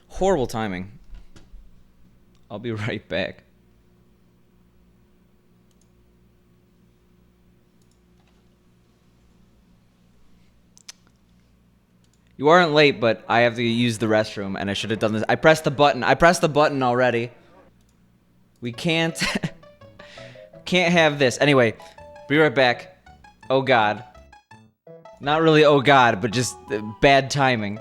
Horrible timing. I'll be right back. You aren't late, but I have to use the restroom, and I should have done this. I pressed the button. I pressed the button already. We can't... can't have this. Anyway, be right back. Oh, God. Not really oh, God, but just bad timing.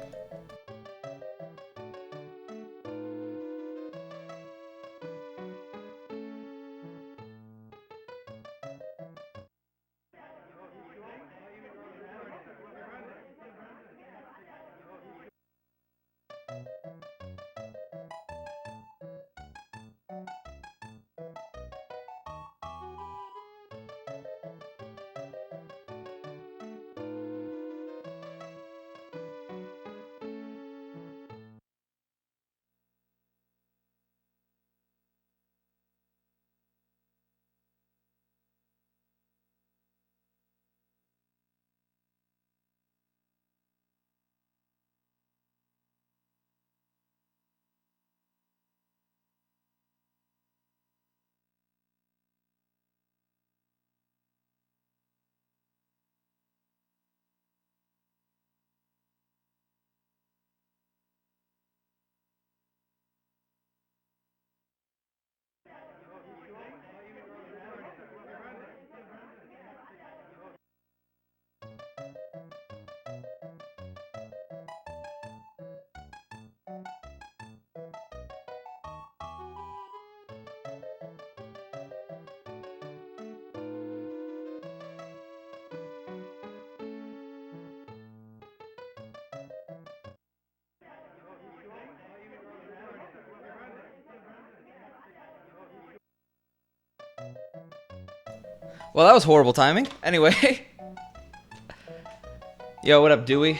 Well, that was horrible timing. Anyway. Yo, what up, Dewey?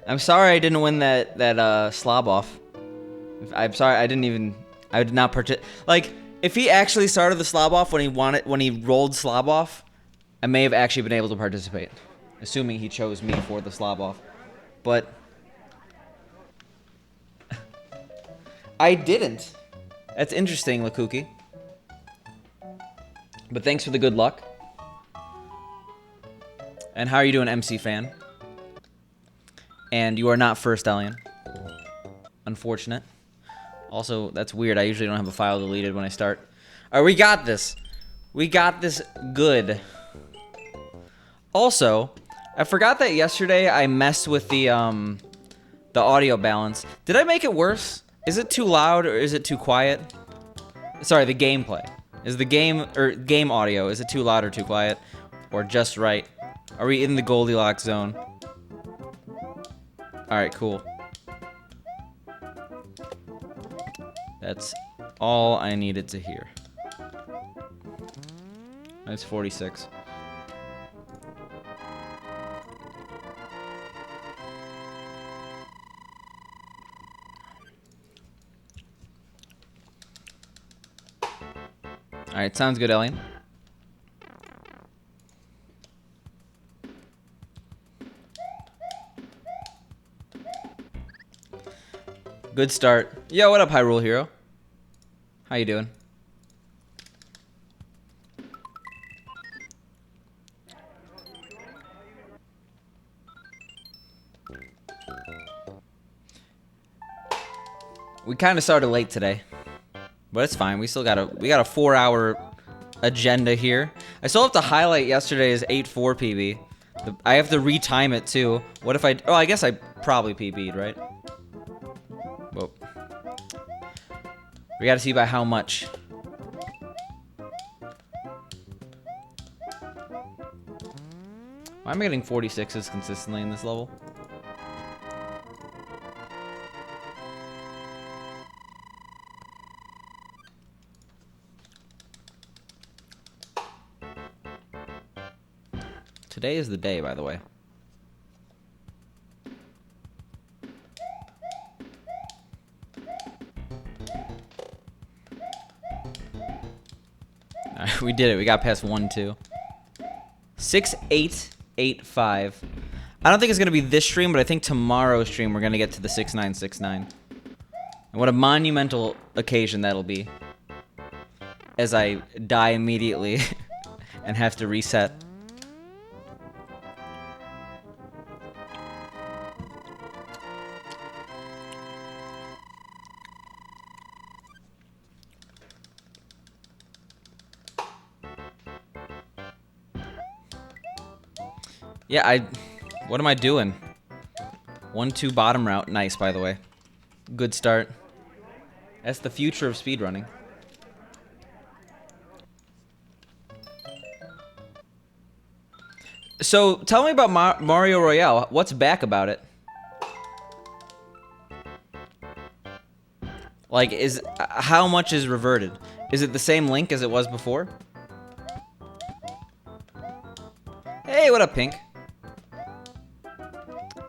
I'm sorry I didn't win that slob off. I'm sorry I did not participate. Like, if he actually started the slob off when he rolled slob off, I may have actually been able to participate. Assuming he chose me for the slob off. But I didn't. That's interesting, Lakuki. But thanks for the good luck. And how are you doing, MC fan? And you are not first, Alien. Unfortunate. Also, that's weird. I usually don't have a file deleted when I start. Alright, we got this. We got this good. Also, I forgot that yesterday I messed with the audio balance. Did I make it worse? Is it too loud or is it too quiet? Sorry, the gameplay. Is the game audio, is it too loud or too quiet? Or just right? Are we in the Goldilocks zone? Alright, cool. That's all I needed to hear. That's 46. Alright, sounds good, Alien. Good start. Yo, what up, Hyrule Hero? How you doing? We kind of started late today, but it's fine. We still got a 4-hour agenda here. I still have to highlight yesterday's 8-4 PB. I have to retime it too. What if I? Oh, I guess I probably PB'd, right? Whoa. We got to see by how much. Why am I getting 46s consistently in this level? Today is the day, by the way. Alright, we did it. We got past 1-2. 6-8-8-5. I don't think it's going to be this stream, but I think tomorrow's stream we're going to get to the 6969. And what a monumental occasion that'll be. As I die immediately and have to reset. Yeah, what am I doing? 1-2 bottom route. Nice, by the way. Good start. That's the future of speedrunning. So, tell me about Mario Royale. What's back about it? Like, how much is reverted? Is it the same link as it was before? Hey, what up, Pink?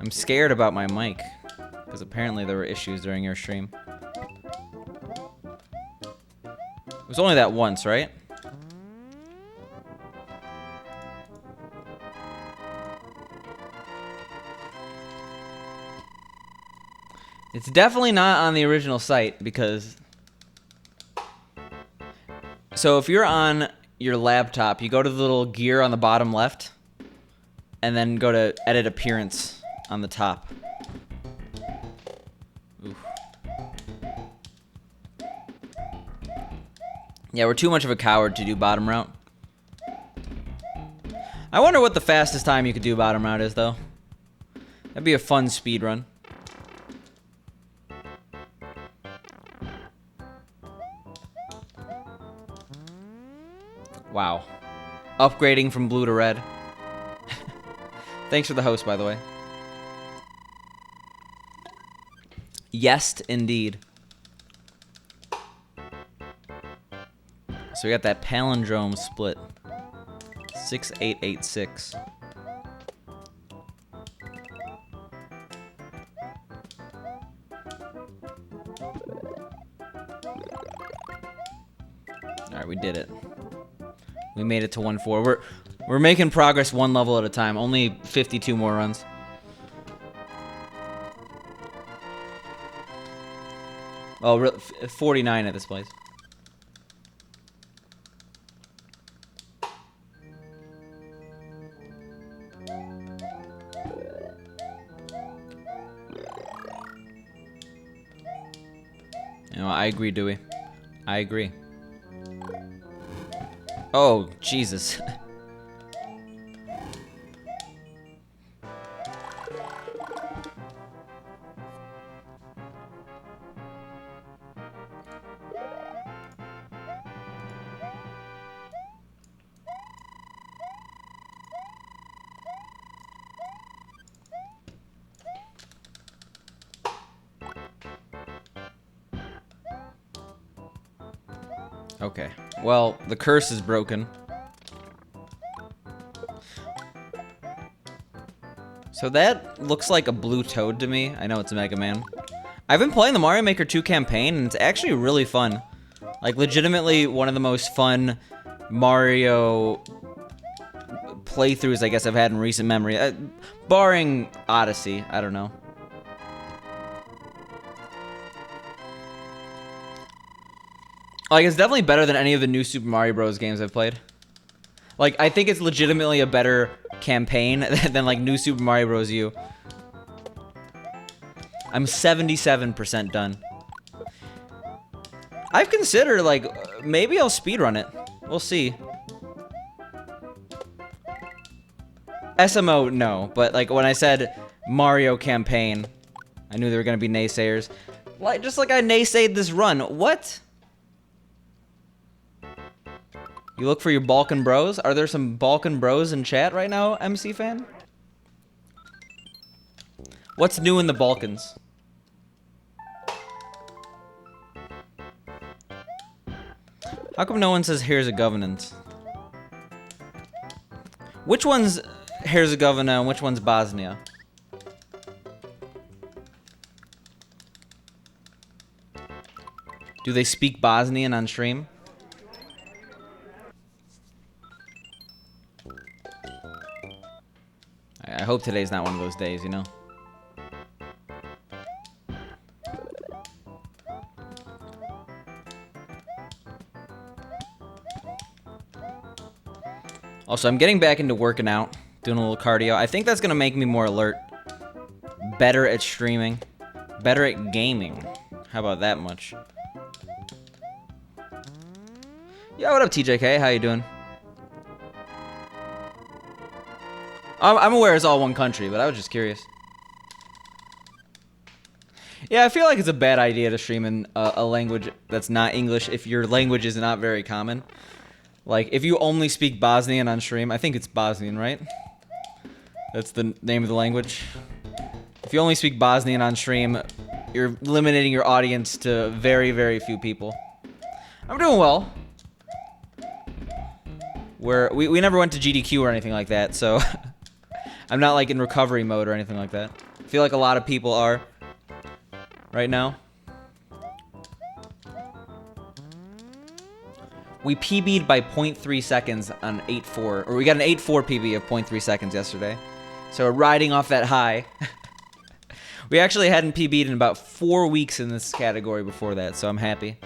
I'm scared about my mic, because apparently there were issues during your stream. It was only that once, right? It's definitely not on the original site, because... So if you're on your laptop, you go to the little gear on the bottom left, and then go to Edit Appearance on the top. Oof. Yeah, we're too much of a coward to do bottom route. I wonder what the fastest time you could do bottom route is, though. That'd be a fun speed run. Wow. Upgrading from blue to red. Thanks for the host, by the way. Yes, indeed. So we got that palindrome split. 6886. Alright, we did it. We made it to 1-4. We're making progress one level at a time. Only 52 more runs. Oh, 49 at this place. You know, I agree, Dewey. I agree. Oh, Jesus. Okay. Well, the curse is broken. So that looks like a blue toad to me. I know it's a Mega Man. I've been playing the Mario Maker 2 campaign, and it's actually really fun. Like, legitimately one of the most fun Mario playthroughs, I guess, I've had in recent memory. Barring Odyssey, I don't know. Like, it's definitely better than any of the new Super Mario Bros. Games I've played. Like, I think it's legitimately a better campaign than, like, New Super Mario Bros. U. I'm 77% done. I've considered, like, maybe I'll speedrun it. We'll see. SMO, no. But, like, when I said Mario campaign, I knew there were gonna be naysayers. Like, just like I naysayed this run. What? You look for your Balkan bros? Are there some Balkan bros in chat right now, MC fan? What's new in the Balkans? How come no one says Herzegovina? Which one's Herzegovina and which one's Bosnia? Do they speak Bosnian on stream? I hope today's not one of those days, you know? Also, I'm getting back into working out, doing a little cardio. I think that's going to make me more alert, better at streaming, better at gaming. How about that much? Yo, what up, TJK? How you doing? I'm aware it's all one country, but I was just curious. Yeah, I feel like it's a bad idea to stream in a language that's not English if your language is not very common. Like, if you only speak Bosnian on stream, I think it's Bosnian, right? That's the name of the language. If you only speak Bosnian on stream, you're limiting your audience to very, very few people. I'm doing well. We never went to GDQ or anything like that, so I'm not like in recovery mode or anything like that. I feel like a lot of people are right now. We PB'd by 0.3 seconds on 8.4, or we got an 8.4 PB of 0.3 seconds yesterday. So we're riding off that high. We actually hadn't PB'd in about 4 weeks in this category before that, so I'm happy.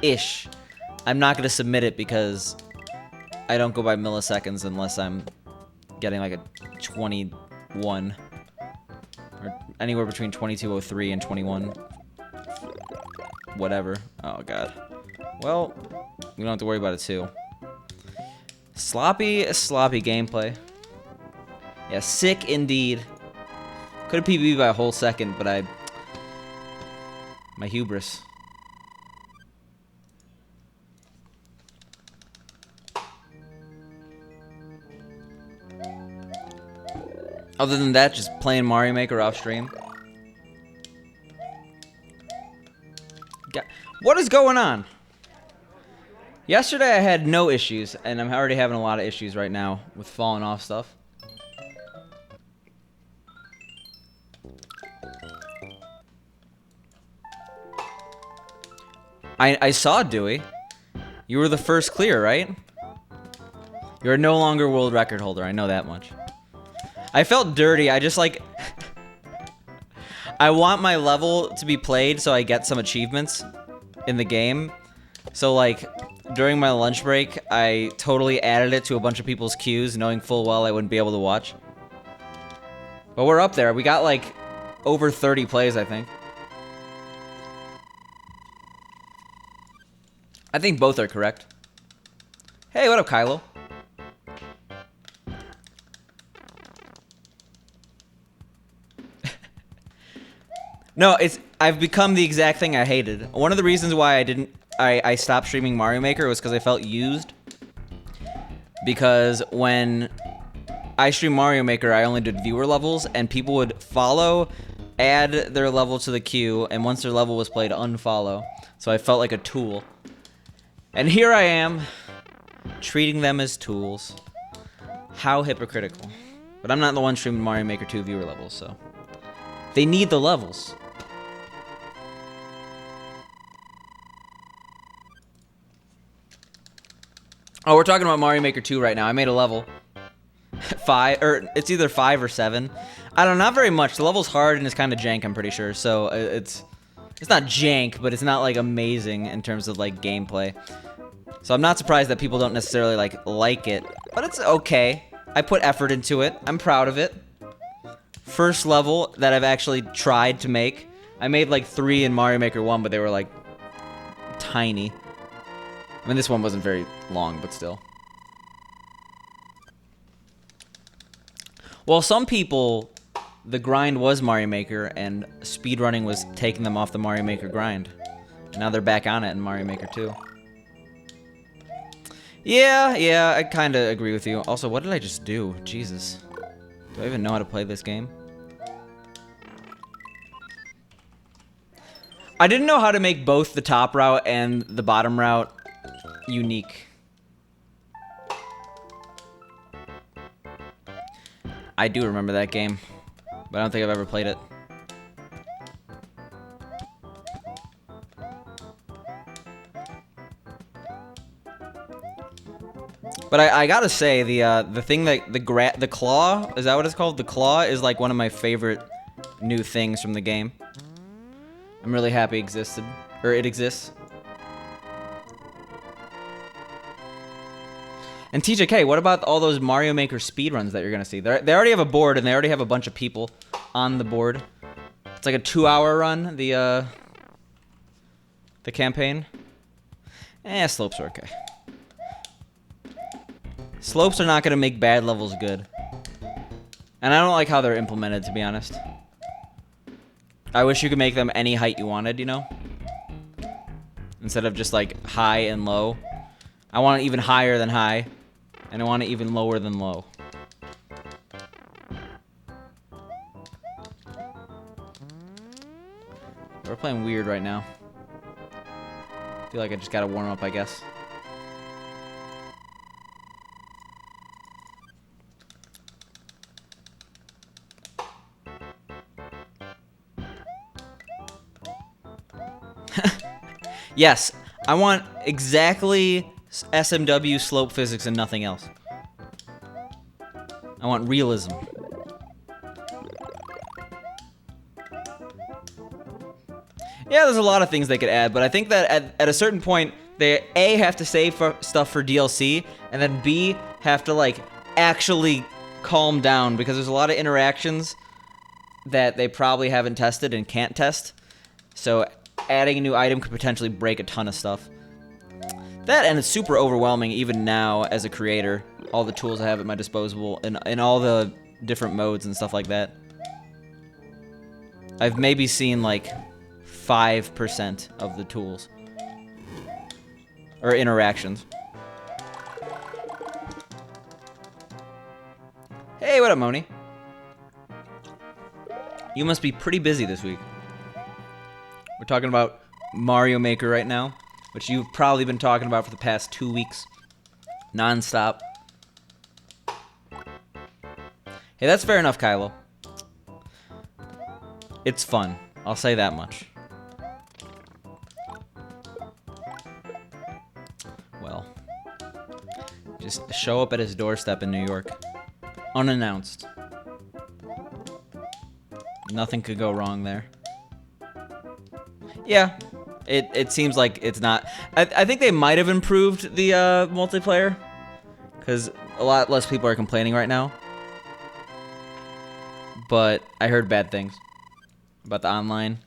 Ish. I'm not going to submit it because I don't go by milliseconds unless I'm getting like a 21. Or anywhere between 2203 and 21. Whatever. Oh, God. Well, we don't have to worry about it, too. Sloppy gameplay. Yeah, sick indeed. Could have PB'd by a whole second, but my hubris. Other than that, just playing Mario Maker off stream. What is going on? Yesterday I had no issues, and I'm already having a lot of issues right now with falling off stuff. I saw Dewey. You were the first clear, right? You're no longer world record holder, I know that much. I felt dirty, I just like... I want my level to be played so I get some achievements in the game. So like, during my lunch break, I totally added it to a bunch of people's queues, knowing full well I wouldn't be able to watch. But we're up there, we got like over 30 plays, I think. I think both are correct. Hey, what up, Kylo? No, I've become the exact thing I hated. One of the reasons why I stopped streaming Mario Maker was because I felt used. Because when I streamed Mario Maker, I only did viewer levels, and people would follow, add their level to the queue, and once their level was played, unfollow. So I felt like a tool. And here I am, treating them as tools. How hypocritical. But I'm not the one streaming Mario Maker 2 viewer levels, so... They need the levels. Oh, we're talking about Mario Maker 2 right now. I made a level. 5, or it's either 5 or 7. I don't know, not very much. The level's hard and it's kind of jank, I'm pretty sure. So it's not jank, but it's not like amazing in terms of like gameplay. So I'm not surprised that people don't necessarily like it, but it's okay. I put effort into it. I'm proud of it. First level that I've actually tried to make. I made like 3 in Mario Maker 1, but they were like tiny. I mean, this one wasn't very long, but still. Well, some people, the grind was Mario Maker, and speedrunning was taking them off the Mario Maker grind. Now they're back on it in Mario Maker 2. Yeah, I kind of agree with you. Also, what did I just do? Jesus. Do I even know how to play this game? I didn't know how to make both the top route and the bottom route unique. I do remember that game, but I don't think I've ever played it. But I gotta say, the thing that the claw, is that what it's called? The claw is like one of my favorite new things from the game. I'm really happy it exists. And TJK, what about all those Mario Maker speedruns that you're gonna see? They already have a board and they already have a bunch of people on the board. It's like a 2-hour run, the campaign. Slopes are okay. Slopes are not gonna make bad levels good. And I don't like how they're implemented, to be honest. I wish you could make them any height you wanted, you know? Instead of just like high and low. I want it even higher than high. And I want it even lower than low. We're playing weird right now. Feel like I just gotta warm up, I guess. Yes, I want exactly SMW slope physics and nothing else. I want realism. Yeah, there's a lot of things they could add, but I think that at a certain point, they A, have to save stuff for DLC, and then B, have to, like, actually calm down, because there's a lot of interactions that they probably haven't tested and can't test. So adding a new item could potentially break a ton of stuff. That, and it's super overwhelming even now as a creator. All the tools I have at my disposal and all the different modes and stuff like that. I've maybe seen like 5% of the tools. Or interactions. Hey, what up, Moni? You must be pretty busy this week. We're talking about Mario Maker right now, which you've probably been talking about for the past 2 weeks. Non-stop. Hey, that's fair enough, Kylo. It's fun. I'll say that much. Well, just show up at his doorstep in New York. Unannounced. Nothing could go wrong there. Yeah, it seems like it's not. I think they might have improved the multiplayer, because a lot less people are complaining right now. But I heard bad things about the online.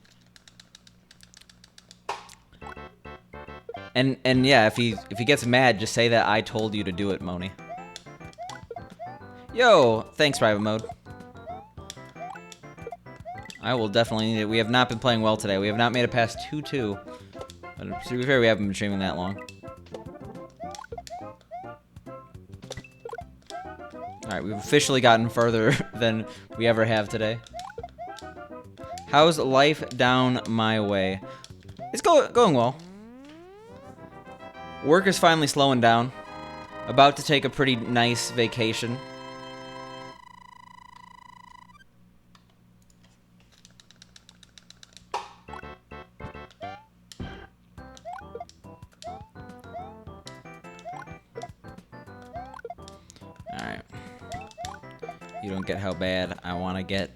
And yeah, if he gets mad, just say that I told you to do it, Moni. Yo, thanks, Private Mode. I will definitely need it. We have not been playing well today. We have not made it past 2-2. But to be fair, we haven't been streaming that long. Alright, we've officially gotten further than we ever have today. How's life down my way? It's going well. Work is finally slowing down. About to take a pretty nice vacation. Alright. You don't get how bad I want to get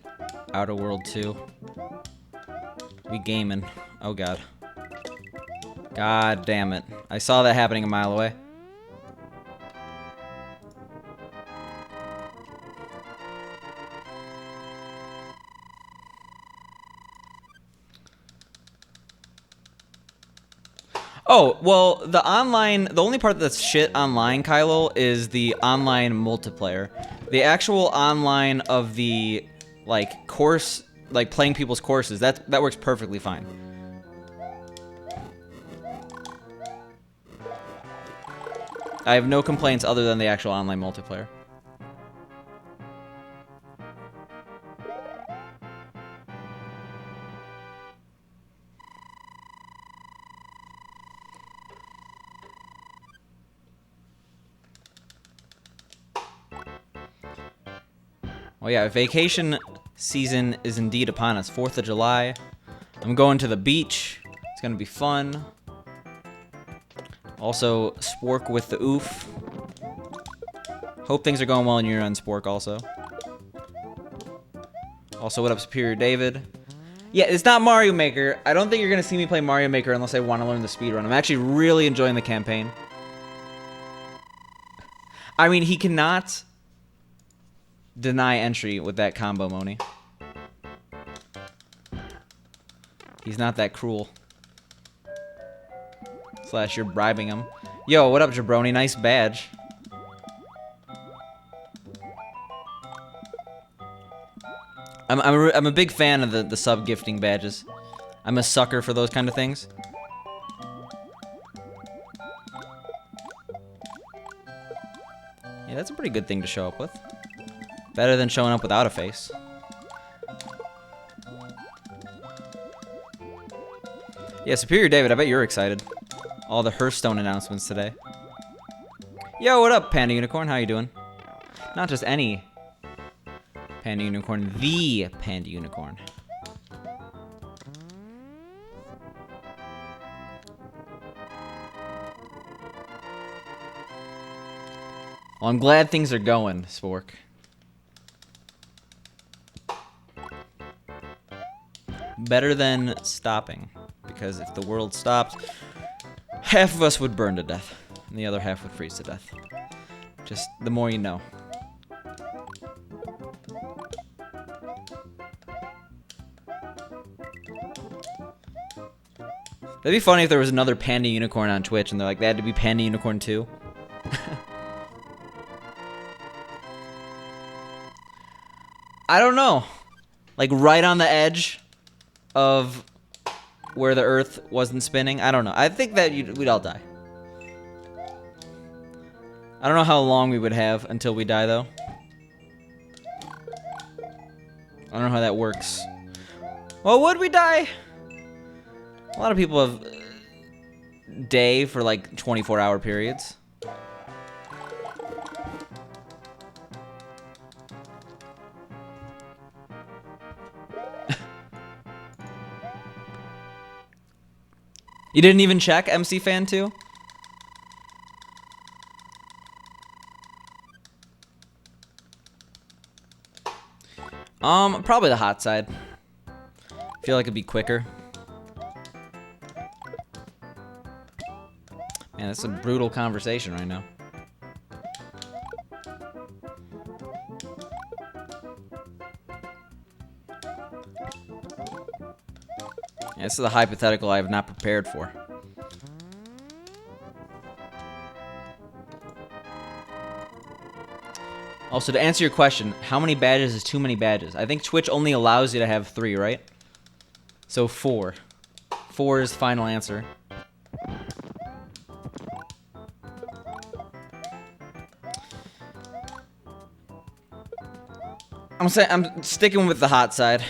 Outer World 2. We gaming. Oh god. God damn it. I saw that happening a mile away. Oh, well, the only part that's shit online, Kylo, is the online multiplayer. The actual online of the, like, course, like, playing people's courses, that works perfectly fine. I have no complaints other than the actual online multiplayer. Well, yeah, vacation season is indeed upon us. 4th of July. I'm going to the beach. It's gonna be fun. Also, spork with the oof. Hope things are going well in your end, Spork, also. Also, what up, Superior David? Yeah, it's not Mario Maker. I don't think you're going to see me play Mario Maker unless I want to learn the speedrun. I'm actually really enjoying the campaign. I mean, he cannot deny entry with that combo, Moni. He's not that cruel. Slash, you're bribing him. Yo, what up, Jabroni? Nice badge. I'm a big fan of the sub-gifting badges. I'm a sucker for those kind of things. Yeah, that's a pretty good thing to show up with. Better than showing up without a face. Yeah, Superior David, I bet you're excited. All the Hearthstone announcements today. Yo, what up, Panda Unicorn? How you doing? Not just any Panda Unicorn, the Panda Unicorn. Well, I'm glad things are going, Spork. Better than stopping. Because if the world stopped, half of us would burn to death. And the other half would freeze to death. Just the more you know. That'd be funny if there was another Panda Unicorn on Twitch and they're like, they had to be Panda Unicorn 2. I don't know. Like right on the edge of where the Earth wasn't spinning. I don't know. I think that we'd all die. I don't know how long we would have until we die, though. I don't know how that works. Well, would we die? A lot of people have day for like 24-hour periods. You didn't even check MC Fan 2? Probably the hot side. Feel like it'd be quicker. Man, that's a brutal conversation right now. Yeah, this is a hypothetical I have not prepared for. Also, to answer your question, how many badges is too many badges? I think Twitch only allows you to have 3, right? So 4. 4 is the final answer. I'm sticking with the hot side.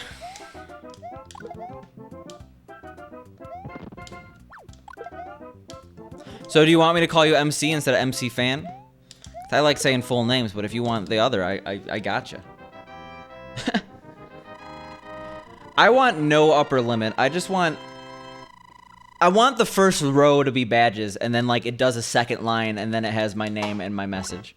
So do you want me to call you MC instead of MC Fan? I like saying full names, but if you want the other, I gotcha. I want no upper limit. I want the first row to be badges, and then like it does a second line, and then it has my name and my message.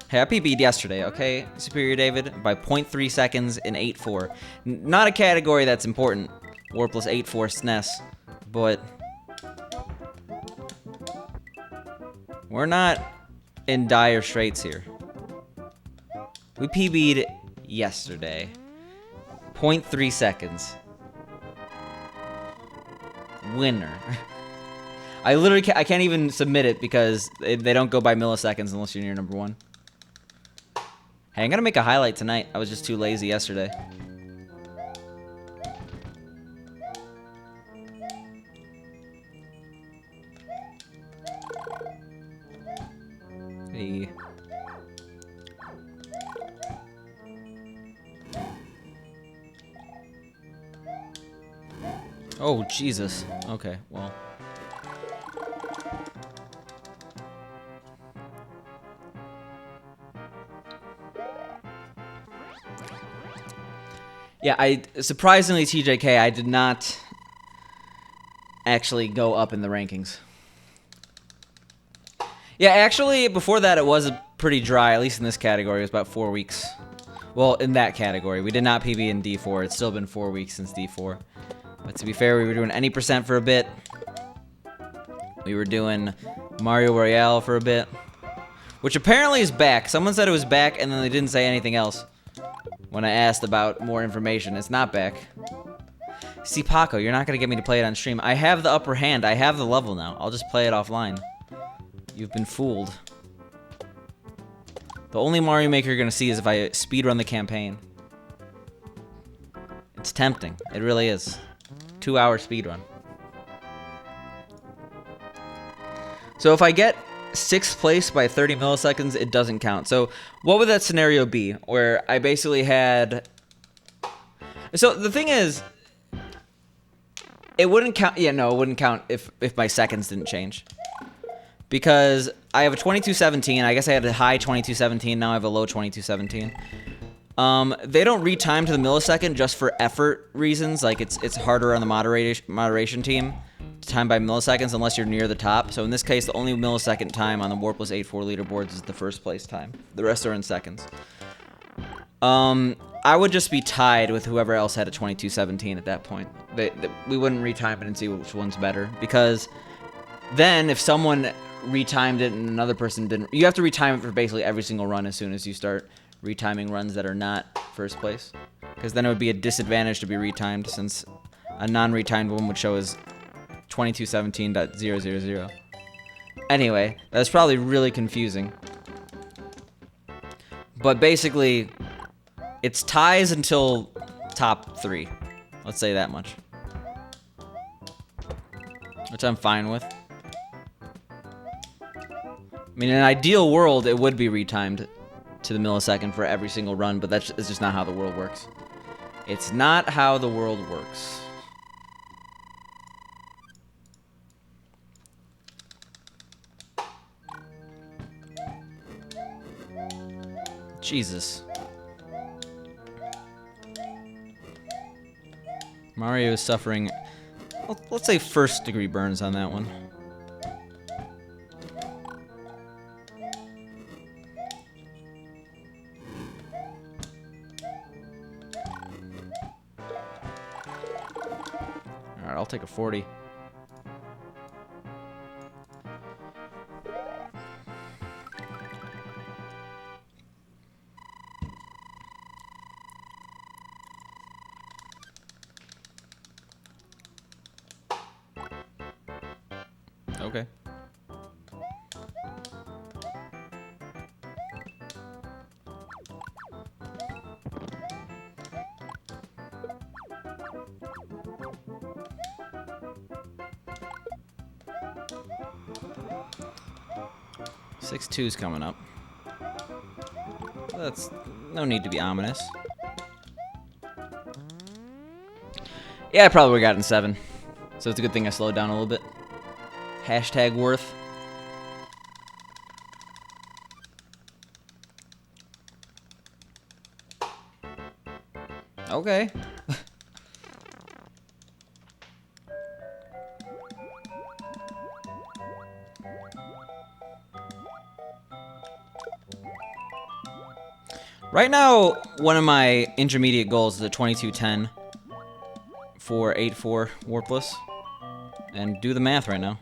Hey, I PB'd yesterday, okay, Superior David, by 0.3 seconds in 8-4. Not a category that's important, Warpless 8-4 SNES, but we're not in dire straits here. We PB'd yesterday. 0.3 seconds. Winner. I literally I can't even submit it because they don't go by milliseconds unless you're near number 1. Hey, I'm gonna make a highlight tonight. I was just too lazy yesterday. Hey. Oh, Jesus. Okay, well. Yeah, surprisingly, TJK, I did not actually go up in the rankings. Yeah, actually, before that, it was pretty dry, at least in this category. It was about 4 weeks. Well, in that category. We did not PB in D4. It's still been 4 weeks since D4. But to be fair, we were doing any percent for a bit. We were doing Mario Royale for a bit. Which apparently is back. Someone said it was back, and then they didn't say anything else. When I asked about more information, it's not back. See, Paco, you're not going to get me to play it on stream. I have the upper hand. I have the level now. I'll just play it offline. You've been fooled. The only Mario Maker you're going to see is if I speedrun the campaign. It's tempting. It really is. 2-hour speedrun. So if I get 6th place by 30 milliseconds, it doesn't count. So what would that scenario be? Where I basically had... So the thing is, it wouldn't count... Yeah, no, it wouldn't count if my seconds didn't change. Because I have a 2217. I guess I had a high 2217. Now I have a low 2217. They don't retime to the millisecond just for effort reasons. Like, it's harder on the moderation team to time by milliseconds unless you're near the top. So in this case, the only millisecond time on the Warpless 8-4 leaderboards is the first place time. The rest are in seconds. I would just be tied with whoever else had a 2217 at that point. We wouldn't retime it and see which one's better. Because then if someone retimed it and another person didn't... You have to retime it for basically every single run as soon as you start retiming runs that are not first place. Because then it would be a disadvantage to be retimed, since a non-retimed one would show as 2217.000. Anyway, that's probably really confusing. But basically, it's ties until top 3. Let's say that much. Which I'm fine with. I mean, in an ideal world, it would be retimed to the millisecond for every single run, but it's just not how the world works. It's not how the world works. Jesus. Mario is suffering, let's say, first-degree burns on that one. Alright, I'll take a 40. Okay. Six two's coming up. That's no need to be ominous. Yeah, I probably would've gotten 7. So it's a good thing I slowed down a little bit. Hashtag worth. Okay. Right now, one of my intermediate goals is a 2210 for 8-4 Warpless. And do the math right now.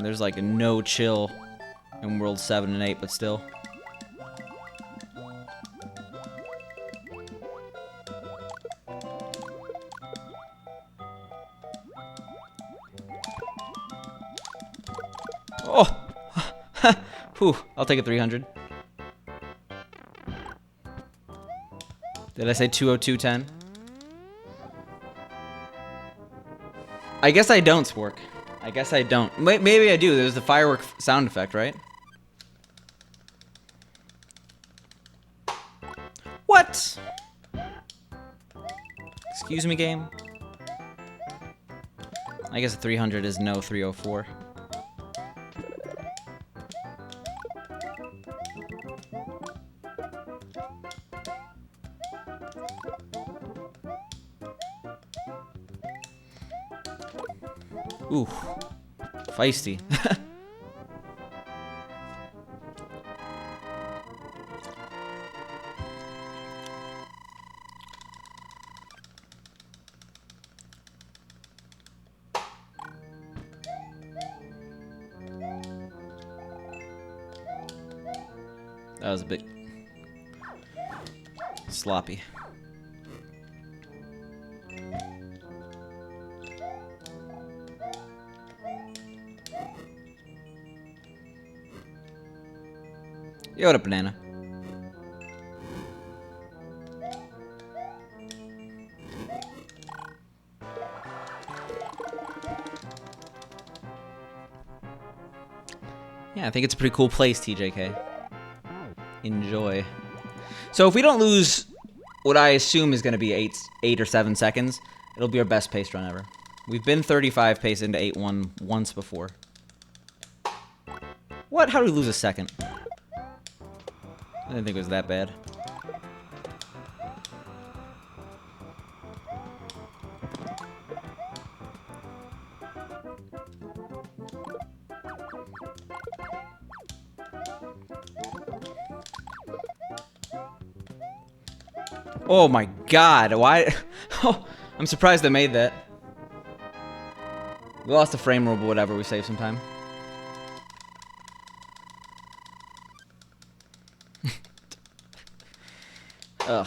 There's like a no chill in World 7 and 8, but still. Oh! Whew, I'll take a 300. Did I say 202.10? I guess I don't, Spork. I guess I don't. Maybe I do. There's the firework sound effect, right? What? Excuse me, game? I guess a 300 is no 304. Ooh. Feisty. That was a bit sloppy. Yo, what up, banana? Yeah, I think it's a pretty cool place, TJK. Enjoy. So if we don't lose what I assume is going to be 8 or 7 seconds, it'll be our best pace run ever. We've been 35 pace into 8-1 once before. What? How did we lose a second? I didn't think it was that bad. Oh my god, why? Oh, I'm surprised I made that. We lost the frame rule, but whatever, we saved some time. Ugh.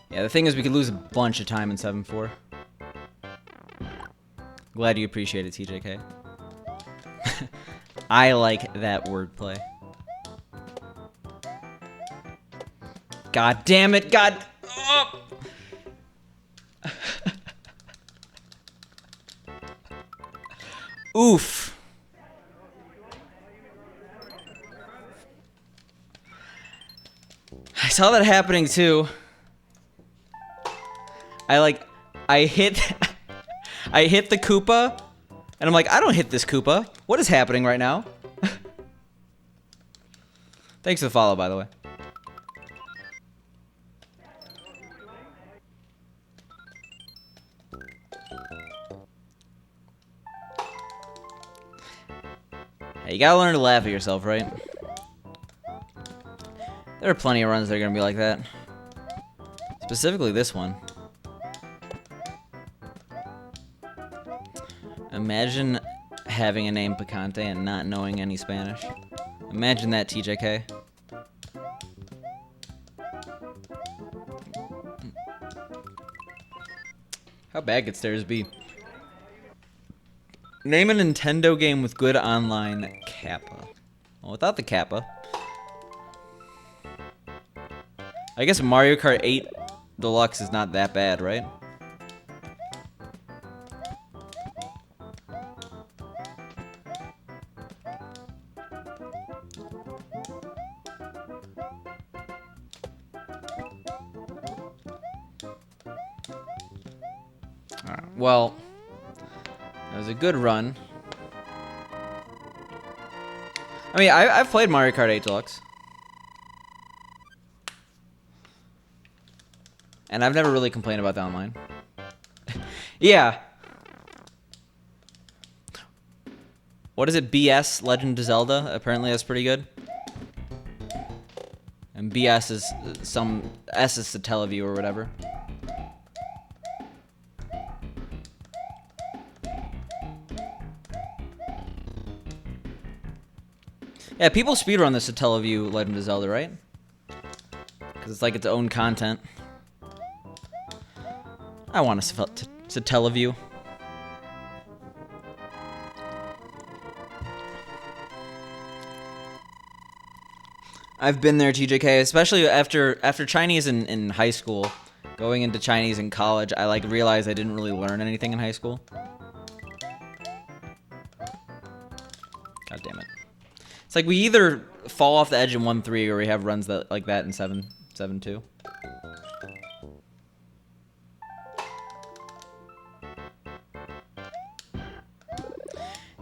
Yeah, the thing is we could lose a bunch of time in 7-4. Glad you appreciate it, TJK. I like that wordplay. God damn it, God. Oh. Oof. I saw that happening too. I hit the Koopa, and I'm like, I don't hit this Koopa. What is happening right now? Thanks for the follow, by the way. Hey, you gotta learn to laugh at yourself, right? There are plenty of runs that are gonna be like that. Specifically this one. Imagine having a name Picante and not knowing any Spanish. Imagine that, TJK. How bad could stairs be? Name a Nintendo game with good online Kappa. Well, without the Kappa. I guess Mario Kart 8 Deluxe is not that bad, right? Alright, well, that was a good run. I mean, I've played Mario Kart 8 Deluxe. And I've never really complained about the online. Yeah. What is it? BS Legend of Zelda? Apparently that's pretty good. And BS is some S is Satellaview or whatever. Yeah, people speedrun the Satellaview Legend of Zelda, right? Because it's like its own content. I want a Satellaview. I've been there, TJK, especially after Chinese in high school. Going into Chinese in college, I like realized I didn't really learn anything in high school. God damn it. It's like we either fall off the edge in 1-3 or we have runs that like that in 7-2.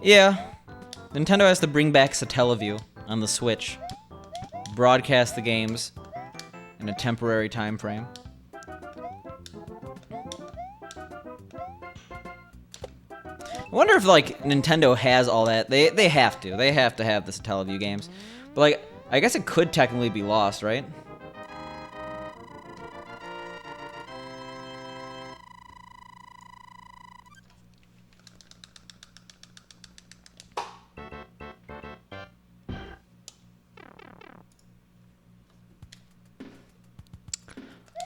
Yeah. Nintendo has to bring back Satellaview on the Switch. broadcast the games in a temporary time frame. I wonder if, like, Nintendo has all that. They have to. They have to have the Satellaview games. But, like, I guess it could technically be lost, right?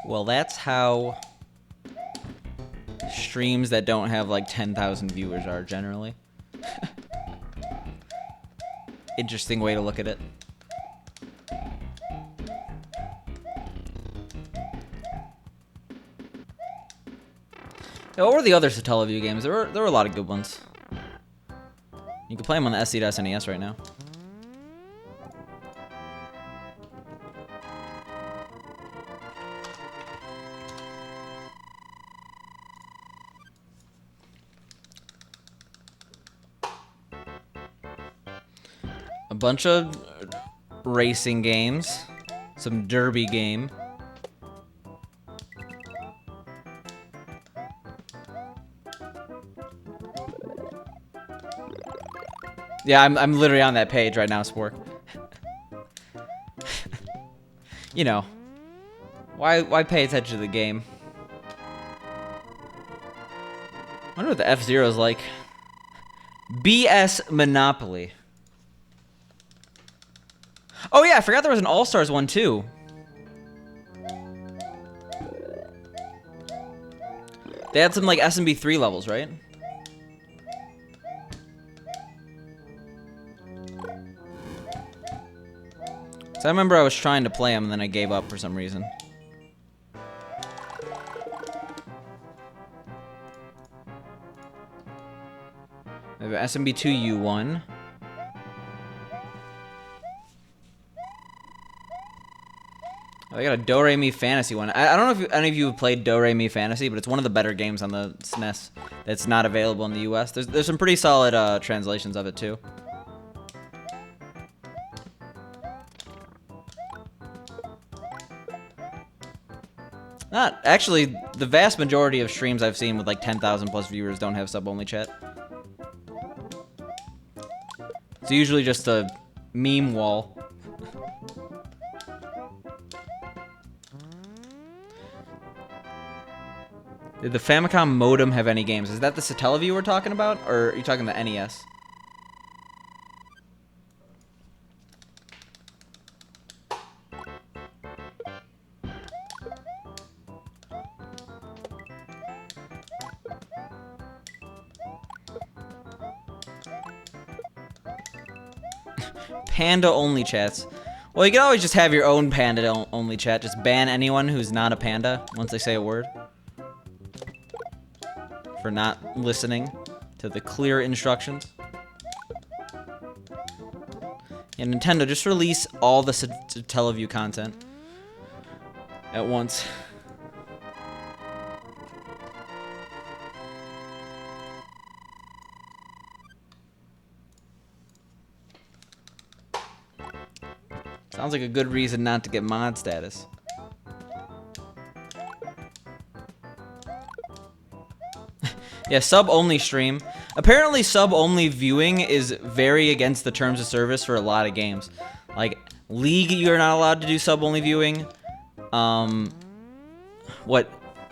Well, that's how streams that don't have like 10,000 viewers are generally. Interesting way to look at it. What were the other Satellaview games? There were a lot of good ones. You can play them on the SNES right now. A bunch of racing games, some derby game. Yeah, I'm literally on that page right now, Spork. You know, why pay attention to the game? I wonder what the F-Zero is like. BS Monopoly. Oh yeah, I forgot there was an All-Stars one too. They had some like SMB 3 levels, right? So I remember I was trying to play them and then I gave up for some reason. We have SMB2U1. I got a Do-Re-Mi Fantasy one. I don't know if any of you have played Do-Re-Mi Fantasy, but it's one of the better games on the SNES that's not available in the US. There's some pretty solid translations of it too. Not actually, the vast majority of streams I've seen with like 10,000 plus viewers don't have sub-only chat. It's usually just a meme wall. Did the Famicom modem have any games? Is that the Satellaview we're talking about, or are you talking the NES? Panda-only chats. Well, you can always just have your own panda-only chat. Just ban anyone who's not a panda once they say a word. For not listening to the clear instructions. And Nintendo, just release all the Satellaview content at once. Sounds like a good reason not to get mod status. Yeah, sub-only stream. Apparently, sub-only viewing is very against the terms of service for a lot of games. Like, League, you're not allowed to do sub-only viewing.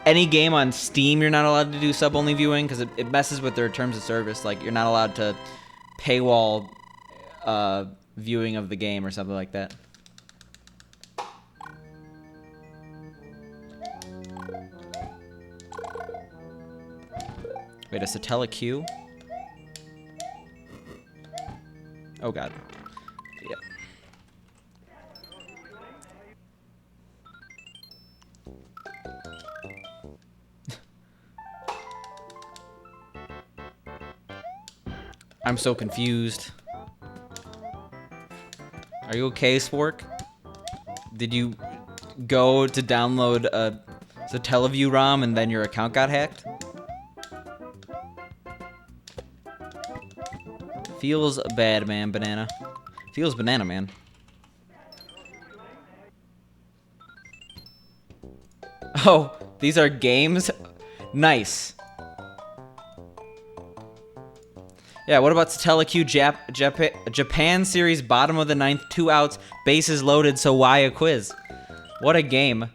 Any game on Steam, you're not allowed to do sub-only viewing because it messes with their terms of service. Like, you're not allowed to paywall viewing of the game or something like that. Wait, a Satellaview? Oh god. Yep. I'm so confused. Are you okay, Spork? Did you go to download a Satellaview ROM and then your account got hacked? Feels bad, man, banana. Feels banana, man. Oh, these are games? Nice. Yeah, what about Teleq Japan Series, bottom of the ninth, 2 outs, bases loaded, so why a quiz? What a game.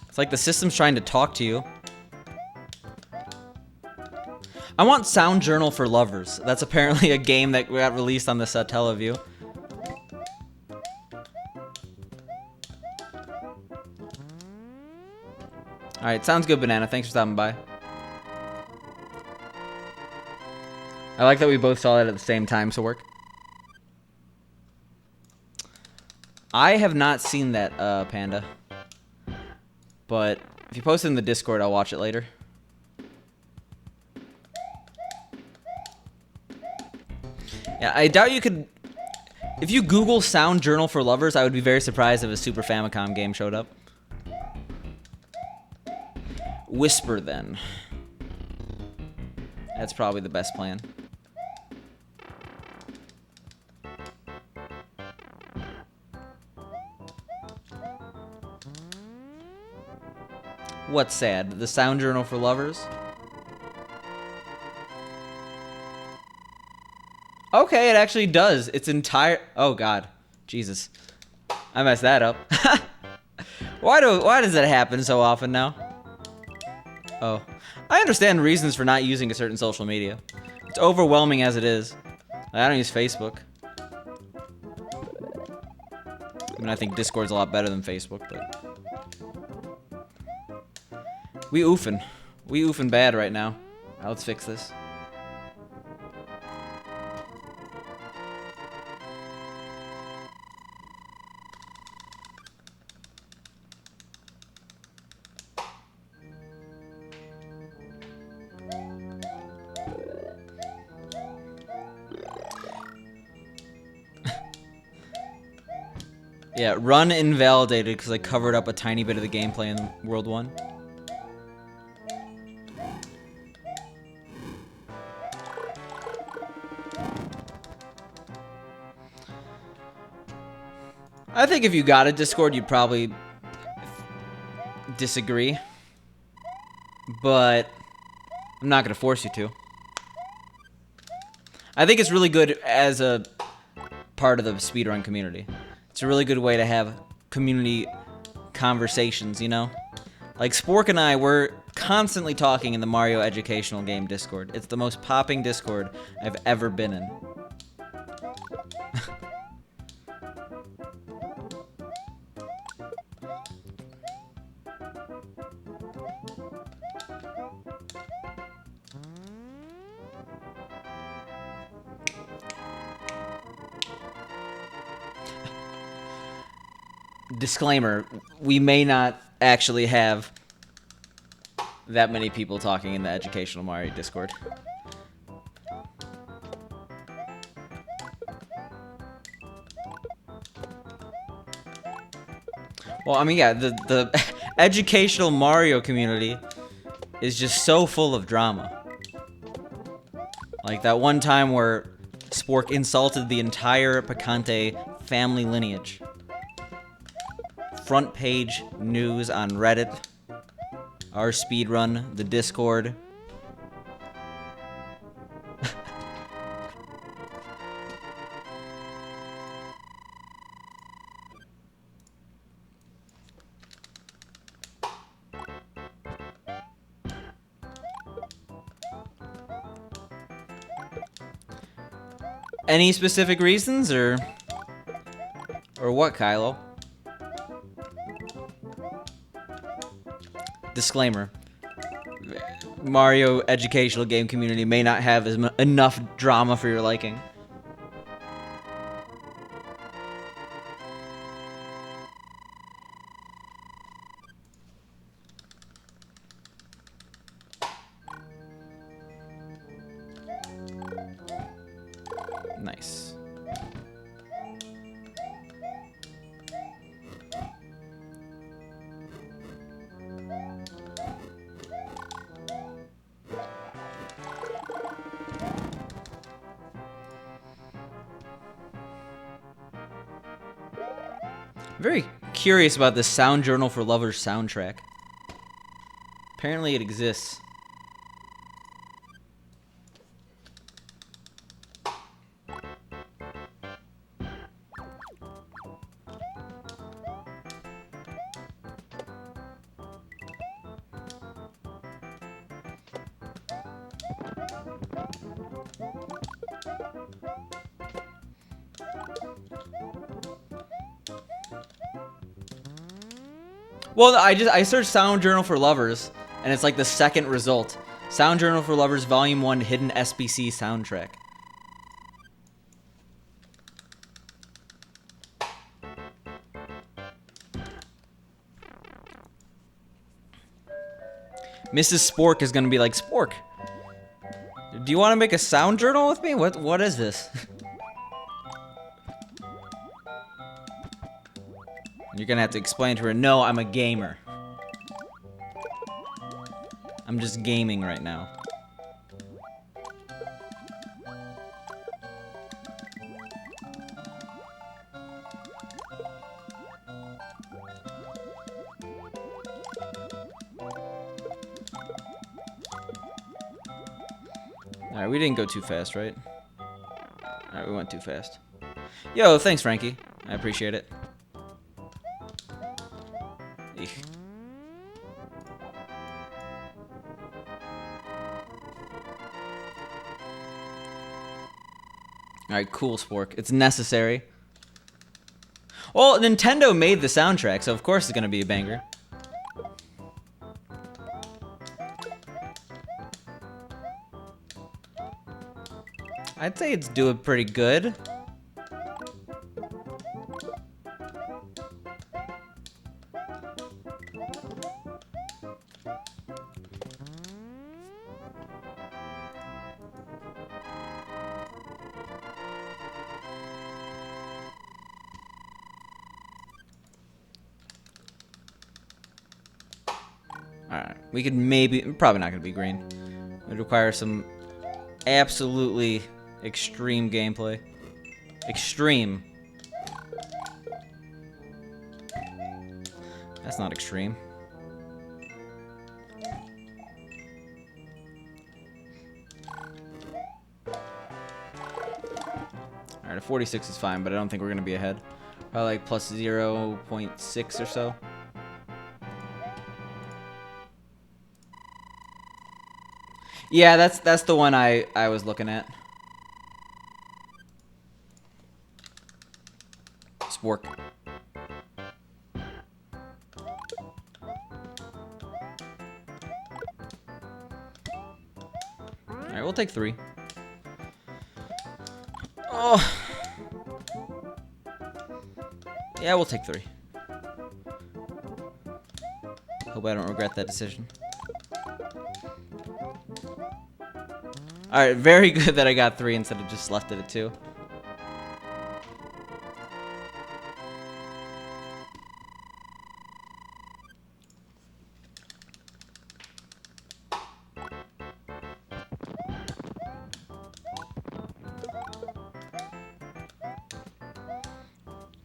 It's like the system's trying to talk to you. I want Sound Journal for Lovers. That's apparently a game that got released on the Satellaview. Alright, sounds good, Banana. Thanks for stopping by. I like that we both saw that at the same time, so work. I have not seen that, Panda. But if you post it in the Discord, I'll watch it later. Yeah, I doubt you could... If you Google Sound Journal for Lovers, I would be very surprised if a Super Famicom game showed up. Whisper, then. That's probably the best plan. What's sad? The Sound Journal for Lovers? Okay, it actually does. It's entire... Oh, God. Jesus. I messed that up. Why does that happen so often now? Oh. I understand reasons for not using a certain social media. It's overwhelming as it is. I don't use Facebook. I mean, I think Discord's a lot better than Facebook, but... We oofing. We oofing bad right now. Now let's fix this. Yeah, run invalidated because I covered up a tiny bit of the gameplay in World 1. I think if you got a Discord, you'd probably disagree. But I'm not going to force you to. I think it's really good as a part of the speedrun community. It's a really good way to have community conversations, you know? Like, Spork and I, we're constantly talking in the Mario Educational Game Discord. It's the most popping Discord I've ever been in. Disclaimer, we may not actually have that many people talking in the Educational Mario Discord. Well, I mean, yeah, the Educational Mario community is just so full of drama. Like that one time where Spork insulted the entire Picante family lineage. Front page news on Reddit, our speedrun, the Discord. Any specific reasons, or what, Kylo? Disclaimer. Mario educational game community may not have enough drama for your liking. Nice. very curious about this Sound Journal for Lovers soundtrack. Apparently it exists. Well, I searched Sound Journal for Lovers, and it's like the second result. Sound Journal for Lovers Volume 1 Hidden SBC Soundtrack. Mrs. Spork is gonna be like, Spork, do you want to make a sound journal with me? What is this? You're gonna have to explain to her, no, I'm a gamer. I'm just gaming right now. Alright, we didn't go too fast, right? Alright, we went too fast. Yo, thanks, Frankie. I appreciate it. Eek. Alright, cool, Spork. It's necessary. Well, Nintendo made the soundtrack, so of course it's gonna be a banger. I'd say it's doing pretty good. Alright, we could maybe, probably not gonna be green. It would require some absolutely extreme gameplay. Extreme. That's not extreme. Alright, a 46 is fine, but I don't think we're gonna be ahead. Probably like plus 0.6 or so. Yeah, that's the one I was looking at. Spork. Alright, we'll take 3. Oh. Yeah, we'll take 3. Hope I don't regret that decision. Alright, very good that I got 3 instead of just left it at 2.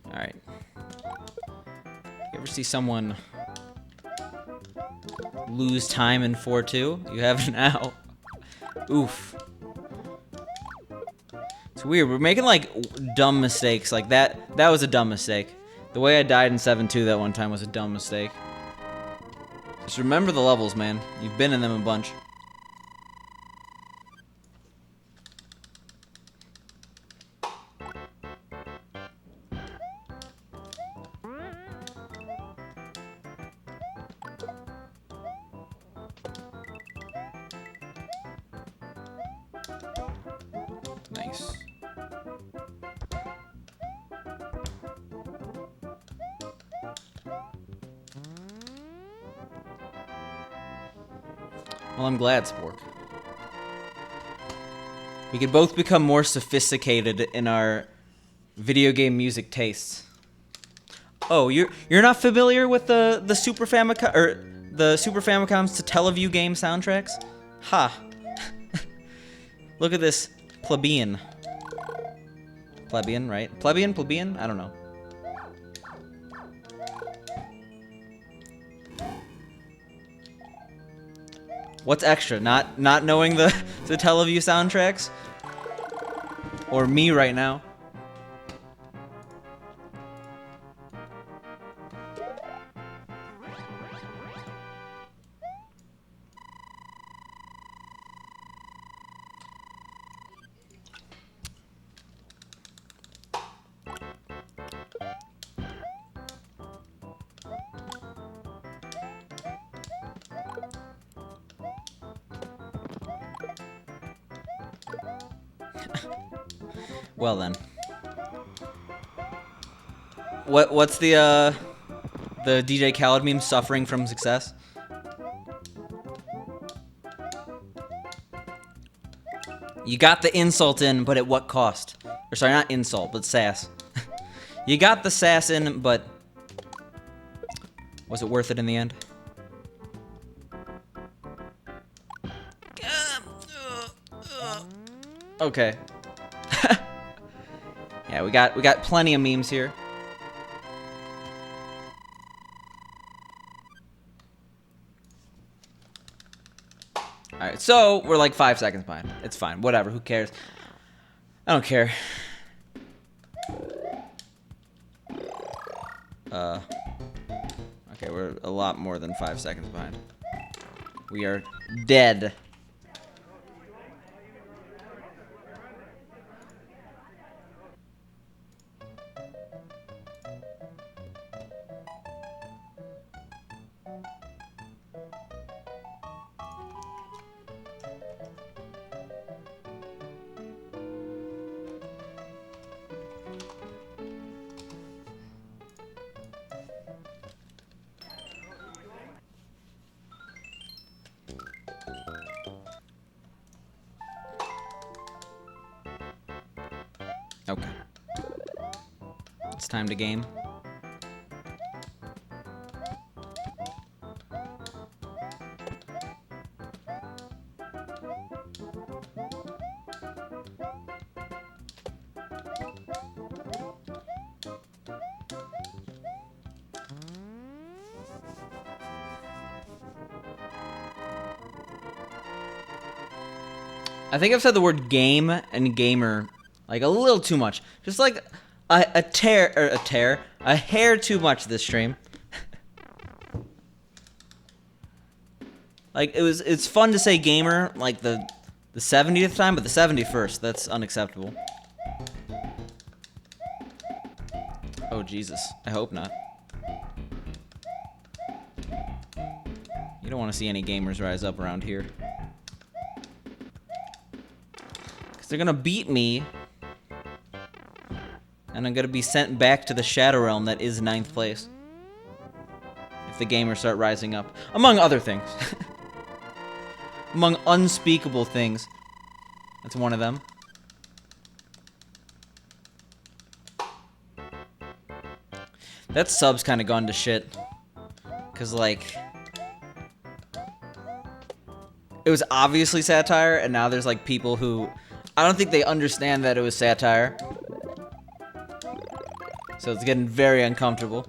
Alright. You ever see someone lose time in 4-2? You have now. Oof. It's weird. We're making like dumb mistakes. Like that was a dumb mistake. The way I died in 7-2 that one time was a dumb mistake. Just remember the levels, man. You've been in them a bunch. Nice. Well, I'm glad, Spork. We could both become more sophisticated in our video game music tastes. Oh, you're not familiar with the Super Famicom or the Super Famicom's Satellaview game soundtracks? Ha. Look at this plebeian. Plebeian, right? Plebeian? I don't know. What's extra? Not knowing the Teleview soundtracks? Or me right now? Well then. What's the DJ Khaled meme, suffering from success? You got the insult in, but at what cost? Or sorry, not insult, but sass. You got the sass in, but was it worth it in the end? Okay. Yeah, we got plenty of memes here. Alright, so we're like 5 seconds behind. It's fine. Whatever. Who cares? I don't care. Okay, we're a lot more than 5 seconds behind. We are dead. Okay. It's time to game. I think I've said the word game and gamer like a little too much. Just like a hair too much this stream. Like it's fun to say gamer like the 70th time, but the 71st, that's unacceptable. Oh Jesus, I hope not. You don't want to see any gamers rise up around here. Cause they're gonna beat me. And I'm gonna be sent back to the Shadow Realm that is 9th place. If the gamers start rising up. Among other things. Among unspeakable things. That's one of them. That sub's kind of gone to shit. Cause like... it was obviously satire, and now there's like people who... I don't think they understand that it was satire. So it's getting very uncomfortable.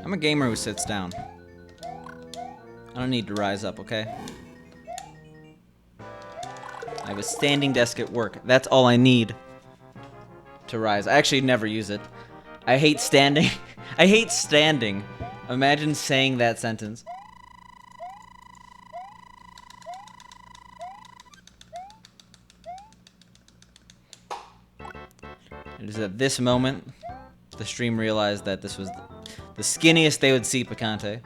I'm a gamer who sits down. I don't need to rise up, okay? I have a standing desk at work. That's all I need to rise. I actually never use it. I hate standing. I hate standing. Imagine saying that sentence. It is at this moment the stream realized that this was the skinniest they would see Picante.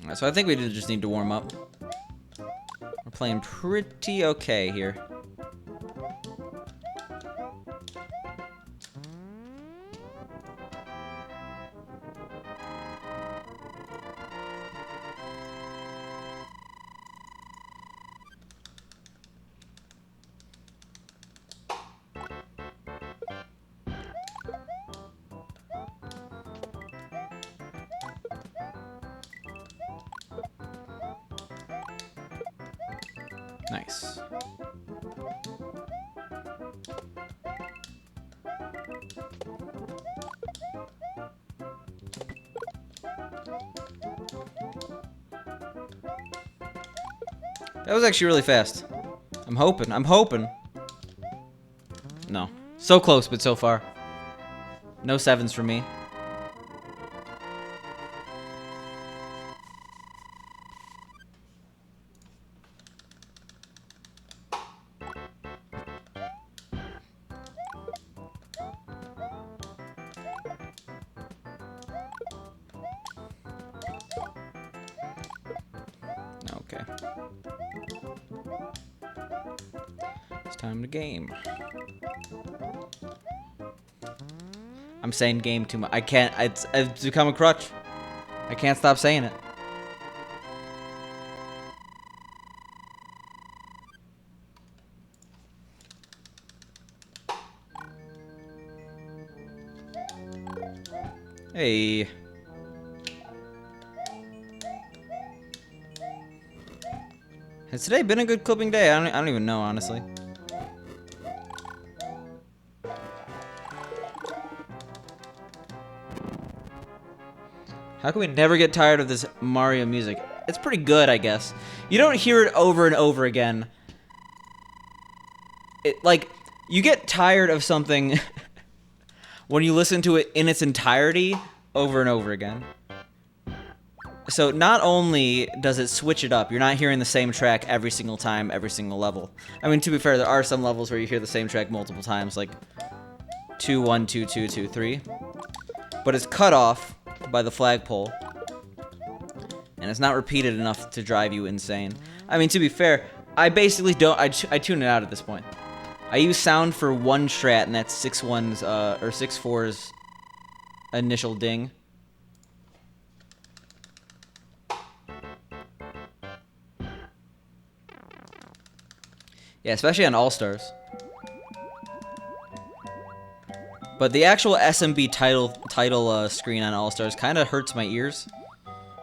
Alright, so I think we just need to warm up. We're playing pretty okay here. Nice. That was actually really fast. I'm hoping. No. So close, but so far. No sevens for me. Okay. It's time to game. I'm saying game too much. I can't. It's become a crutch. I can't stop saying it. Hey. Has today been a good clipping day? I don't even know, honestly. How can we never get tired of this Mario music? It's pretty good, I guess. You don't hear it over and over again. Like, you get tired of something when you listen to it in its entirety over and over again. So not only does it switch it up, you're not hearing the same track every single time, every single level. I mean, to be fair, there are some levels where you hear the same track multiple times, like 2, 1, 2, 2, 2, 3. But it's cut off by the flagpole, and it's not repeated enough to drive you insane. I mean, to be fair, I basically don't. I tune it out at this point. I use sound for one strat, and that's 6-1's or 6-4's initial ding. Yeah, especially on All-Stars. But the actual SMB title screen on All-Stars kind of hurts my ears.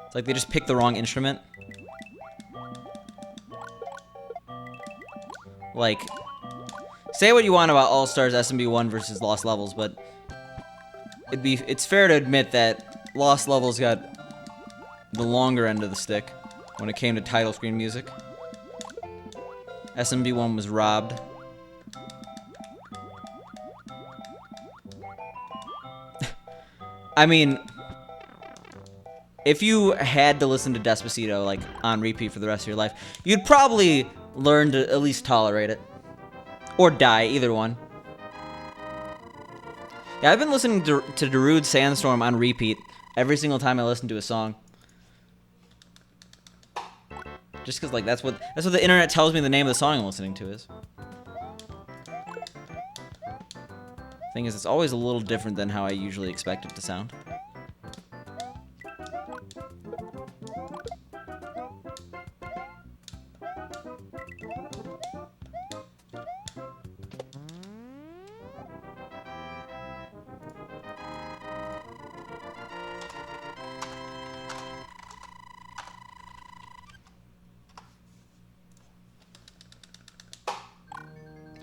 It's like they just picked the wrong instrument. Like, say what you want about All-Stars SMB 1 versus Lost Levels, but it's fair to admit that Lost Levels got the longer end of the stick when it came to title screen music. SMB 1 was robbed. I mean, if you had to listen to Despacito, like, on repeat for the rest of your life, you'd probably learn to at least tolerate it. Or die, either one. Yeah, I've been listening to Darude Sandstorm on repeat every single time I listen to a song. Just because, like, that's what the internet tells me the name of the song I'm listening to is. Thing is, it's always a little different than how I usually expect it to sound.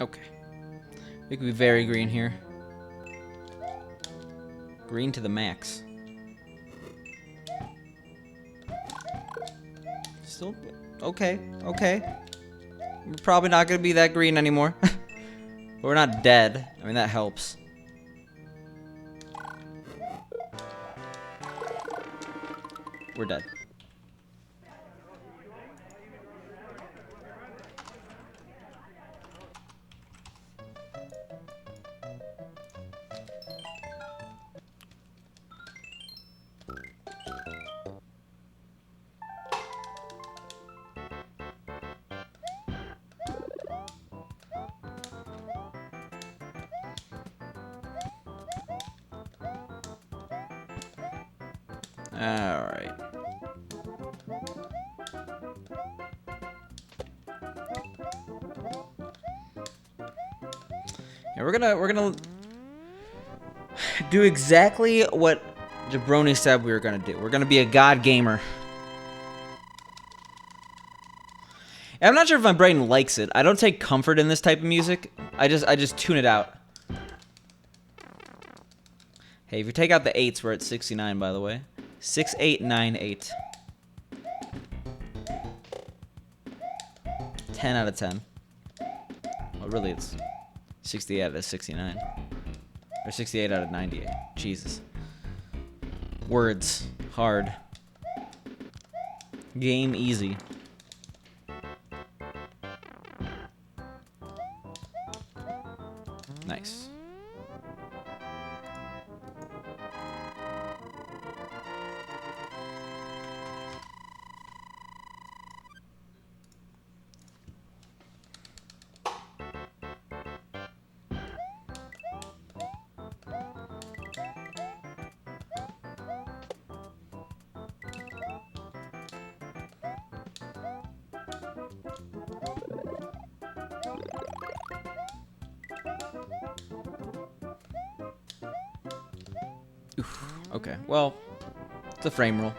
Okay. We could be very green here. Green to the max. Still, okay. We're probably not gonna be that green anymore. But we're not dead. I mean, that helps. We're dead. Alright. Yeah, we're gonna do exactly what Jabroni said we were gonna do. We're gonna be a god gamer. I'm not sure if my brain likes it. I don't take comfort in this type of music. I just tune it out. Hey, if you take out the 8s, we're at 69, by the way. 6898. 10 out of 10. Well, really, it's 68 out of 69. Or 68 out of 98. Jesus. Words. Hard. Game easy. Nice. Oof. Okay, well, it's a frame rule.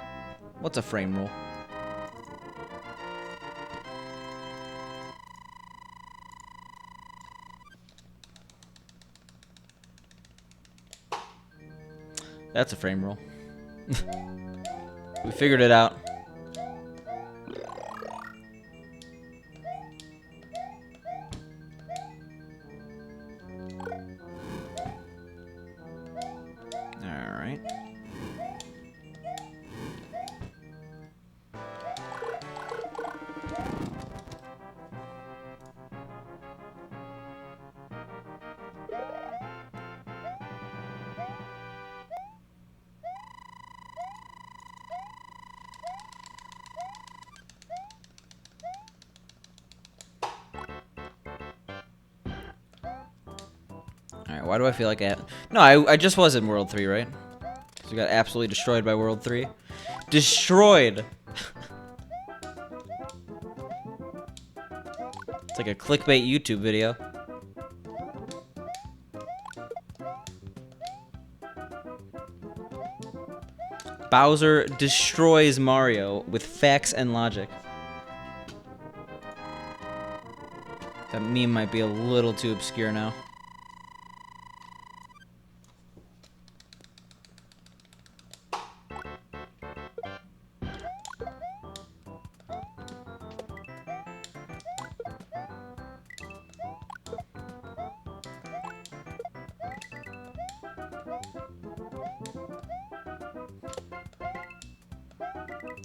What's a frame rule? That's a frame rule. We figured it out. Alright. Alright, why do I feel like No, I just was in World 3, right? Because we got absolutely destroyed by World 3. Destroyed! It's like a clickbait YouTube video. Bowser destroys Mario with facts and logic. That meme might be a little too obscure now.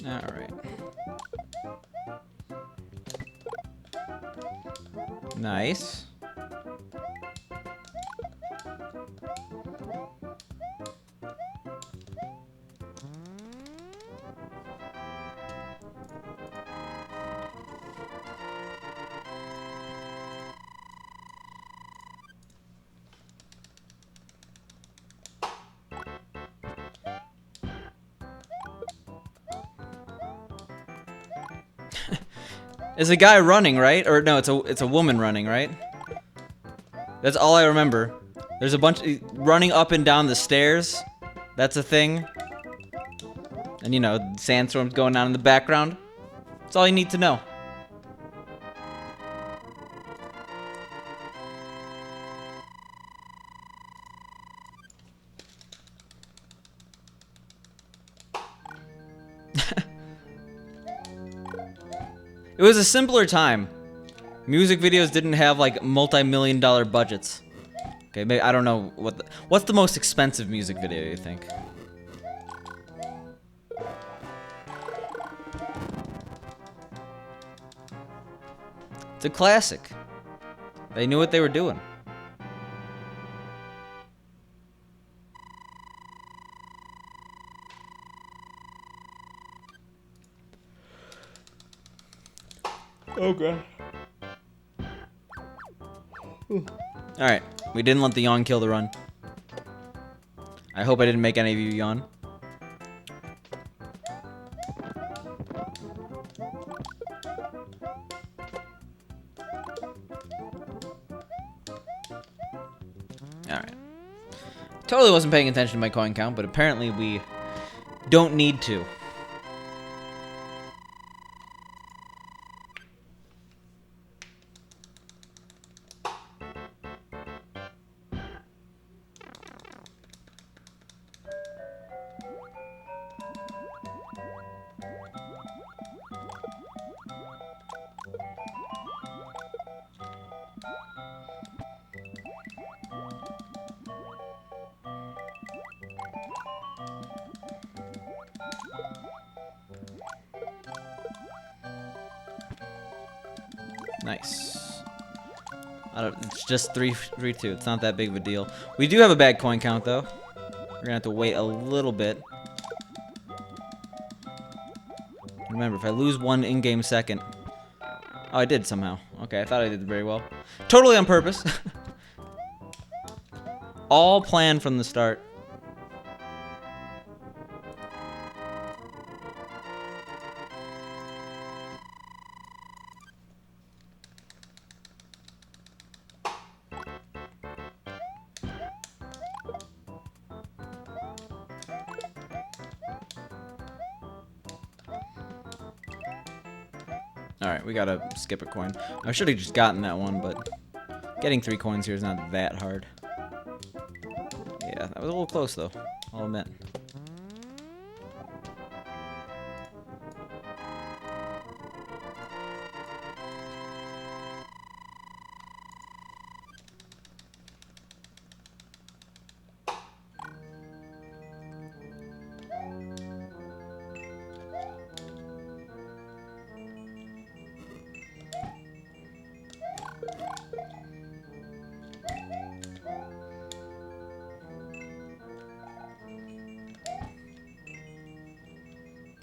Alright. Nice. It's a guy running, right? Or no, it's a woman running, right? That's all I remember. There's a bunch running up and down the stairs. That's a thing. And you know, sandstorms going on in the background. That's all you need to know. It was a simpler time. Music videos didn't have like multi-million-dollar budgets. Okay, maybe I don't know what's the most expensive music video you think? It's a classic. They knew what they were doing. Okay. Alright, we didn't let the yawn kill the run. I hope I didn't make any of you yawn. Alright. Totally wasn't paying attention to my coin count, but apparently we don't need to. Nice. It's just 3-2. It's not that big of a deal. We do have a bad coin count, though. We're gonna have to wait a little bit. Remember, if I lose one in-game second... Oh, I did somehow. Okay, I thought I did very well. Totally on purpose. All planned from the start. Alright, we gotta skip a coin. I should have just gotten that one, but getting 3 coins here is not that hard. Yeah, that was a little close, though. I'll admit.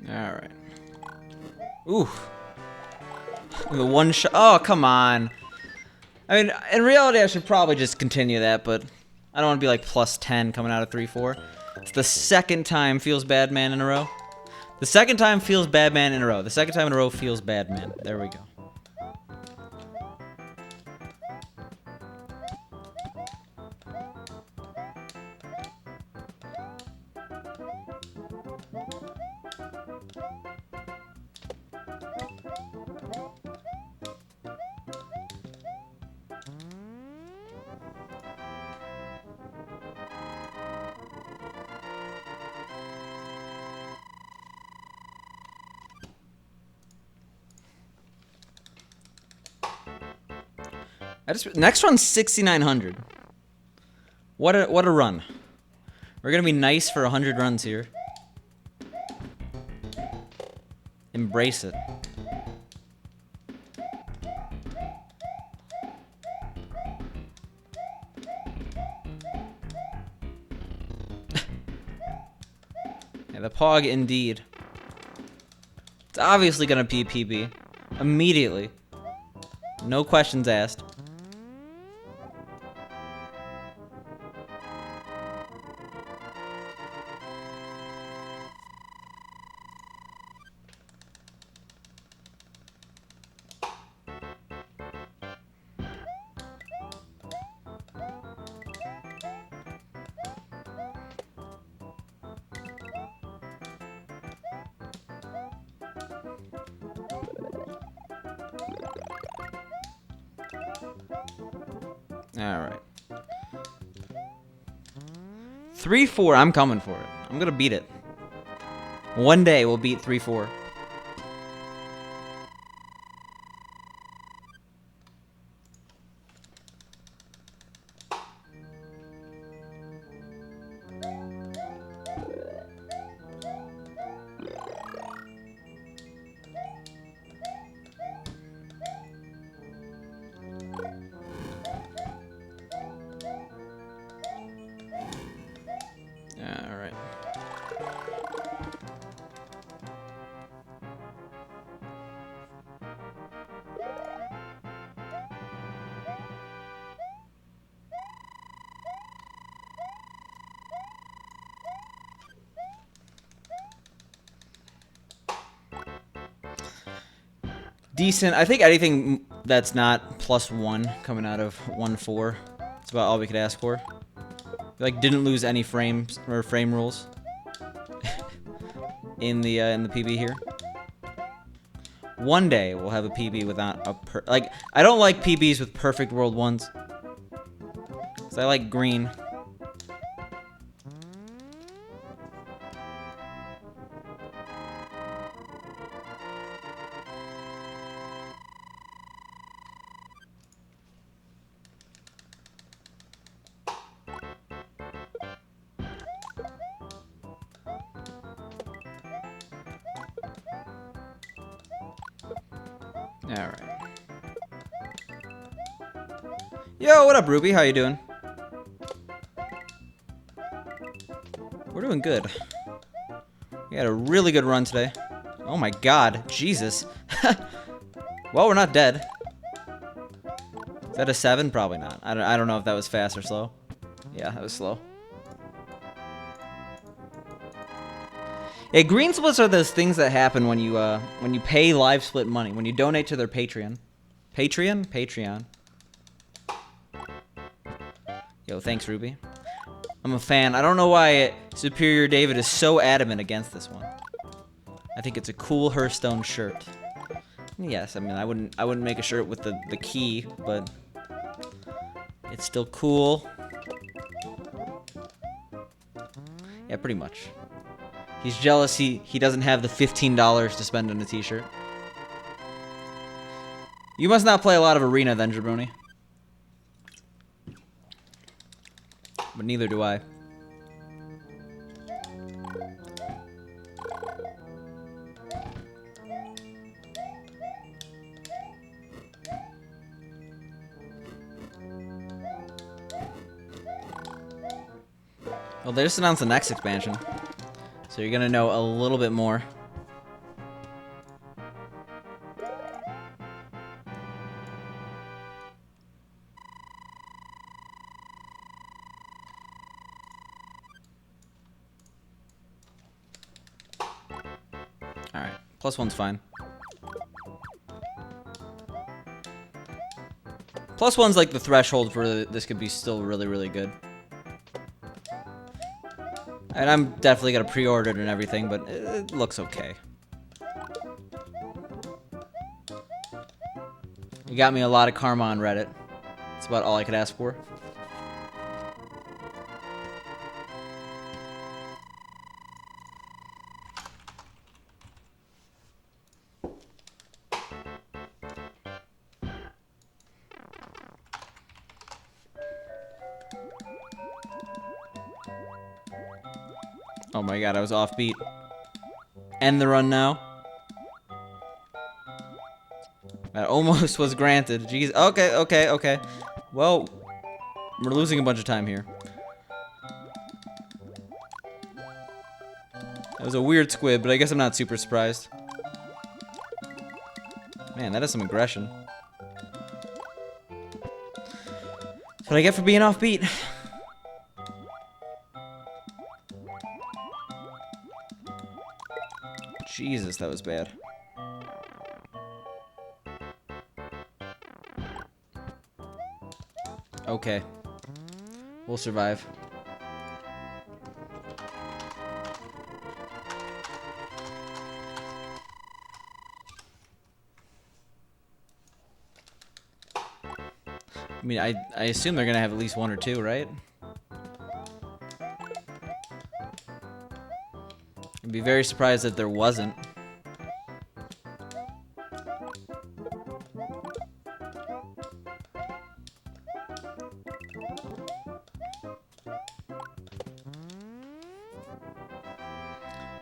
Alright. Ooh. The one shot. Oh, come on. I mean, in reality, I should probably just continue that, but I don't want to be like plus 10 coming out of 3-4. It's the second time feels bad man in a row. The second time feels bad man in a row. The second time in a row feels bad man. There we go. Next run's 6,900. What a run. We're gonna be nice for 100 runs here. Embrace it. Yeah, the Pog indeed. It's obviously gonna be a PB. Immediately. No questions asked. Alright. 3-4, I'm coming for it. I'm gonna beat it. One day we'll beat 3-4. Alright. Decent. I think anything that's not +1 coming out of 1-4, that's about all we could ask for. Like, didn't lose any frames or frame rules in the PB here. One day we'll have a PB without a like. I don't like PBs with perfect world ones, 'cause I like green. Alright. Yo, what up, Ruby? How you doing? We're doing good. We had a really good run today. Oh my god, Jesus. Well, we're not dead. Is that a 7? Probably not. I don't know if that was fast or slow. Yeah, that was slow. Yeah, green splits are those things that happen when you pay live split money, when you donate to their Patreon. Patreon. Yo, thanks, Ruby. I'm a fan. I don't know why Superior David is so adamant against this one. I think it's a cool Hearthstone shirt. Yes, I mean I wouldn't make a shirt with the key, but it's still cool. Yeah, pretty much. He's jealous he doesn't have the $15 to spend on a t-shirt. You must not play a lot of Arena then, Jabroni. But neither do I. Well, they just announced the next expansion, so you're gonna know a little bit more. Alright, +1's fine. +1's like the threshold for this could be still really, really good. And I'm definitely gonna pre-order it and everything, but it looks okay. You got me a lot of karma on Reddit. That's about all I could ask for. Oh my god, I was off beat. End the run now. That almost was granted. Jeez. Okay. Well, we're losing a bunch of time here. That was a weird squib, but I guess I'm not super surprised. Man, that is some aggression. That's what I get for being off beat. Jesus, that was bad. Okay. We'll survive. I mean, I assume they're gonna have at least 1 or 2, right? I'd be very surprised if there wasn't.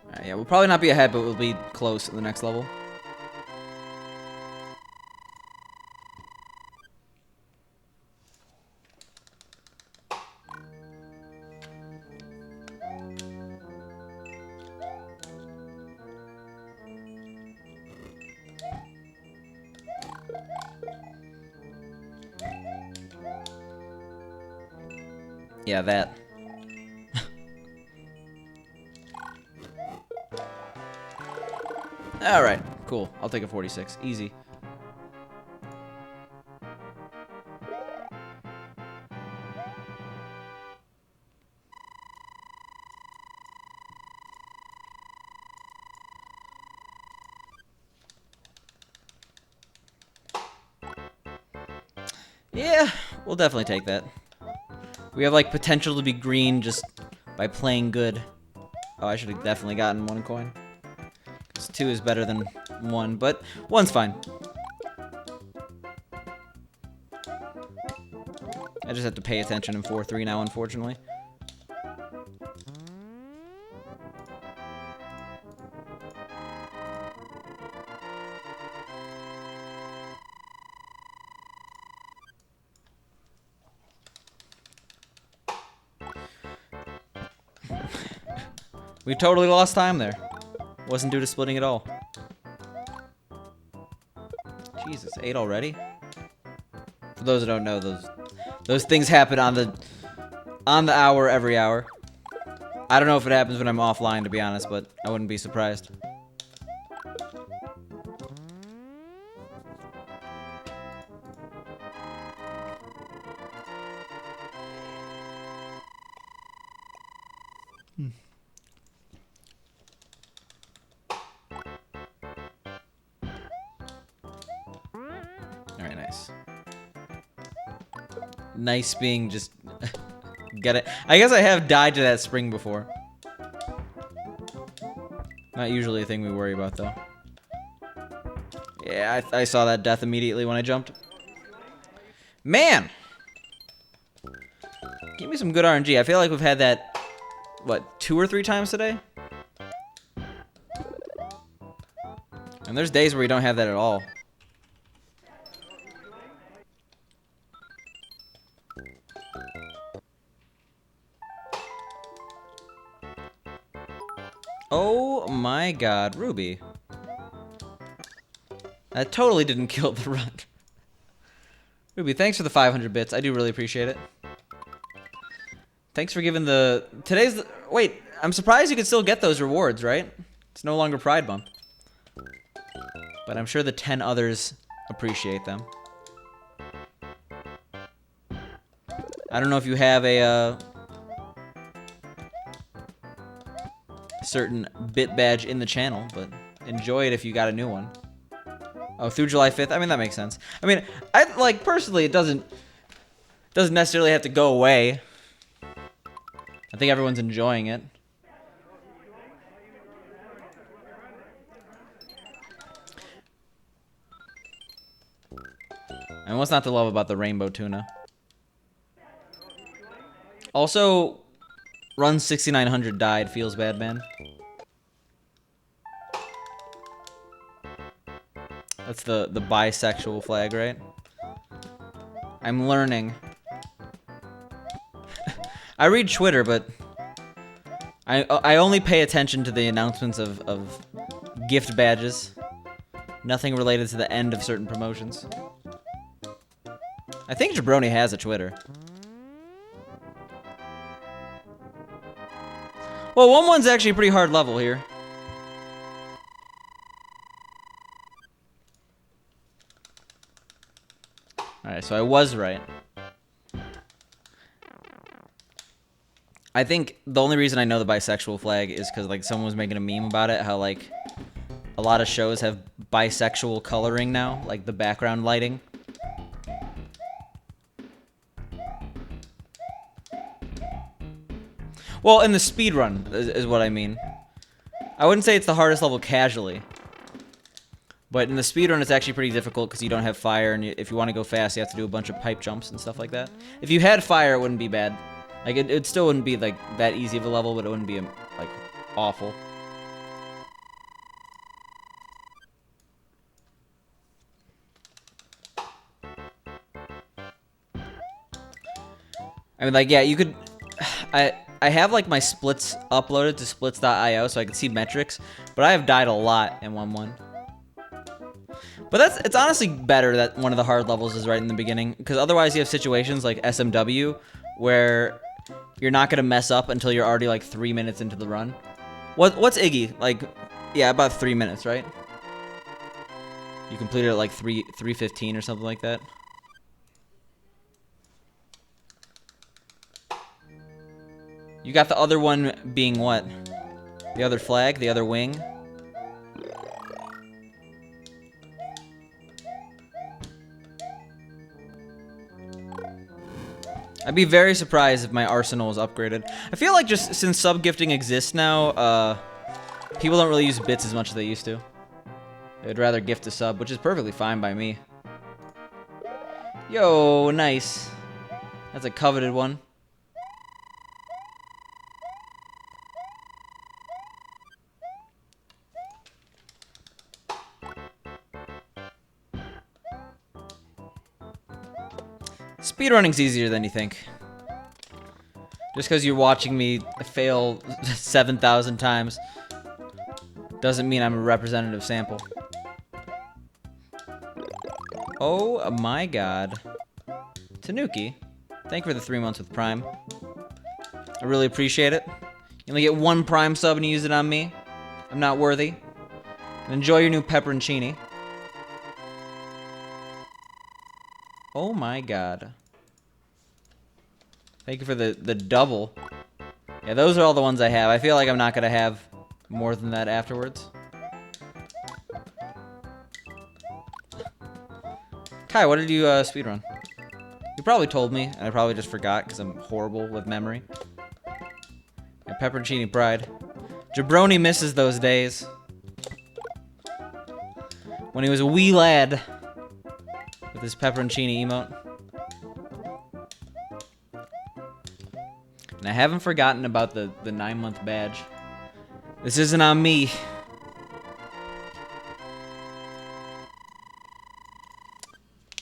Alright, yeah, we'll probably not be ahead, but we'll be close at the next level. Yeah, that. Alright, cool. I'll take a 46. Easy. Yeah, we'll definitely take that. We have, like, potential to be green just by playing good. Oh, I should have definitely gotten 1 coin. 'Cause 2 is better than 1, but 1's fine. I just have to pay attention in 4-3 now, unfortunately. We totally lost time there. Wasn't due to splitting at all. Jesus, 8 already? For those who don't know, those things happen on the hour every hour. I don't know if it happens when I'm offline, to be honest, but I wouldn't be surprised. Alright, nice. Nice being just... Get it? I guess I have died to that spring before. Not usually a thing we worry about, though. Yeah, I saw that death immediately when I jumped. Man! Give me some good RNG. I feel like we've had that, what, 2 or 3 times today? And there's days where we don't have that at all. Oh my god, Ruby. That totally didn't kill the run. Ruby, thanks for the 500 bits. I do really appreciate it. Thanks for giving the... Wait, I'm surprised you could still get those rewards, right? It's no longer Pride Month. But I'm sure the 10 others appreciate them. I don't know if you have a certain bit badge in the channel, but enjoy it if you got a new one. Oh, through July 5th? I mean, that makes sense. I mean, personally, it doesn't necessarily have to go away. I think everyone's enjoying it. And what's not to love about the rainbow tuna? Also, run 6900 died. Feels bad, man. That's the bisexual flag, right? I'm learning. I read Twitter, but I only pay attention to the announcements of gift badges. Nothing related to the end of certain promotions. I think Jabroni has a Twitter. Well, 1-1's actually a pretty hard level here. Alright, so I was right. I think the only reason I know the bisexual flag is because, like, someone was making a meme about it, how, like, a lot of shows have bisexual coloring now, like the background lighting. Well, in the speedrun is what I mean. I wouldn't say it's the hardest level casually. But in the speedrun, it's actually pretty difficult because you don't have fire, and if you want to go fast, you have to do a bunch of pipe jumps and stuff like that. If you had fire, it wouldn't be bad. Like, it still wouldn't be, like, that easy of a level, but it wouldn't be, like, awful. I mean, like, yeah, you could... I have, like, my splits uploaded to splits.io so I can see metrics, but I have died a lot in 1-1. But it's honestly better that one of the hard levels is right in the beginning, because otherwise you have situations like SMW where you're not going to mess up until you're already, like, 3 minutes into the run. What's Iggy? Like, yeah, about 3 minutes, right? You completed it, like, 3:15 or something like that. You got the other one being what? The other flag? The other wing? I'd be very surprised if my arsenal was upgraded. I feel like just since sub-gifting exists now, people don't really use bits as much as they used to. They'd rather gift a sub, which is perfectly fine by me. Yo, nice. That's a coveted one. Speedrunning's easier than you think. Just because you're watching me fail 7,000 times doesn't mean I'm a representative sample. Oh my god. Tanuki, thank you for the 3 months with Prime. I really appreciate it. You only get 1 Prime sub and you use it on me. I'm not worthy. Enjoy your new pepperoncini. Oh my god. Thank you for the double. Yeah, those are all the ones I have. I feel like I'm not gonna have more than that afterwards. Kai, what did you speedrun? You probably told me, and I probably just forgot because I'm horrible with memory. Yeah, pepperoncini pride. Jabroni misses those days. When he was a wee lad with his pepperoncini emote. And I haven't forgotten about the 9-month badge. This isn't on me.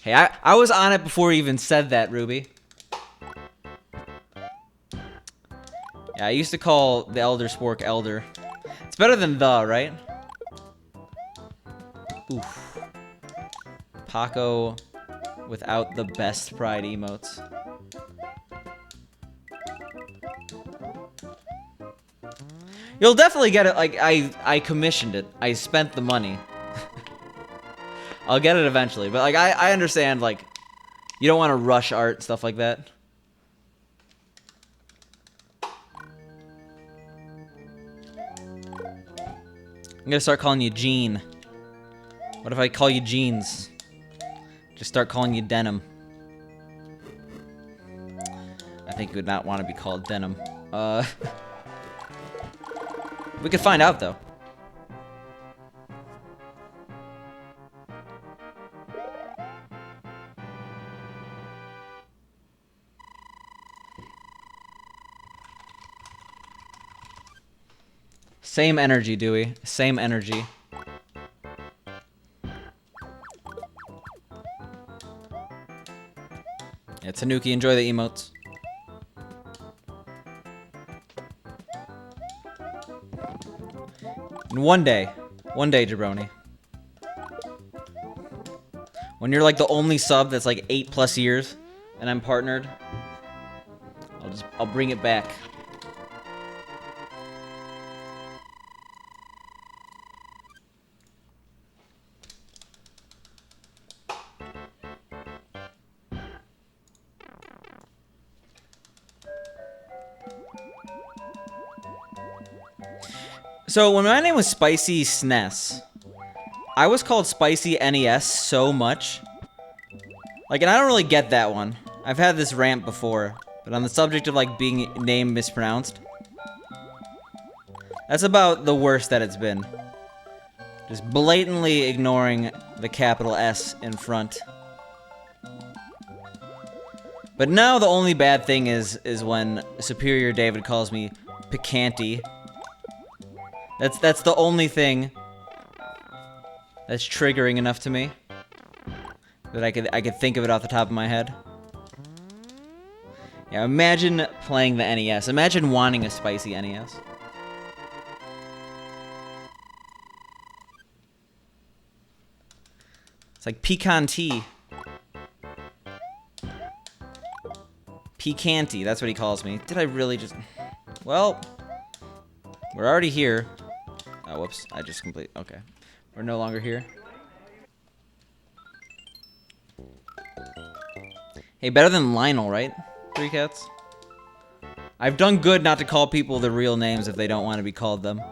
Hey, I was on it before you even said that, Ruby. Yeah, I used to call the Elder Spork Elder. It's better than the, right? Oof. Paco without the best pride emotes. You'll definitely get it. Like, I commissioned it. I spent the money. I'll get it eventually. But, like, I understand, like, you don't want to rush art, stuff like that. I'm gonna start calling you Jean. What if I call you Jeans? Just start calling you Denim. I think you would not want to be called Denim. We could find out, though. Same energy, Dewey. Same energy. Yeah, Tanuki, enjoy the emotes. And one day, Jabroni, when you're like the only sub that's like 8+ years, and I'm partnered, I'll bring it back. So when my name was Spicy SNES, I was called Spicy NES so much. Like, and I don't really get that one. I've had this rant before, but on the subject of like being name mispronounced, that's about the worst that it's been. Just blatantly ignoring the capital S in front. But now the only bad thing is when Superior David calls me Picanty. That's the only thing that's triggering enough to me that I could think of it off the top of my head. Yeah, imagine playing the NES. Imagine wanting a spicy NES. It's like pecan tea. Picanty, that's what he calls me. Did I really just... Well, we're already here. Oh, whoops. I just complete... Okay. We're no longer here. Hey, better than Lionel, right? Three Cats? I've done good not to call people their real names if they don't want to be called them.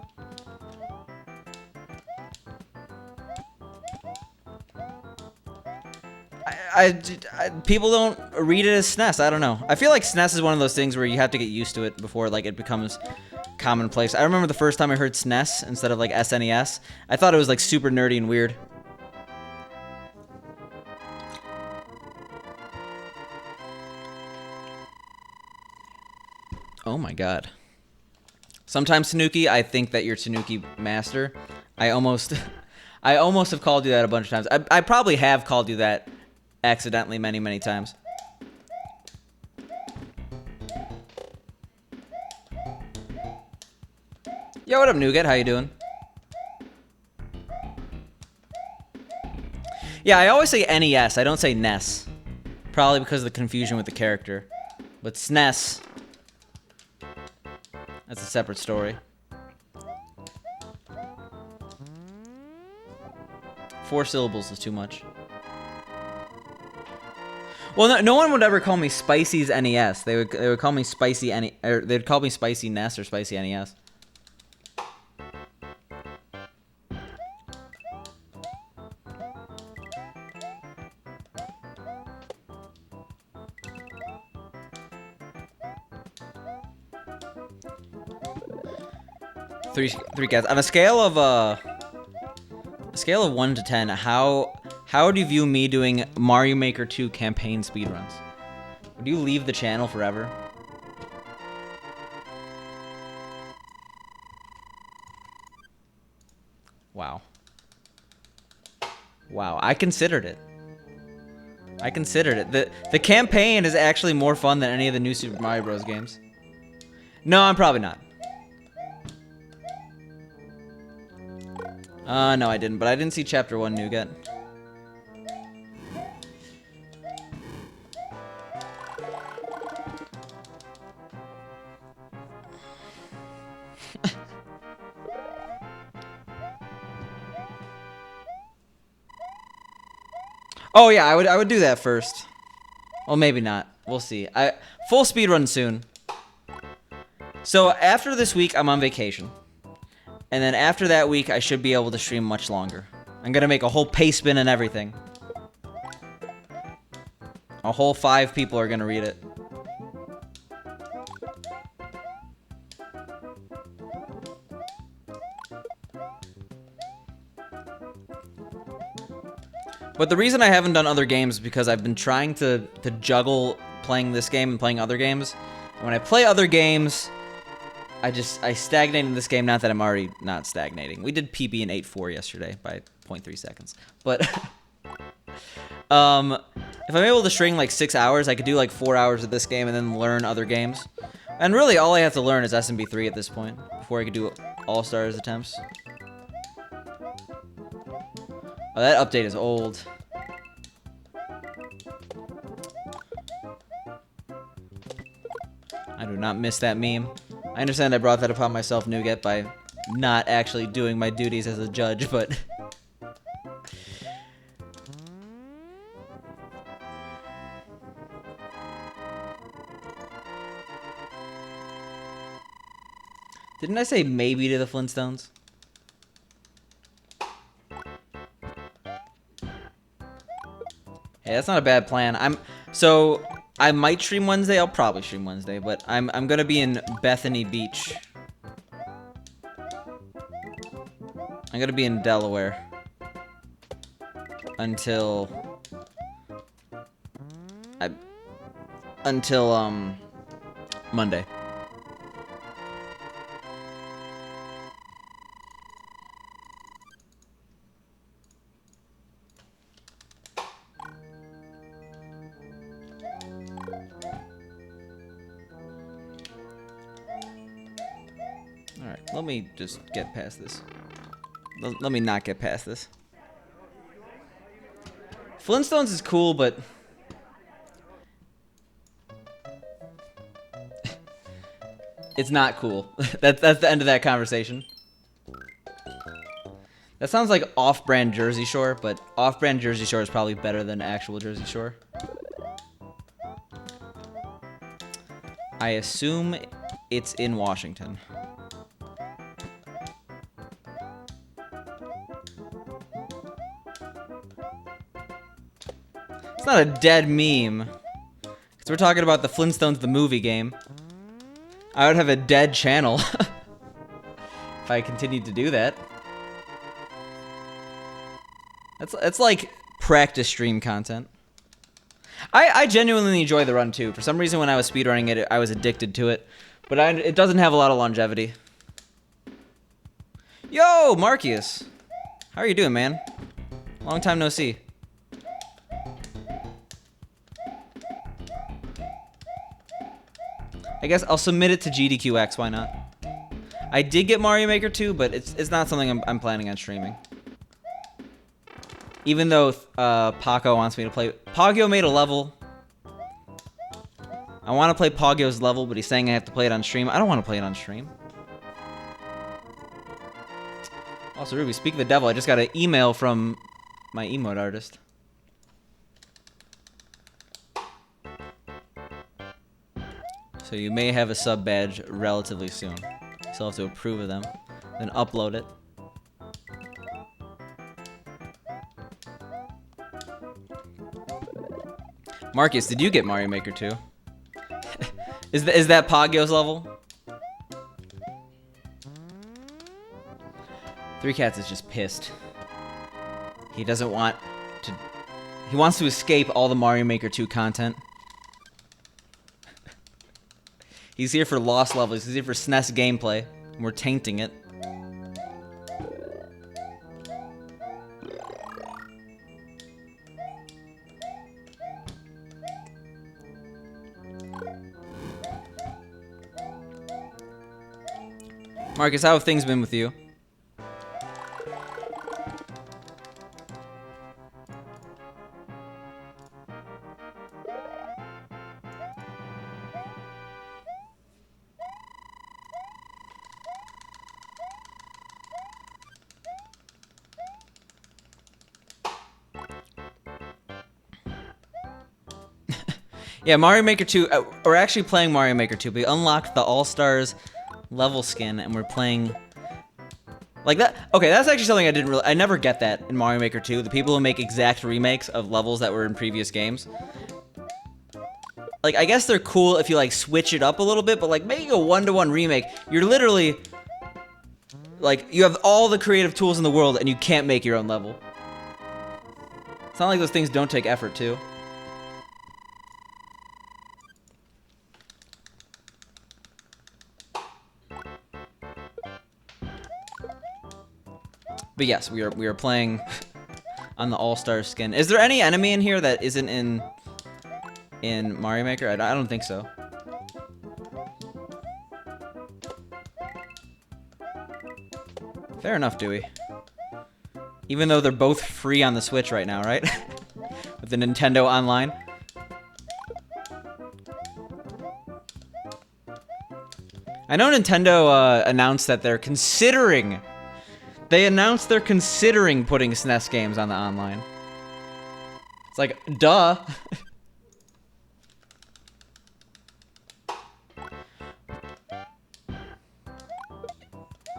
People don't read it as SNES. I don't know. I feel like SNES is one of those things where you have to get used to it before like it becomes commonplace. I remember the first time I heard SNES instead of like SNES. I thought it was like super nerdy and weird. Oh my god. Sometimes, Tanuki, I think that you're Tanuki Master. I almost have called you that a bunch of times. I probably have called you that accidentally many times. Yo, what up, Nougat? How you doing? Yeah, I always say NES. I don't say NES. Probably because of the confusion with the character. But SNES, that's a separate story. 4 syllables is too much. Well, no one would ever call me Spicy's NES. They would call me Spicy or they'd call me Spicy NES or Spicy NES. Three cats. On a scale of 1 to 10, how would you view me doing Mario Maker 2 campaign speedruns? Would you leave the channel forever? Wow. Wow, I considered it. I considered it. The campaign is actually more fun than any of the new Super Mario Bros. Games. No, I'm probably not. No, I didn't, but I didn't see Chapter 1 Nougat. Oh yeah, I would do that first. Well, maybe not. We'll see. Full speedrun soon. So after this week, I'm on vacation. And then after that week, I should be able to stream much longer. I'm gonna make a whole pay spin and everything. A whole 5 people are gonna read it. But the reason I haven't done other games is because I've been trying to juggle playing this game and playing other games. And when I play other games, I stagnate in this game. Not that I'm already not stagnating. We did PB in 8.4 yesterday by 0.3 seconds. But if I'm able to string like 6 hours, I could do like 4 hours of this game and then learn other games. And really, all I have to learn is SMB3 at this point before I could do All-Stars attempts. Oh, that update is old. I do not miss that meme. I understand I brought that upon myself, Nougat, by not actually doing my duties as a judge, but... Didn't I say maybe to the Flintstones? Hey, that's not a bad plan. So I might stream Wednesday. I'll probably stream Wednesday, but I'm gonna be in Bethany Beach. I'm gonna be in Delaware until Monday. Let me just get past this. Let me not get past this. Flintstones is cool, but... it's not cool. That's the end of that conversation. That sounds like off-brand Jersey Shore, but off-brand Jersey Shore is probably better than actual Jersey Shore. I assume it's in Washington. It's not a dead meme. Because we're talking about the Flintstones, the movie game. I would have a dead channel if I continued to do that. That's like practice stream content. I genuinely enjoy the run too. For some reason when I was speedrunning it, I was addicted to it. But it doesn't have a lot of longevity. Yo, Marcus! How are you doing, man? Long time no see. I guess I'll submit it to GDQX, why not? I did get Mario Maker 2, but it's not something I'm planning on streaming. Even though Paco wants me to play. Pogio made a level. I want to play Pogio's level, but he's saying I have to play it on stream. I don't want to play it on stream. Also, Ruby, speak of the devil, I just got an email from my emote artist. So you may have a sub badge relatively soon. You still have to approve of them, then upload it. Marcus, did you get Mario Maker 2? Is that Pogio's level? Three Cats is just pissed. He doesn't want to... He wants to escape all the Mario Maker 2 content. He's here for lost levels. He's here for SNES gameplay. And we're tainting it. Marcus, how have things been with you? Yeah, Mario Maker 2, we're actually playing Mario Maker 2. We unlocked the All-Stars level skin, and we're playing... Like that... Okay, that's actually something I didn't really... I never get that in Mario Maker 2. The people who make exact remakes of levels that were in previous games. Like, I guess they're cool if you, like, switch it up a little bit, but, like, making a one-to-one remake, you're literally... Like, you have all the creative tools in the world, and you can't make your own level. It's not like those things don't take effort, too. But yes, we are playing on the All-Star skin. Is there any enemy in here that isn't in Mario Maker? I don't think so. Fair enough, Dewey. Even though they're both free on the Switch right now, right? With the Nintendo Online. I know Nintendo announced that they're considering... They announced they're considering putting SNES games on the online. It's like, duh.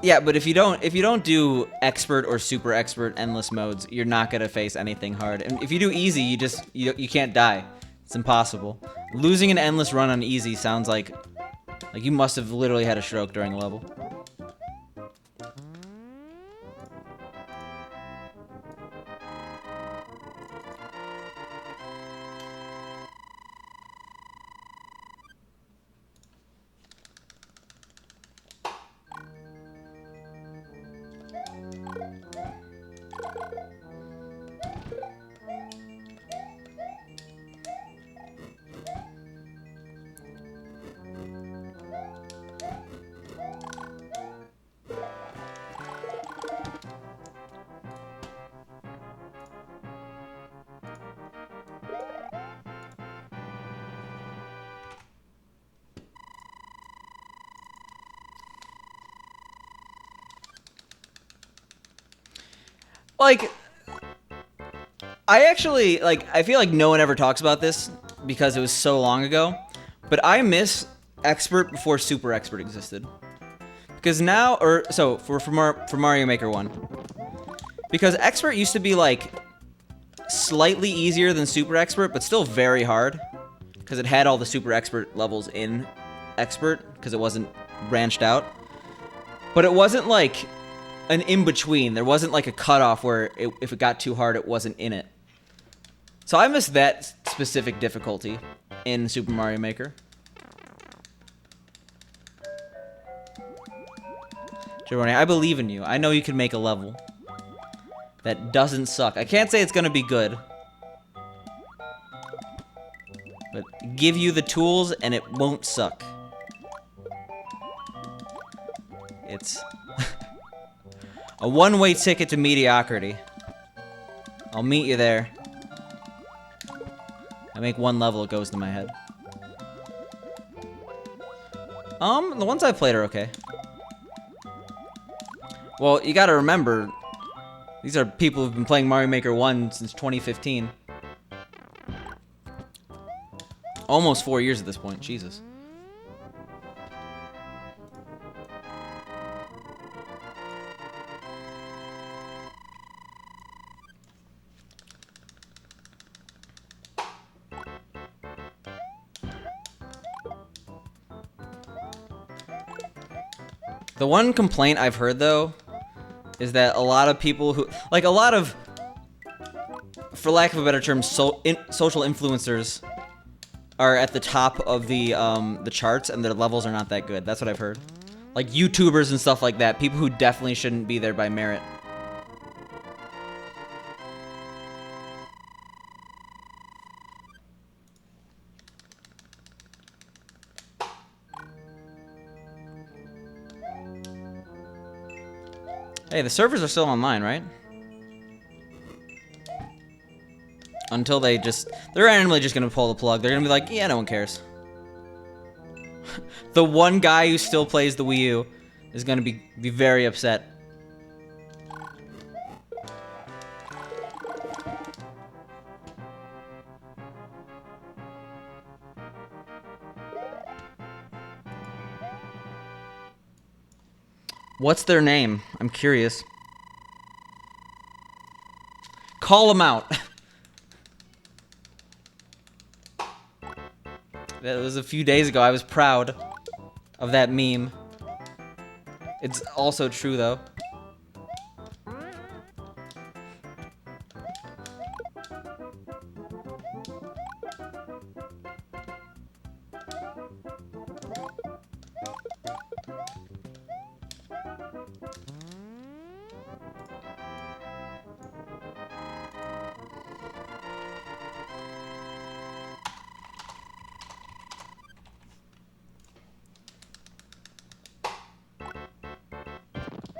Yeah, but if you don't do expert or super expert endless modes, you're not gonna face anything hard. And if you do easy, you can't die. It's impossible. Losing an endless run on easy sounds like you must have literally had a stroke during a level. Like, I actually, like, I feel like no one ever talks about this because it was so long ago, but I miss Expert before Super Expert existed. Because now, for Mario Maker 1. Because Expert used to be, like, slightly easier than Super Expert, but still very hard. Because it had all the Super Expert levels in Expert, because it wasn't branched out. But it wasn't, like... an in-between. There wasn't like a cutoff where if it got too hard, it wasn't in it. So I miss that specific difficulty in Super Mario Maker. Giovanni, I believe in you. I know you can make a level that doesn't suck. I can't say it's gonna be good, but give you the tools and it won't suck. It's a one-way ticket to mediocrity. I'll meet you there. I make one level, it goes to my head. The ones I've played are okay. Well, you gotta remember, these are people who've been playing Mario Maker 1 since 2015. Almost 4 years at this point, Jesus. The one complaint I've heard, though, is that a lot of people who, like, a lot of, for lack of a better term, social influencers are at the top of the charts, and their levels are not that good. That's what I've heard. Like, YouTubers and stuff like that. People who definitely shouldn't be there by merit. Hey, the servers are still online, right? Until they're randomly just gonna pull the plug. They're gonna be like, yeah, no one cares. The one guy who still plays the Wii U is gonna be very upset. What's their name? I'm curious. Call them out. That was a few days ago. I was proud of that meme. It's also true, though.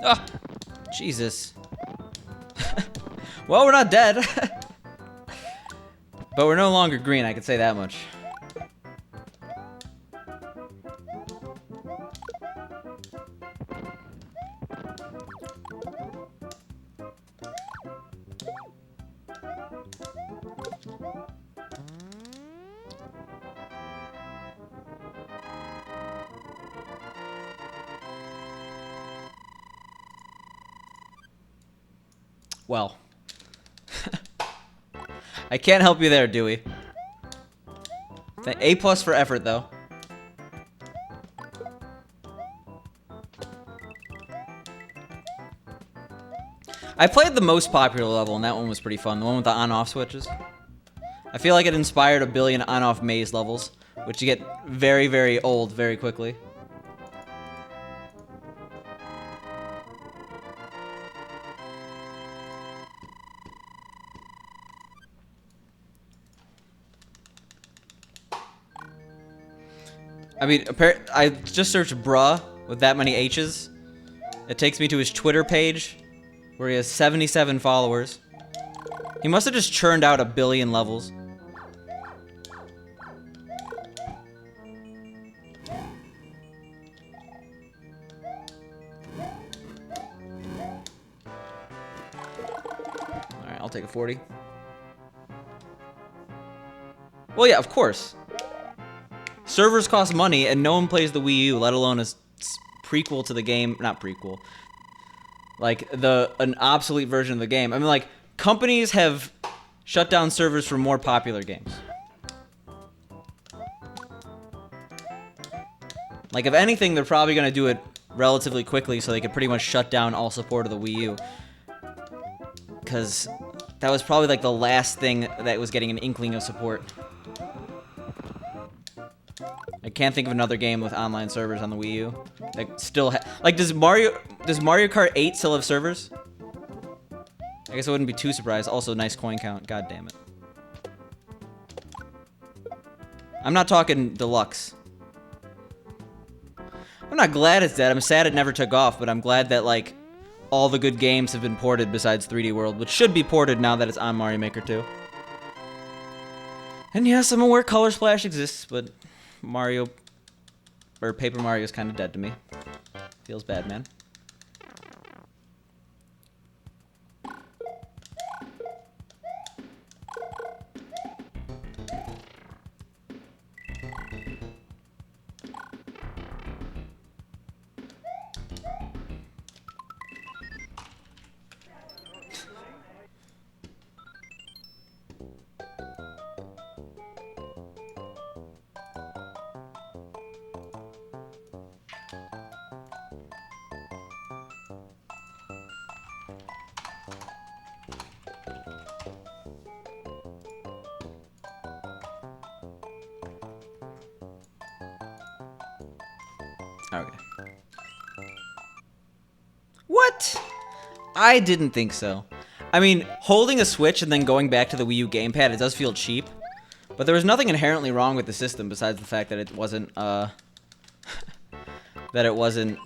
Oh, Jesus. Well, we're not dead. But we're no longer green, I can say that much. Well, I can't help you there, Dewey. A+ for effort, though. I played the most popular level, and that one was pretty fun. The one with the on-off switches. I feel like it inspired a billion on-off maze levels, which you get very, very old very quickly. I mean, I just searched bruh with that many H's. It takes me to his Twitter page, where he has 77 followers. He must have just churned out a billion levels. Alright, I'll take a 40. Well, yeah, of course. Servers cost money, and no one plays the Wii U, let alone a prequel to the game. Not prequel. Like, an obsolete version of the game. I mean, like, companies have shut down servers for more popular games. Like, if anything, they're probably going to do it relatively quickly so they could pretty much shut down all support of the Wii U. Because that was probably, like, the last thing that was getting an inkling of support. I can't think of another game with online servers on the Wii U that still like, does Mario Kart 8 still have servers? I guess I wouldn't be too surprised. Also, nice coin count. God damn it. I'm not talking deluxe. I'm not glad it's dead. I'm sad it never took off, but I'm glad that, like, all the good games have been ported besides 3D World, which should be ported now that it's on Mario Maker 2. And yes, I'm aware Color Splash exists, but Mario, or Paper Mario is kind of dead to me. Feels bad, man. Okay. What? I didn't think so. I mean, holding a Switch and then going back to the Wii U gamepad, it does feel cheap. But there was nothing inherently wrong with the system besides the fact that it wasn't, that it wasn't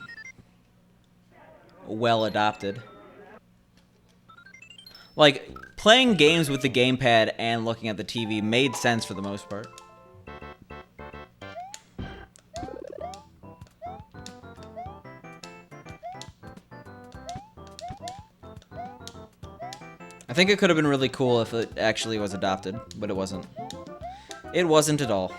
well adopted. Like, playing games with the gamepad and looking at the TV made sense for the most part. I think it could have been really cool if it actually was adopted, but it wasn't. It wasn't at all.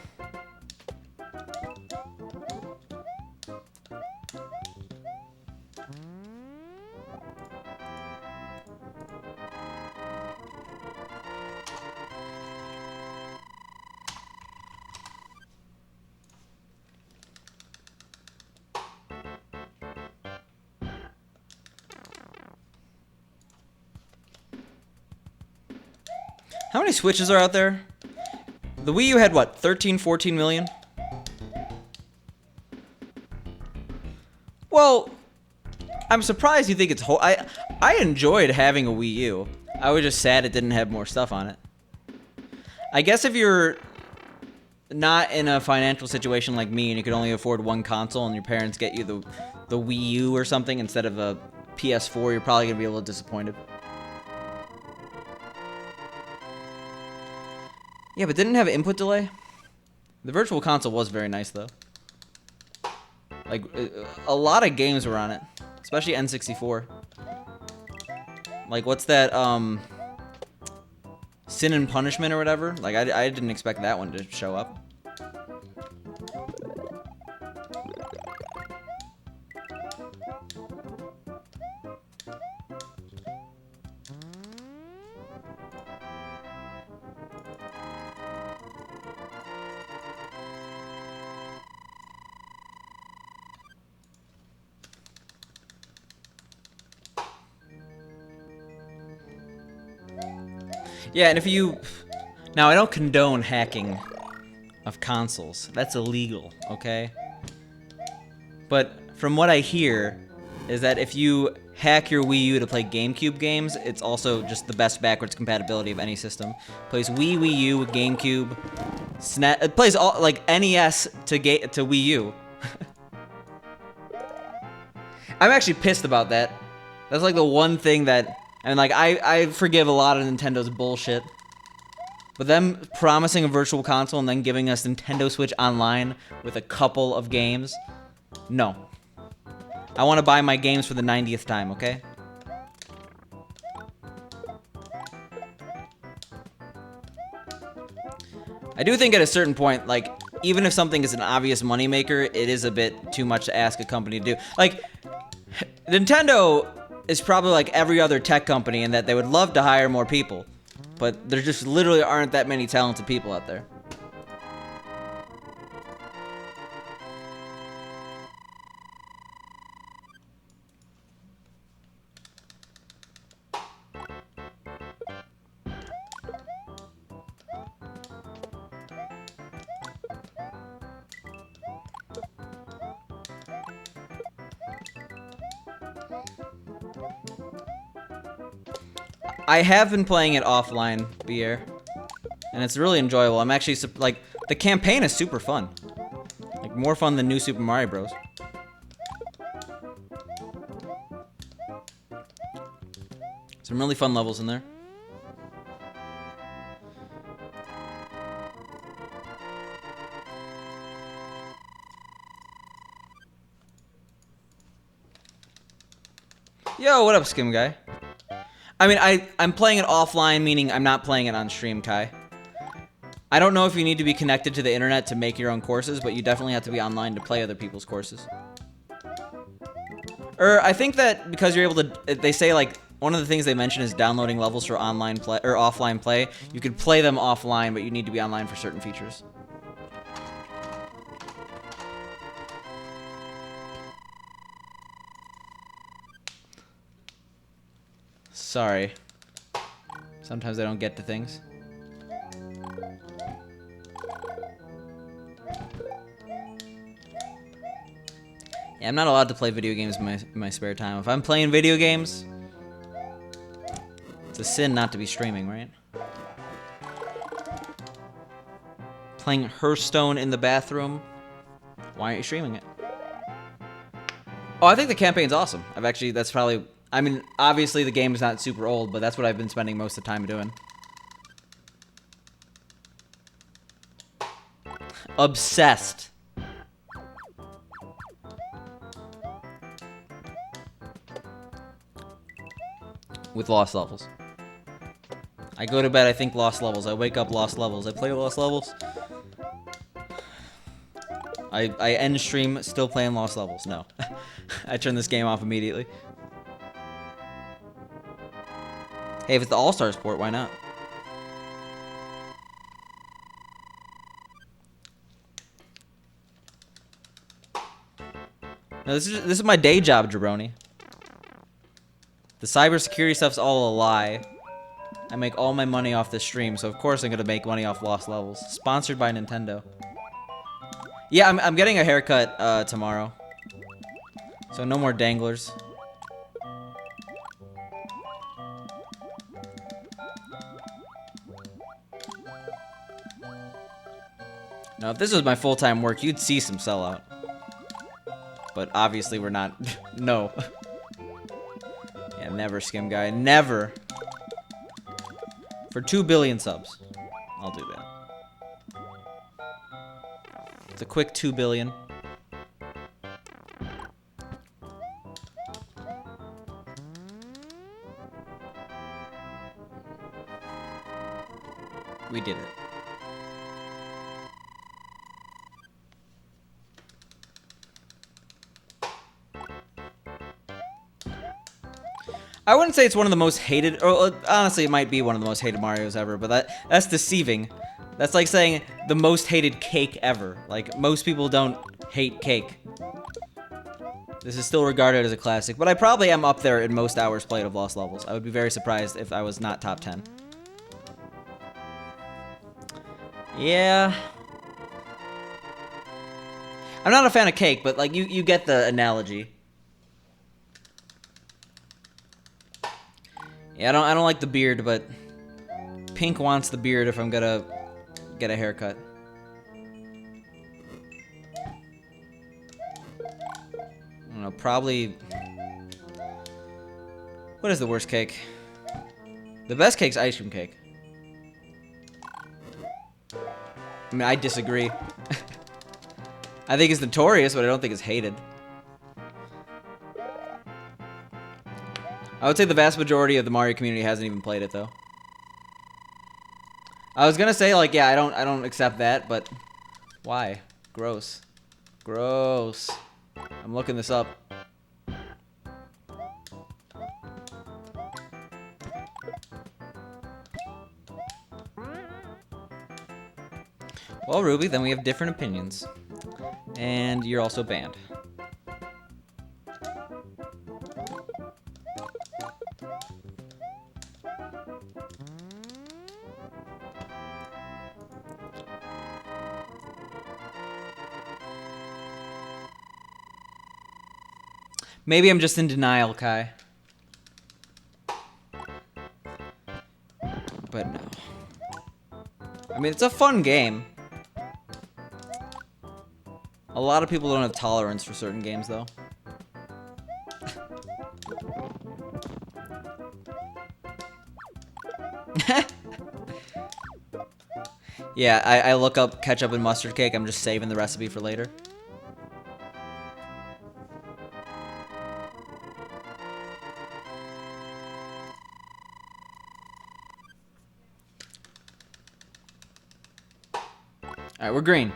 How many Switches are out there? The Wii U had, what, 13, 14 million? Well, I'm surprised you think it's I enjoyed having a Wii U. I was just sad it didn't have more stuff on it. I guess if you're not in a financial situation like me and you could only afford one console and your parents get you the Wii U or something instead of a PS4, you're probably going to be a little disappointed. Yeah, but didn't it have input delay? The Virtual Console was very nice, though. Like, a lot of games were on it. Especially N64. Like, what's that, Sin and Punishment or whatever? Like, I didn't expect that one to show up. Yeah, and if you... Now, I don't condone hacking of consoles. That's illegal, okay? But from what I hear, is that if you hack your Wii U to play GameCube games, it's also just the best backwards compatibility of any system. Plays Wii, Wii U, GameCube, SNES... It plays all, like, NES to Wii U. I'm actually pissed about that. That's, like, the one thing that... And, like, I forgive a lot of Nintendo's bullshit. But them promising a Virtual Console and then giving us Nintendo Switch Online with a couple of games? No. I want to buy my games for the 90th time, okay? I do think at a certain point, like, even if something is an obvious moneymaker, it is a bit too much to ask a company to do. Like, Nintendo is probably like every other tech company in that they would love to hire more people, but there just literally aren't that many talented people out there. I have been playing it offline, Bier, and it's really enjoyable. I'm actually, like, the campaign is super fun. Like, more fun than New Super Mario Bros. Some really fun levels in there. Yo, what up, Skim Guy? I mean, I'm playing it offline, meaning I'm not playing it on stream, Kai. I don't know if you need to be connected to the internet to make your own courses, but you definitely have to be online to play other people's courses. I think that because you're able to, they say like, one of the things they mention is downloading levels for online play, or offline play. You could play them offline, but you need to be online for certain features. Sorry. Sometimes I don't get to things. Yeah, I'm not allowed to play video games in my spare time. If I'm playing video games, it's a sin not to be streaming, right? Playing Hearthstone in the bathroom. Why aren't you streaming it? Oh, I think the campaign's awesome. That's probably... I mean, obviously the game is not super old, but that's what I've been spending most of the time doing. Obsessed. With Lost Levels. I go to bed, I think Lost Levels. I wake up Lost Levels. I play Lost Levels. I end stream still playing Lost Levels. No. I turn this game off immediately. Hey, if it's the All-Stars port, why not? No, this is my day job, jabroni. The cybersecurity stuff's all a lie. I make all my money off this stream, so of course I'm gonna make money off Lost Levels. Sponsored by Nintendo. Yeah, I'm getting a haircut tomorrow. So no more danglers. Now, if this was my full-time work, you'd see some sellout. But obviously we're not. No. Yeah, never, Skim Guy. Never. For 2 billion subs, I'll do that. It's a quick 2 billion. We did it. I wouldn't say it's one of the most hated, or honestly, it might be one of the most hated Marios ever, but that's deceiving. That's like saying the most hated cake ever. Like, most people don't hate cake. This is still regarded as a classic, but I probably am up there in most hours played of Lost Levels. I would be very surprised if I was not top 10. Yeah. I'm not a fan of cake, but like you get the analogy. Yeah, I don't like the beard, but Pink wants the beard if I'm gonna get a haircut. I don't know, probably... What is the worst cake? The best cake's ice cream cake. I mean, I disagree. I think it's notorious, but I don't think it's hated. I would say the vast majority of the Mario community hasn't even played it, though. I was gonna say, like, yeah, I don't accept that, but why? Gross. Gross. I'm looking this up. Well, Ruby, then we have different opinions. And you're also banned. Maybe I'm just in denial, Kai. But no. I mean, it's a fun game. A lot of people don't have tolerance for certain games, though. Yeah, I look up ketchup and mustard cake. I'm just saving the recipe for later. Alright, we're green.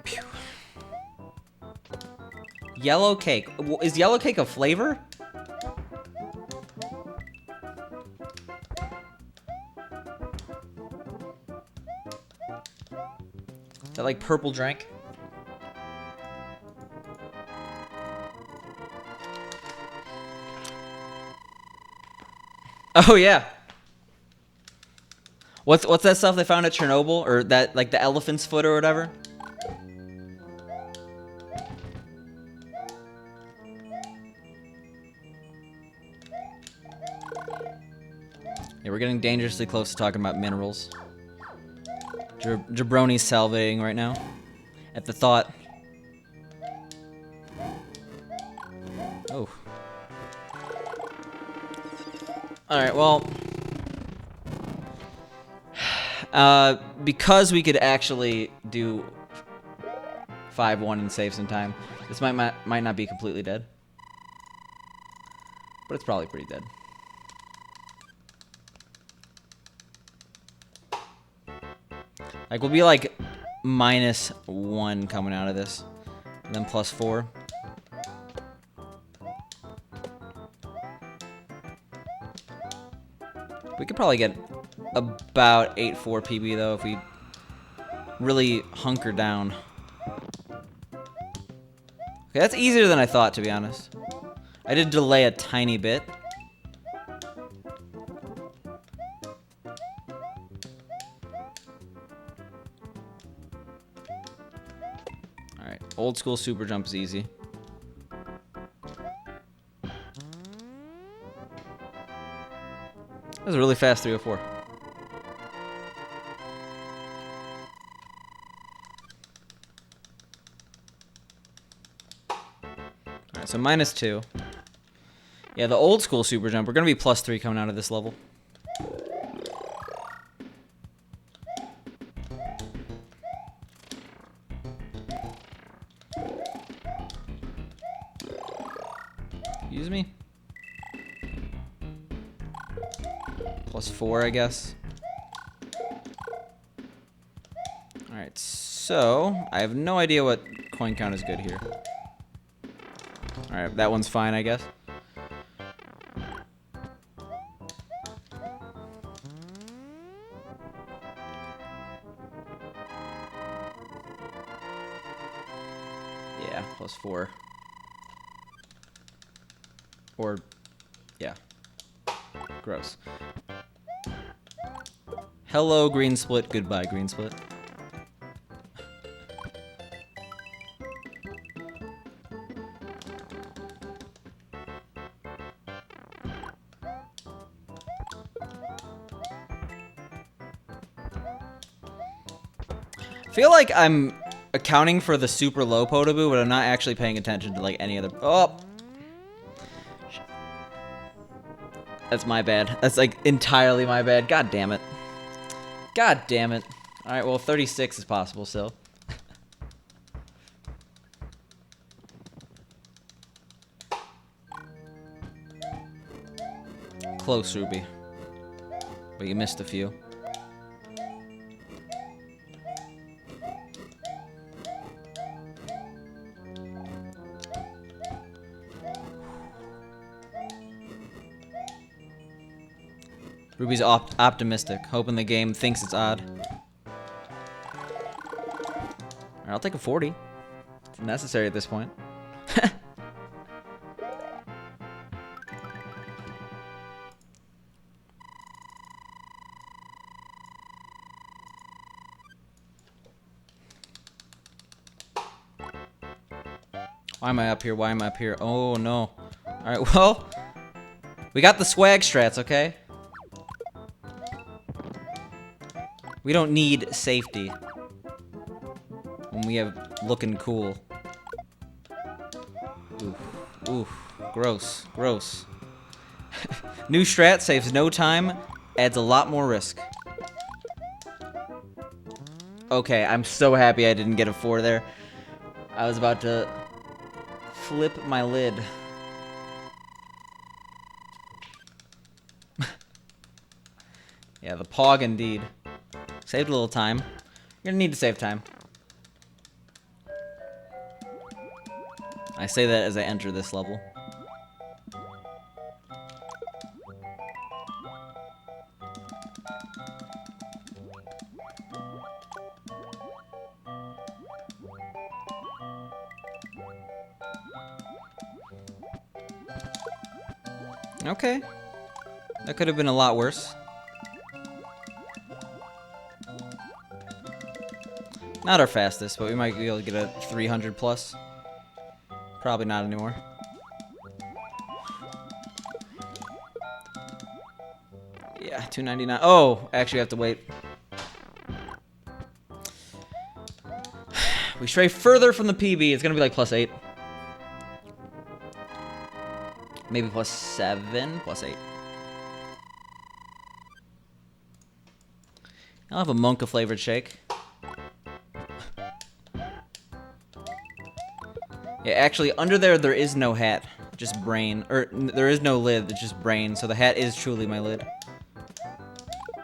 Pew. Yellow cake. Is yellow cake a flavor? Is that like purple drink? Oh yeah. What's that stuff they found at Chernobyl, or that like the elephant's foot or whatever? Yeah, we're getting dangerously close to talking about minerals. Jabroni's salivating right now at the thought. Oh. Alright, well... because we could actually do 5-1 and save some time, this might not be completely dead. But it's probably pretty dead. Like, we'll be like -1 coming out of this. And then +4. We could probably get about 8-4 PB though if we really hunker down. Okay, that's easier than I thought, to be honest. I did delay a tiny bit. Alright, old school super jump is easy. That was a really fast 304. Alright, so -2. Yeah, the old school super jump, we're gonna be +3 coming out of this level. Excuse me? +4, I guess. Alright, so I have no idea what coin count is good here. Alright, that one's fine, I guess. Yeah, +4. Or, yeah. Gross. Hello, green split. Goodbye, green split. I feel like I'm accounting for the super low Podoboo, but I'm not actually paying attention to like any other. Oh! That's my bad. That's like entirely my bad. God damn it. God damn it. Alright, well, 36 is possible still. Close, Ruby. But you missed a few. Ruby's optimistic, hoping the game thinks it's odd. Alright, I'll take a 40. It's necessary at this point. Why am I up here? Why am I up here? Oh, no. Alright, well, we got the swag strats, okay? We don't need safety when we have looking cool. Oof, oof, gross, gross. New strat saves no time, adds a lot more risk. Okay, I'm so happy I didn't get a 4 there. I was about to flip my lid. Yeah, the pog indeed. Saved a little time. You're gonna need to save time. I say that as I enter this level. Okay. That could have been a lot worse. Not our fastest, but we might be able to get a 300 plus. Probably not anymore. Yeah, 299. Oh, actually I have to wait. We stray further from the PB. It's gonna be like +8. Maybe +7, +8. I'll have a Monka flavored shake. Yeah, actually, under there is no hat. Just brain. Or, there is no lid, it's just brain. So the hat is truly my lid.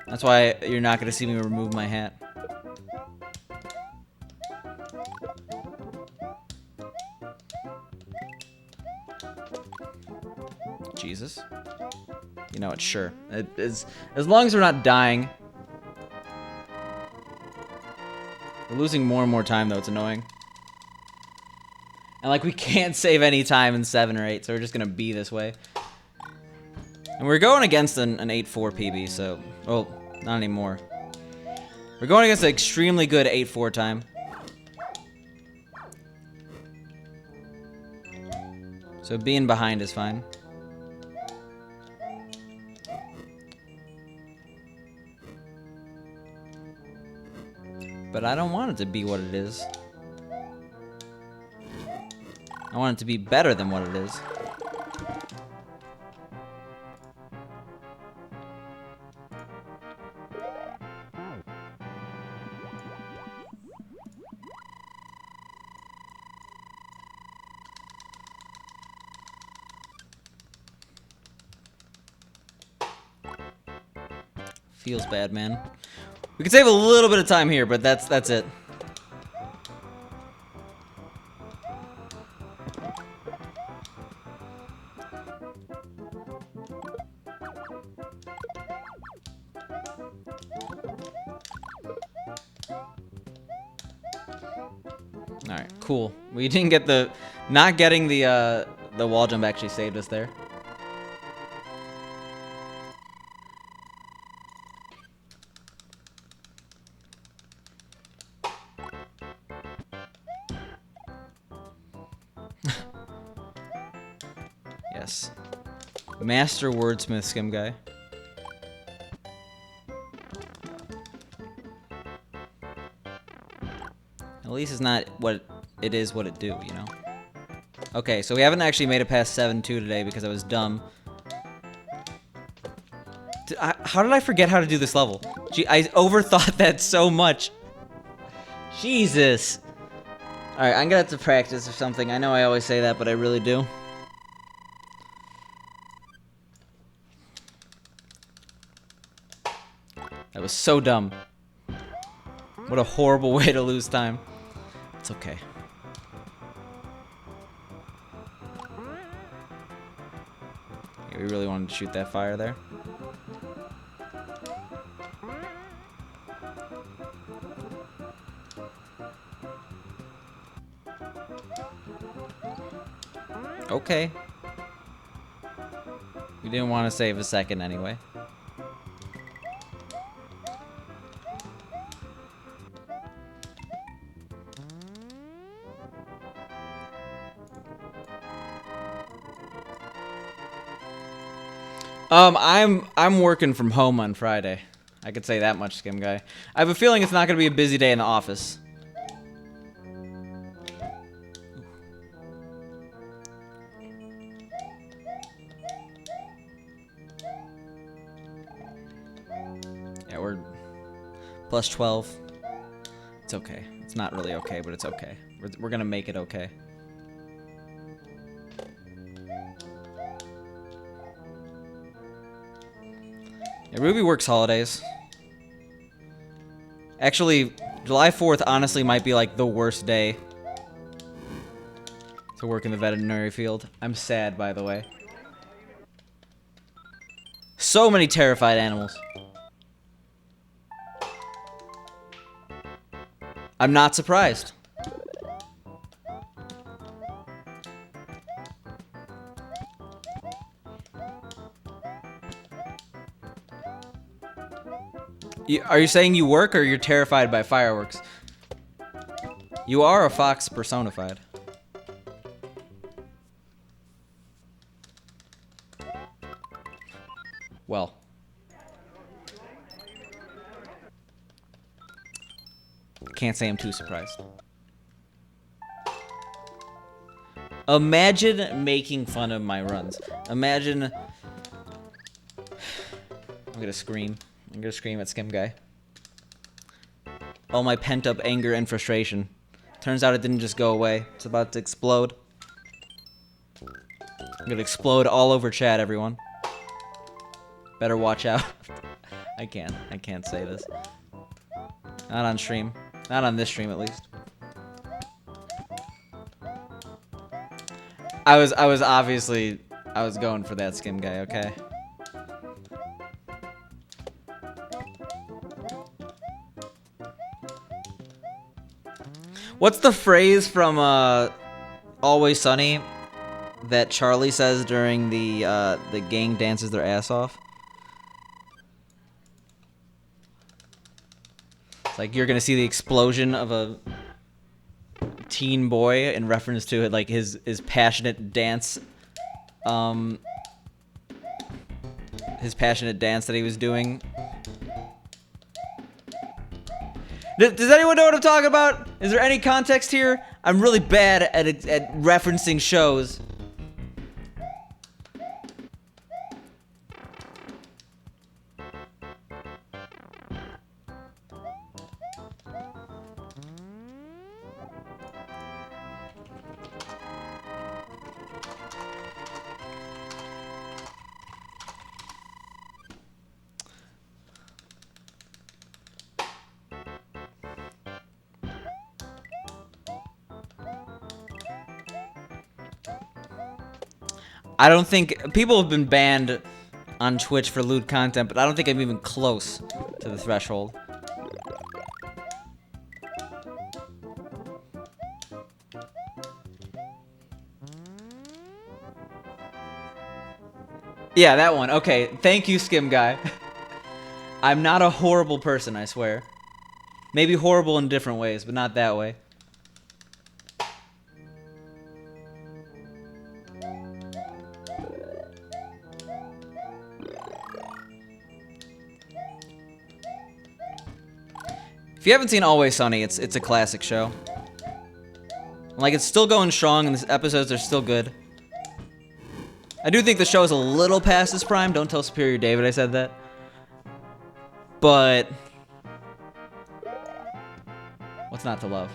That's why you're not going to see me remove my hat. Jesus. You know what, sure. As long as we're not dying. We're losing more and more time, though. It's annoying. And, like, we can't save any time in 7 or 8, so we're just gonna be this way. And we're going against an 8-4 PB, so... Well, not anymore. We're going against an extremely good 8-4 time. So being behind is fine. But I don't want it to be what it is. I want it to be better than what it is. Feels bad, man. We could save a little bit of time here, but that's it. Alright, cool. We didn't get the... Not getting the wall jump actually saved us there. Yes. Master wordsmith, Skim Guy. At least it's not what it is what it do, you know? Okay, so we haven't actually made it past 7-2 today because I was dumb. How did I forget how to do this level? Gee, I overthought that so much. Jesus. Alright, I'm gonna have to practice or something. I know I always say that, but I really do. That was so dumb. What a horrible way to lose time. It's okay. Yeah, we really wanted to shoot that fire there. Okay. We didn't want to save a second anyway. I'm working from home on Friday. I could say that much, Skim Guy. I have a feeling it's not going to be a busy day in the office. Plus 12. It's okay. It's not really okay, but it's okay. We're gonna make it okay. Yeah, Ruby works holidays. Actually, July 4th honestly might be like the worst day to work in the veterinary field. I'm sad, by the way. So many terrified animals. I'm not surprised. Are you saying you work or you're terrified by fireworks? You are a fox personified. Well. Can't say I'm too surprised. Imagine making fun of my runs. Imagine... I'm gonna scream. I'm gonna scream at Skim Guy. All my pent-up anger and frustration. Turns out it didn't just go away. It's about to explode. I'm gonna explode all over chat, everyone. Better watch out. I can't say this. Not on stream. Not on this stream, at least. I was obviously... I was going for that Skim Guy, okay? What's the phrase from Always Sunny that Charlie says during the gang dances their ass off? It's like you're gonna see the explosion of a teen boy in reference to it, like his passionate dance, his passionate dance that he was doing. Does anyone know what I'm talking about? Is there any context here? I'm really bad at referencing shows. I don't think... People have been banned on Twitch for lewd content, but I don't think I'm even close to the threshold. Yeah, that one. Okay, thank you, Skim Guy. I'm not a horrible person, I swear. Maybe horrible in different ways, but not that way. If you haven't seen Always Sunny, it's a classic show. Like, it's still going strong, and the episodes are still good. I do think the show is a little past its prime. Don't tell Superior David I said that. But... what's not to love?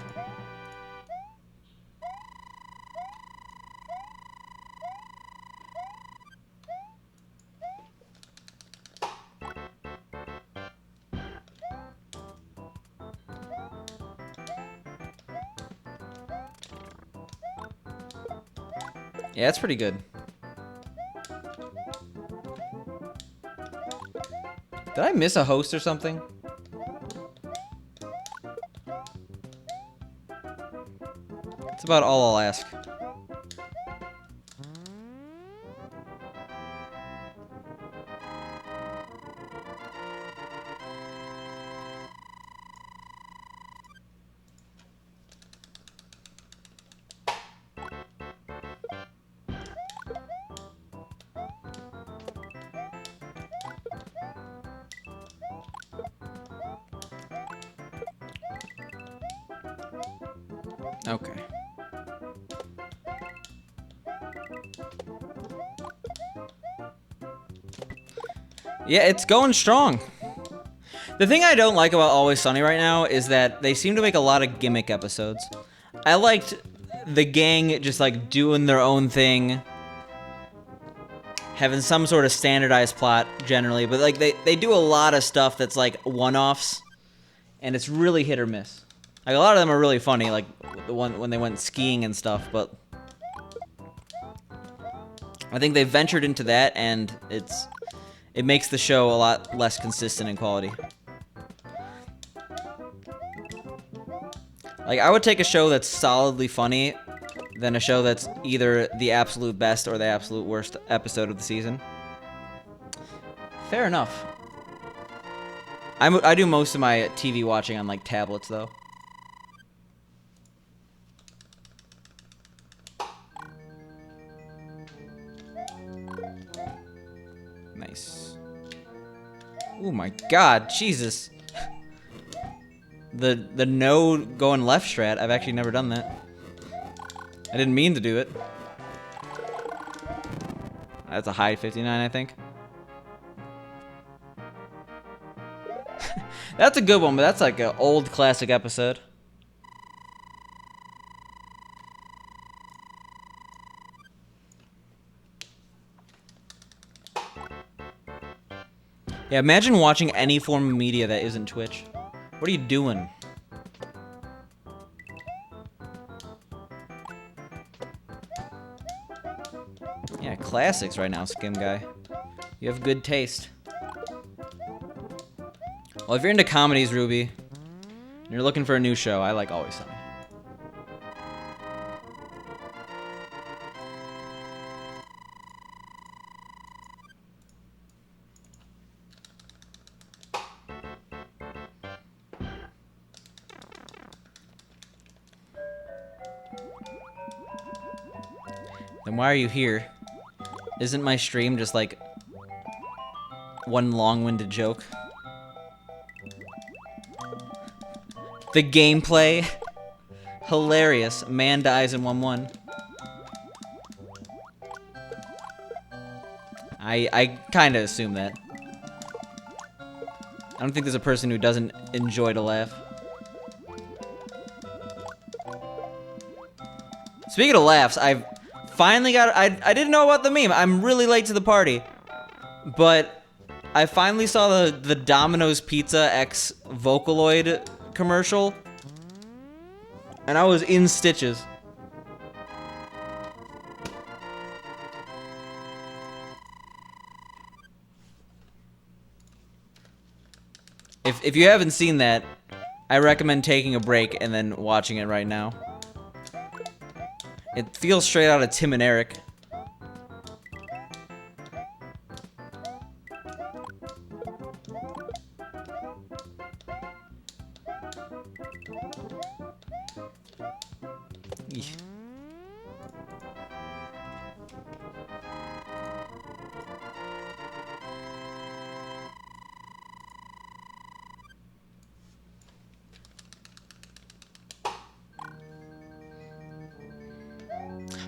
Yeah, it's pretty good. Did I miss a host or something? That's about all I'll ask. Okay. Yeah, it's going strong. The thing I don't like about Always Sunny right now is that they seem to make a lot of gimmick episodes. I liked the gang just like doing their own thing, having some sort of standardized plot generally, but like they do a lot of stuff that's like one-offs, and it's really hit or miss. Like a lot of them are really funny, like the one when they went skiing and stuff, but I think they ventured into that, and it makes the show a lot less consistent in quality. Like, I would take a show that's solidly funny than a show that's either the absolute best or the absolute worst episode of the season. Fair enough. I do most of my TV watching on, like, tablets, though. Nice. Oh my god, Jesus. The no going left strat, I've actually never done that. I didn't mean to do it. That's a high 59, I think. That's a good one, but that's like an old classic episode. Yeah, imagine watching any form of media that isn't Twitch. What are you doing? Yeah, classics right now, Skim Guy. You have good taste. Well, if you're into comedies, Ruby, and you're looking for a new show, I like Always Sunny. Then why are you here? Isn't my stream just like one long-winded joke? The gameplay, hilarious. Man dies in 1-1. I kind of assume that. I don't think there's a person who doesn't enjoy to laugh. Speaking of laughs, I've finally got... I didn't know about the meme. I'm really late to the party. But I finally saw the Domino's Pizza X Vocaloid commercial. And I was in stitches. If you haven't seen that, I recommend taking a break and then watching it right now. It feels straight out of Tim and Eric. Eesh.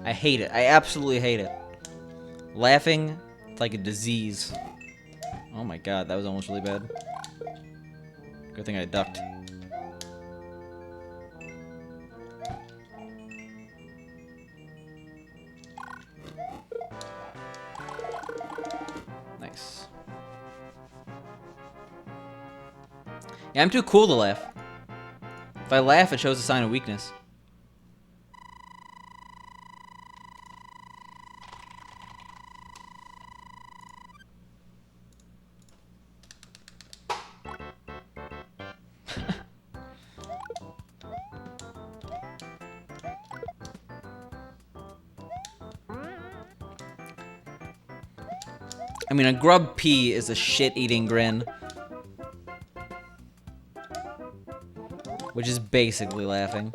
I hate it. I absolutely hate it. Laughing, it's like a disease. Oh my god, that was almost really bad. Good thing I ducked. Nice. Yeah, I'm too cool to laugh. If I laugh, it shows a sign of weakness. I mean, a grub pea is a shit-eating grin. Which is basically laughing.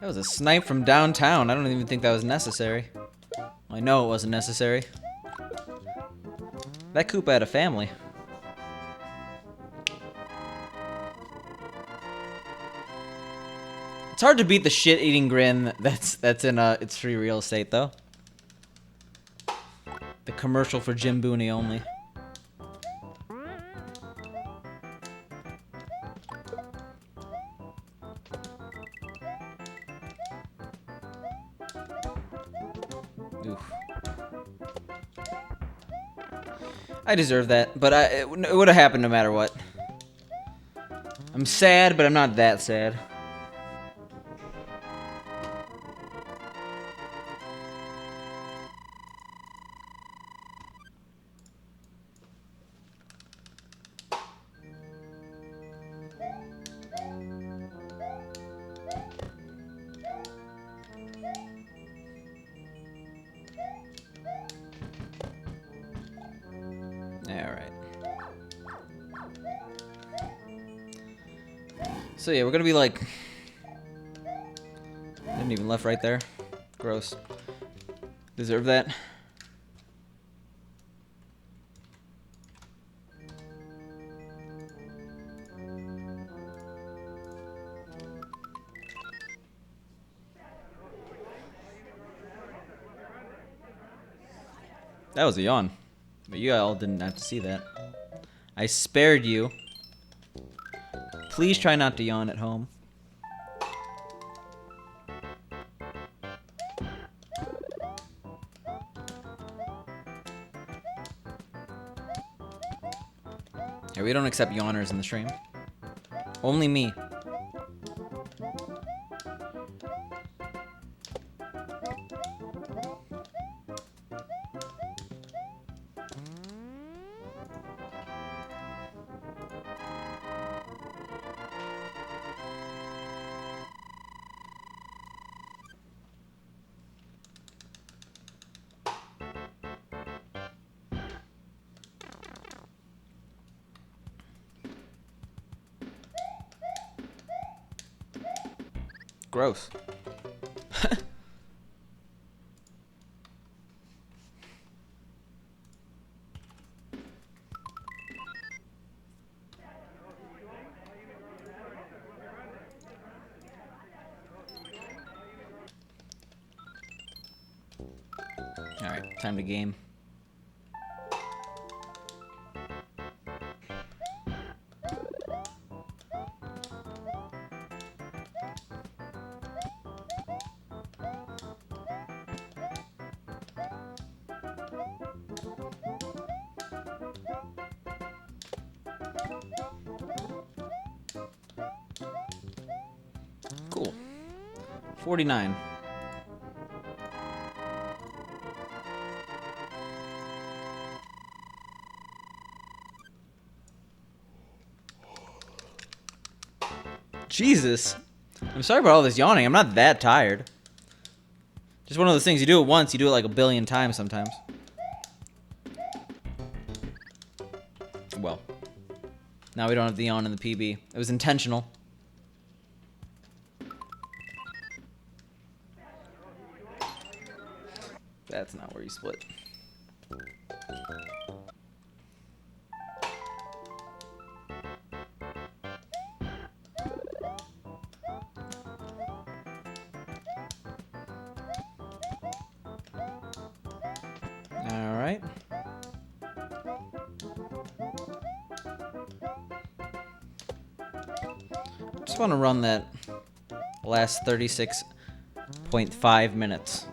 That was a snipe from downtown. I don't even think that was necessary. I know it wasn't necessary. That Koopa had a family. It's hard to beat the shit-eating grin that's in its free real estate, though. The commercial for Jim Booney only. Oof. I deserve that, but it would have happened no matter what. I'm sad, but I'm not that sad. Alright. So yeah, we're gonna be like... Didn't even left right there. Gross. Deserve that. That was a yawn. But you all didn't have to see that. I spared you. Please try not to yawn at home. Yeah, we don't accept yawners in the stream. Only me. Gross. Alright, time to game. Cool. 49. Jesus. I'm sorry about all this yawning. I'm not that tired. Just one of those things. You do it once, you do it like a billion times sometimes. Well. Now we don't have the yawn in the PB. It was intentional. That's not where you split. All right. Just want to run that last 36.5 minutes.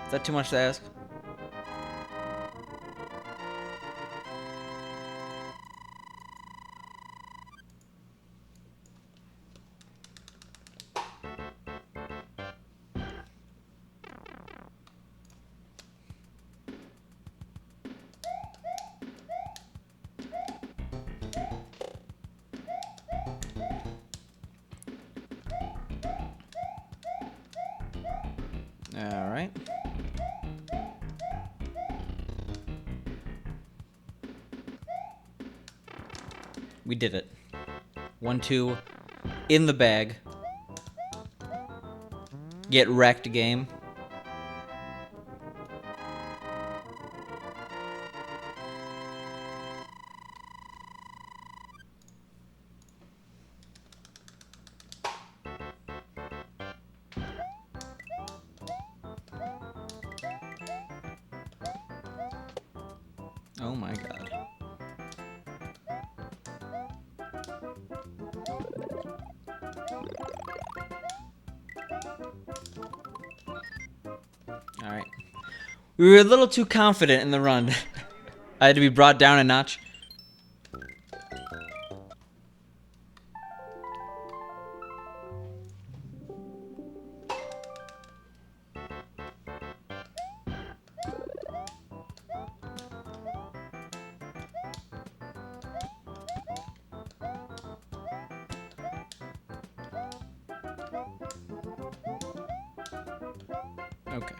Is that too much to ask? All right. We did it. 1-2 in the bag. Get wrecked, game. Oh my god. Alright. We were a little too confident in the run. I had to be brought down a notch. Okay.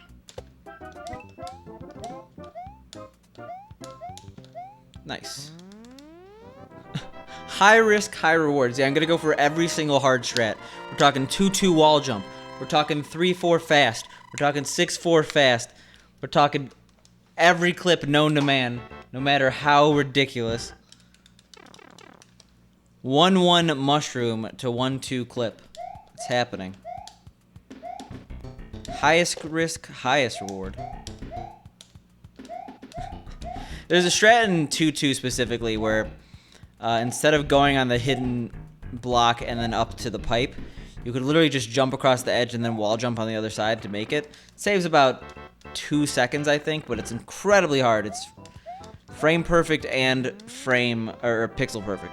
Nice. High risk, high rewards. Yeah, I'm gonna go for every single hard strat. We're talking 2-2 wall jump. We're talking 3-4 fast. We're talking 6-4 fast. We're talking every clip known to man, no matter how ridiculous. 1-1 mushroom to 1-2 clip. It's happening. Highest risk, highest reward. There's a strat in 2-2 specifically where instead of going on the hidden block and then up to the pipe, you could literally just jump across the edge and then wall jump on the other side to make it. It saves about 2 seconds, I think, but it's incredibly hard. It's frame perfect and frame or pixel perfect.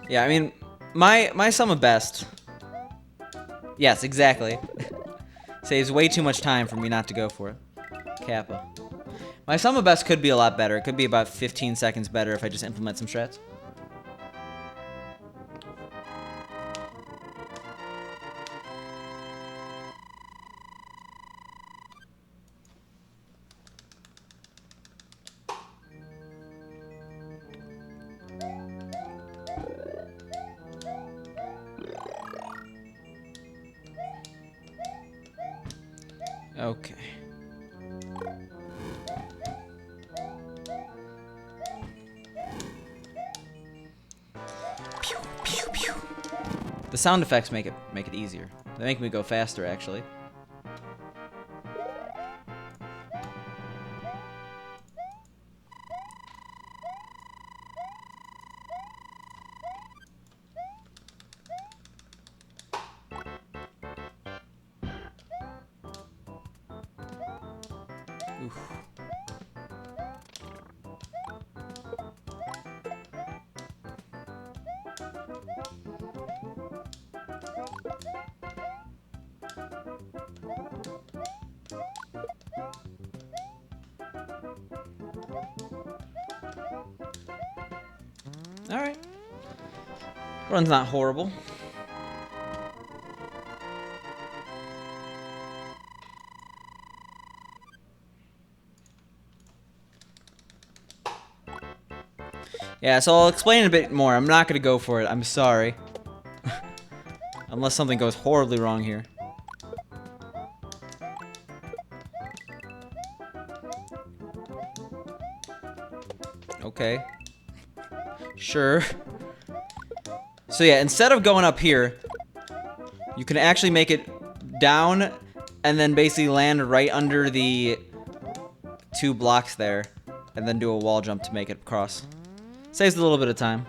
Yeah, I mean, my sum of best. Yes, exactly. Saves way too much time for me not to go for it. Kappa. My sum of best could be a lot better. It could be about 15 seconds better if I just implement some strats. Okay. Pew, pew, pew. The sound effects make it easier. They make me go faster, actually. Oof. All right. Run's not horrible. Yeah, so I'll explain a bit more. I'm not going to go for it. I'm sorry. Unless something goes horribly wrong here. Okay. Sure. So yeah, instead of going up here, you can actually make it down and then basically land right under the 2 blocks there and then do a wall jump to make it across. Saves a little bit of time.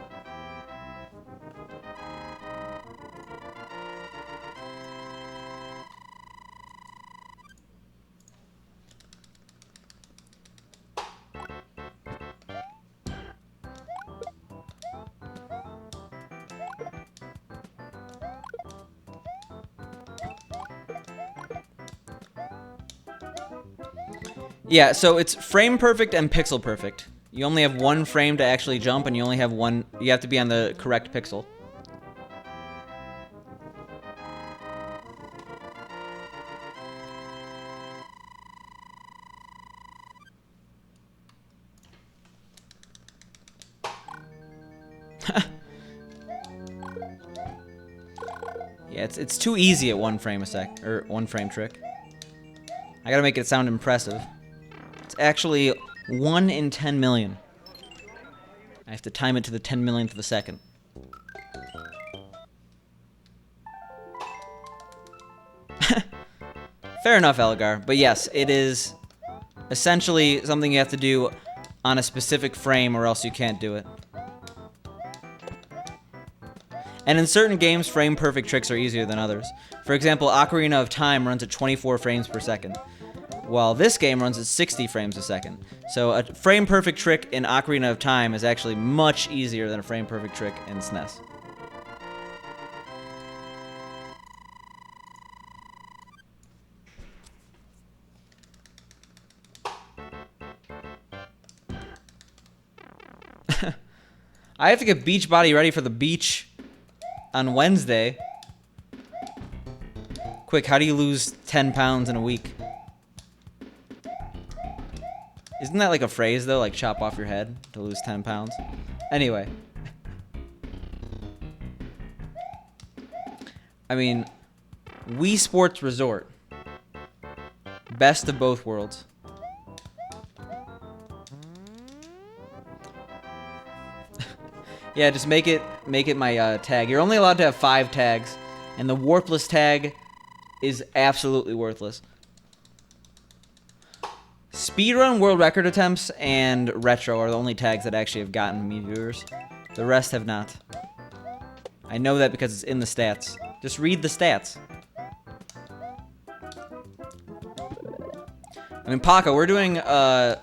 Yeah, so it's frame perfect and pixel perfect. You only have 1 frame to actually jump, and you only have 1. You have to be on the correct pixel. Yeah, it's too easy at 1 frame a sec, or 1 frame trick. I gotta make it sound impressive. It's actually 1 in 10 million. I have to time it to the 10 millionth of a second. Fair enough, Elgar. But yes, it is essentially something you have to do on a specific frame or else you can't do it. And in certain games, frame-perfect tricks are easier than others. For example, Ocarina of Time runs at 24 frames per second, while this game runs at 60 frames a second. So a frame-perfect trick in Ocarina of Time is actually much easier than a frame-perfect trick in SNES. I have to get Beachbody ready for the beach on Wednesday. Quick, how do you lose 10 pounds in a week? Isn't that like a phrase, though? Like, chop off your head to lose 10 pounds? Anyway. I mean, Wii Sports Resort. Best of both worlds. Yeah, just make it my tag. You're only allowed to have 5 tags, and the Warpless tag is absolutely worthless. Speedrun world record attempts and retro are the only tags that actually have gotten me viewers. The rest have not. I know that because it's in the stats. Just read the stats. I mean, Paco, we're doing a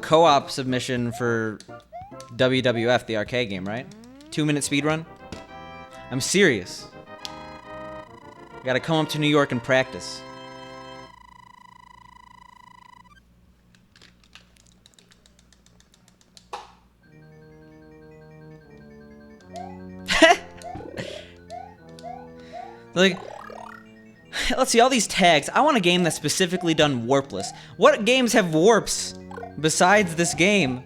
co-op submission for WWF, the arcade game, right? 2-minute speedrun? I'm serious. I gotta come up to New York and practice. Like, let's see, all these tags. I want a game that's specifically done warpless. What games have warps besides this game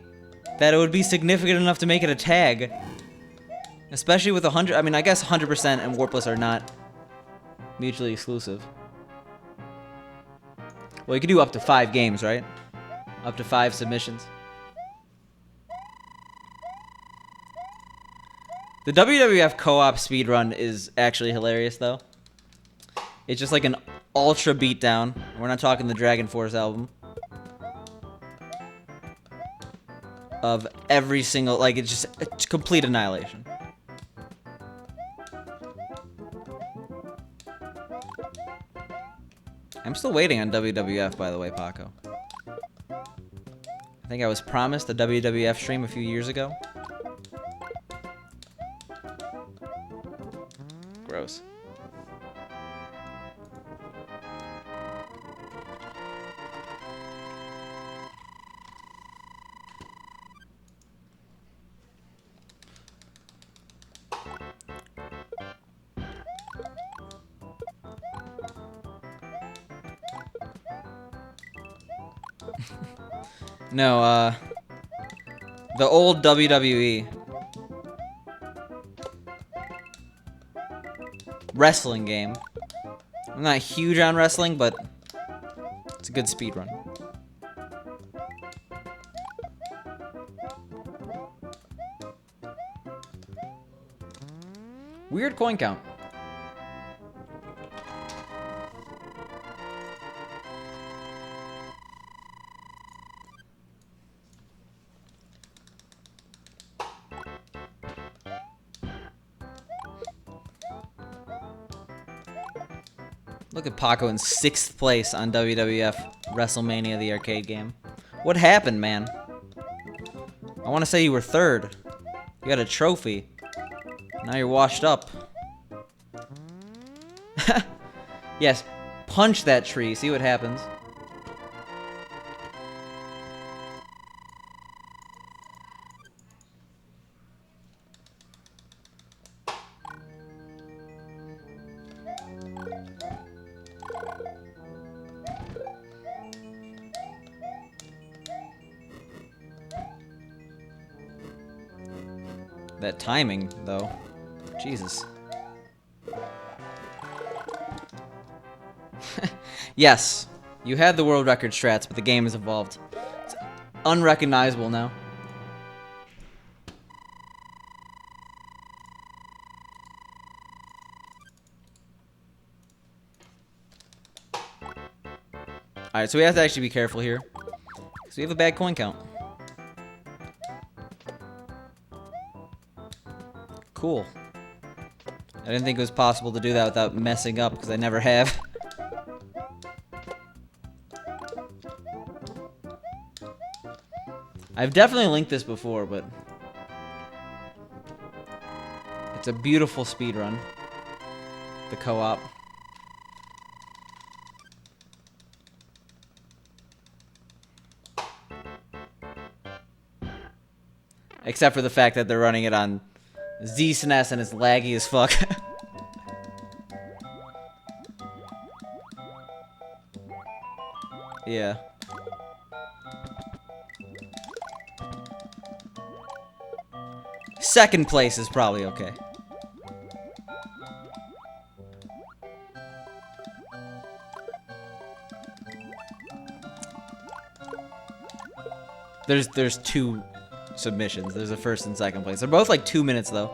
that it would be significant enough to make it a tag? Especially with 100, I mean, I guess 100% and warpless are not mutually exclusive. Well, you could do up to 5 games, right? Up to 5 submissions. The WWF co-op speedrun is actually hilarious, though. It's just like an ultra beatdown. We're not talking the Dragon Force album. Of every single, like, it's just a complete annihilation. I'm still waiting on WWF, by the way, Paco. I think I was promised a WWF stream a few years ago. Gross. No, the old WWE. Wrestling game. I'm not huge on wrestling, but it's a good speedrun. Weird coin count. Look at Paco in 6th place on WWF WrestleMania, the arcade game. What happened, man? I want to say you were 3rd. You got a trophy. Now you're washed up. Yes, punch that tree. See what happens. That timing, though. Jesus. Yes, you had the world record strats, but the game has evolved. It's unrecognizable now. Alright, so we have to actually be careful here. Because we have a bad coin count. Cool. I didn't think it was possible to do that without messing up, because I never have. I've definitely linked this before, but... it's a beautiful speedrun. The co-op. Except for the fact that they're running it on Z-SNES and it's laggy as fuck. Yeah. Second place is probably okay. There's two submissions. There's a first and second place. They're both like 2 minutes though.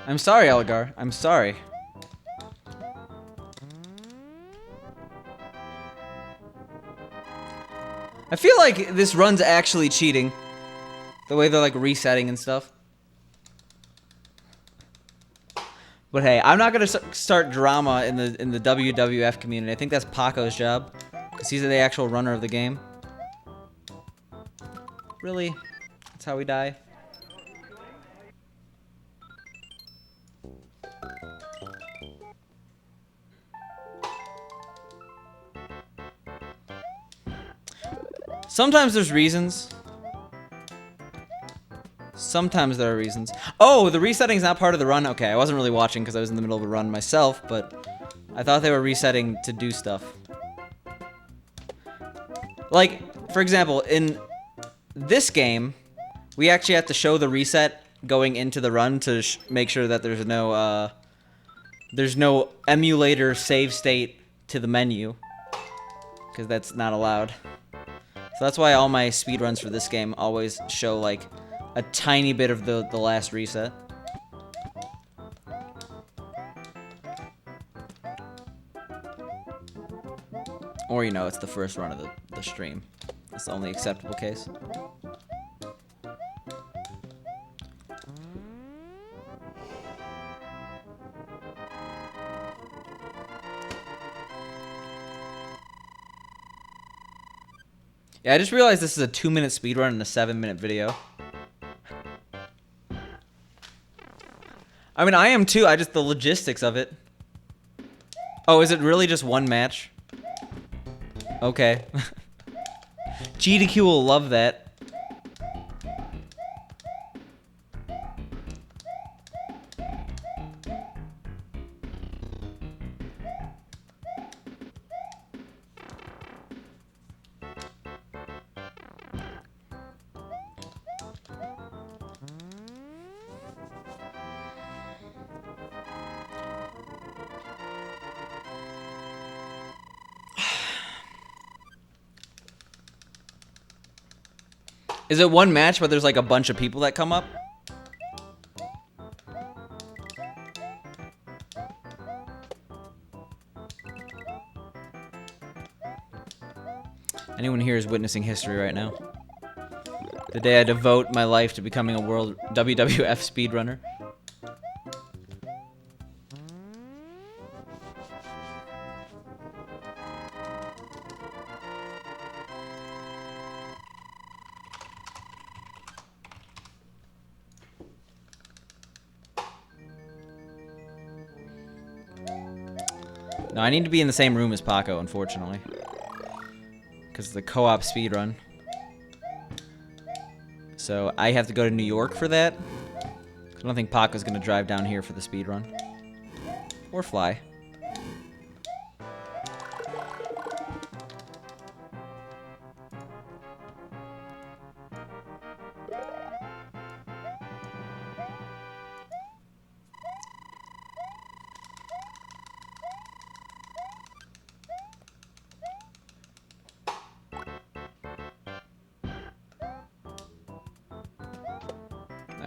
I'm sorry, Elgar. I'm sorry. I feel like this run's actually cheating. The way they're like resetting and stuff. But hey, I'm not gonna start drama in the WWF community. I think that's Paco's job, because he's the actual runner of the game. Really? That's how we die? Sometimes there's reasons. Sometimes there are reasons. Oh, the resetting is not part of the run? Okay, I wasn't really watching because I was in the middle of a run myself, but I thought they were resetting to do stuff. Like, for example, in this game, we actually have to show the reset going into the run to make sure that there's no emulator save state to the menu, because that's not allowed. So that's why all my speedruns for this game always show, like, a tiny bit of the last reset. Or, you know, it's the first run of the stream. That's the only acceptable case. Yeah, I just realized this is a 2-minute speedrun and a 7-minute video. I mean, I am too, the logistics of it. Oh, is it really just one match? Okay. GDQ will love that. Is it one match, but there's like a bunch of people that come up? Anyone here is witnessing history right now. The day I devote my life to becoming a world WWF speedrunner. No, I need to be in the same room as Paco, unfortunately. Because of the co-op speedrun. So I have to go to New York for that. I don't think Paco's going to drive down here for the speedrun. Or fly.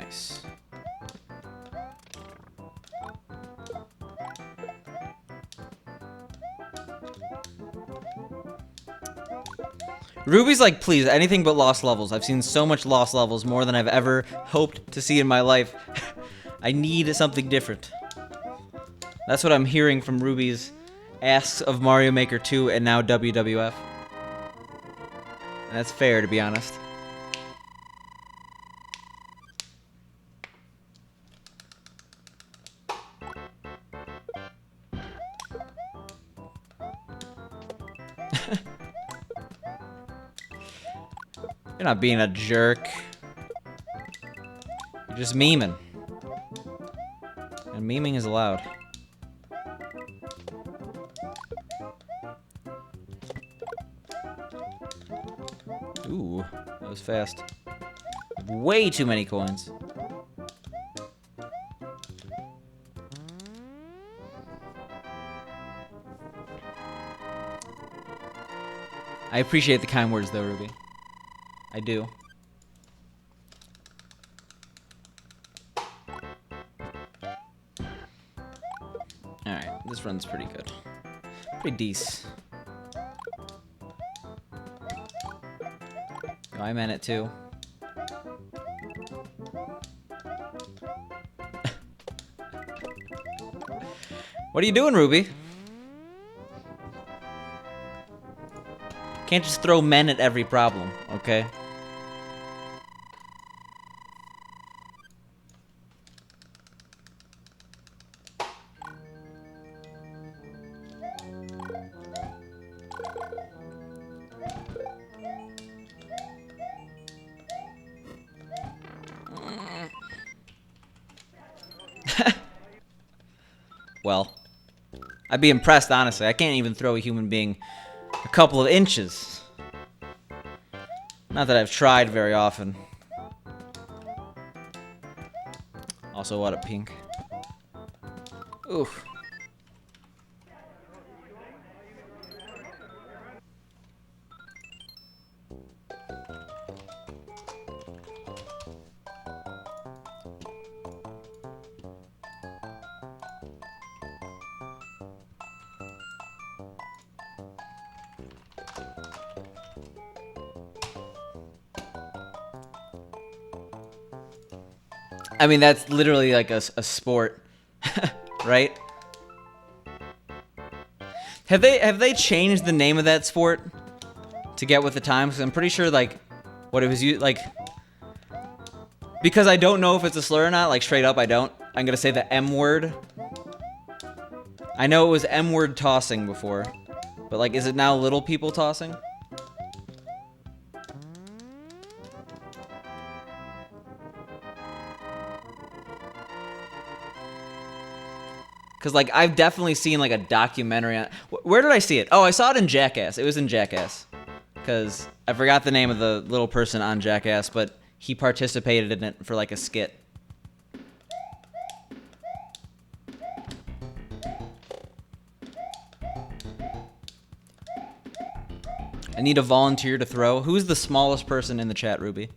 Nice. Ruby's like, please, anything but lost levels. I've seen so much lost levels, more than I've ever hoped to see in my life. I need something different. That's what I'm hearing from Ruby's asks of Mario Maker 2 and now WWF. And that's fair, to be honest. You're not being a jerk. You're just memeing. And memeing is allowed. Ooh, that was fast. Way too many coins. I appreciate the kind words though, Ruby. I do. Alright, this run's pretty good. Pretty decent. Oh, I meant it too. What are you doing, Ruby? Can't just throw men at every problem, okay? Well, I'd be impressed, honestly. I can't even throw a human being a couple of inches. Not that I've tried very often. Also, what a pink. Oof. I mean, that's literally like a sport, right? Have they changed the name of that sport to get with the times? 'Cause I'm pretty sure like what it was like, because I don't know if it's a slur or not. Like straight up, I don't. I'm gonna say the M word. I know it was M word tossing before, but like, is it now little people tossing? Because, like, I've definitely seen, like, a documentary on... Where did I see it? Oh, I saw it in Jackass. It was in Jackass. Because I forgot the name of the little person on Jackass, but he participated in it for, like, a skit. I need a volunteer to throw. Who's the smallest person in the chat, Ruby?